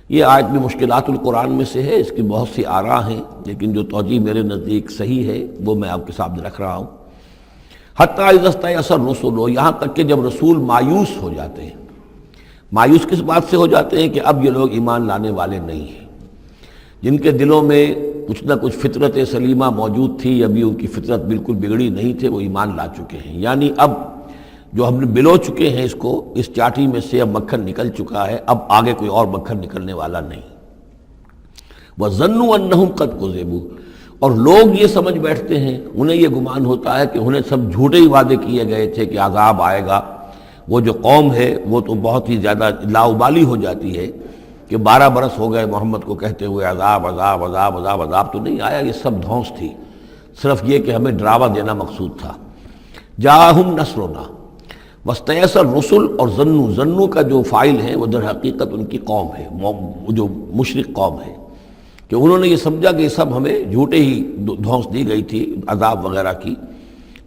یہ آیت بھی مشکلات القرآن میں سے ہے، اس کی بہت سی آراء ہیں، لیکن جو توجیہ میرے نزدیک صحیح ہے وہ میں آپ کے سامنے رکھ رہا ہوں۔ حتیٰ اذا استیأس الرسل، یہاں تک کہ جب رسول مایوس ہو جاتے ہیں۔ مایوس کس بات سے ہو جاتے ہیں کہ اب یہ لوگ ایمان لانے والے نہیں ہیں، جن کے دلوں میں کچھ نہ کچھ فطرت سلیمہ موجود تھی، ابھی ان کی فطرت بالکل بگڑی نہیں تھے، وہ ایمان لا چکے ہیں۔ یعنی اب جو ہم نے بلو چکے ہیں اس چاٹی میں سے اب مکھن نکل چکا ہے، اب آگے کوئی اور مکھن نکلنے والا نہیں۔ وَظَنُّوا أَنَّهُمْ قَدْ كُذِبُوا، اور لوگ یہ سمجھ بیٹھتے ہیں، انہیں یہ گمان ہوتا ہے کہ انہیں سب جھوٹے ہی وعدے کیے گئے تھے کہ عذاب آئے گا۔ وہ جو قوم ہے وہ تو بہت ہی زیادہ لاؤبالی ہو جاتی ہے کہ 12 برس ہو گئے محمد کو کہتے ہوئے عذاب عذاب عذاب عذاب، عذاب تو نہیں آیا، یہ سب دھونس تھی، صرف یہ کہ ہمیں ڈراوا دینا مقصود تھا۔ جاءہم نصرنا واستیأس الرسل، اور ظنو کا جو فاعل ہے وہ در حقیقت ان کی قوم ہے، جو مشرک قوم ہے، کہ انہوں نے یہ سمجھا کہ یہ سب ہمیں جھوٹے ہی دھونس دی گئی تھی عذاب وغیرہ کی۔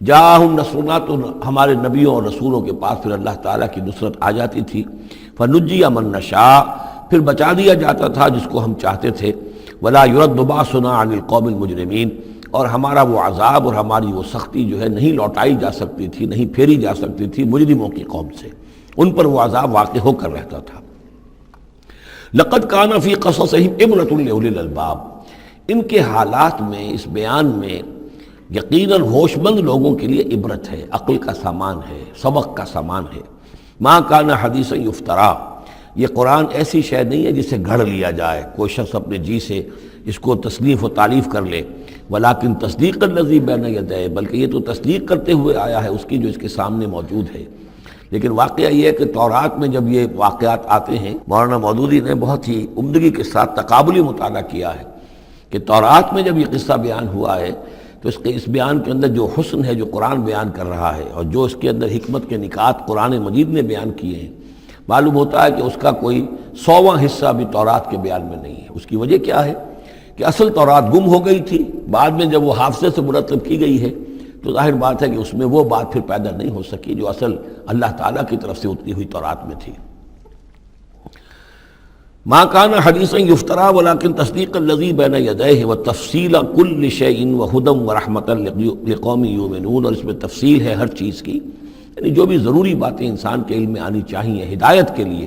جاءہم نصرنا، تو ہمارے نبیوں اور رسولوں کے پاس پھر اللہ تعالیٰ کی نصرت آ جاتی تھی۔ فنجی من نشاء، پھر بچا دیا جاتا تھا جس کو ہم چاہتے تھے۔ ولا يرد باسنا عن القوم المجرمین، اور ہمارا وہ عذاب اور ہماری وہ سختی جو ہے نہیں لوٹائی جا سکتی تھی، نہیں پھیری جا سکتی تھی مجرموں کی قوم سے، ان پر وہ عذاب واقع ہو کر رہتا تھا۔ لقد كان في قصصهم عبرة لأولي الألباب، ان کے حالات میں، اس بیان میں یقیناً ہوش مند لوگوں کے لیے عبرت ہے، عقل کا سامان ہے، سبق کا سامان ہے۔ ما كان حدیثا یفترا، یہ قرآن ایسی شے نہیں ہے جسے گھڑ لیا جائے، کوئی شخص اپنے جی سے اس کو تصنیف و تعریف کر لے۔ ولیکن تصدیق الذی بین یدیہ، بلکہ یہ تو تصدیق کرتے ہوئے آیا ہے اس کی جو اس کے سامنے موجود ہے۔ لیکن واقعہ یہ ہے کہ تورات میں جب یہ واقعات آتے ہیں، مولانا مودودی نے بہت ہی عمدگی کے ساتھ تقابلی مطالعہ کیا ہے کہ تورات میں جب یہ قصہ بیان ہوا ہے تو اس بیان کے اندر جو حسن ہے جو قرآن بیان کر رہا ہے، اور جو اس کے اندر حکمت کے نکات قرآن مجید نے بیان کیے ہیں، معلوم ہوتا ہے کہ اس کا کوئی 100واں حصہ بھی تورات کے بیان میں نہیں ہے۔ اس کی وجہ کیا ہے کہ اصل تورات گم ہو گئی تھی، بعد میں جب وہ حافظے سے مرتب کی گئی ہے تو ظاہر بات ہے کہ اس میں وہ بات پھر پیدا نہیں ہو سکی جو اصل اللہ تعالیٰ کی طرف سے اتری ہوئی تورات میں تھی۔ ما كان حدیثا یفترا ولکن تصدیق الذی بین یدیہ وتفصیل کل شیء وہدی ورحمۃ لقوم یؤمنون، اور اس میں تفصیل ہے ہر چیز کی، یعنی جو بھی ضروری باتیں انسان کے علم میں آنی چاہیے ہدایت کے لیے،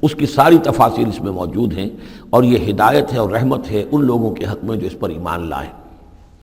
اس کی ساری تفاصیل اس میں موجود ہیں، اور یہ ہدایت ہے اور رحمت ہے ان لوگوں کے حق میں جو اس پر ایمان لائیں۔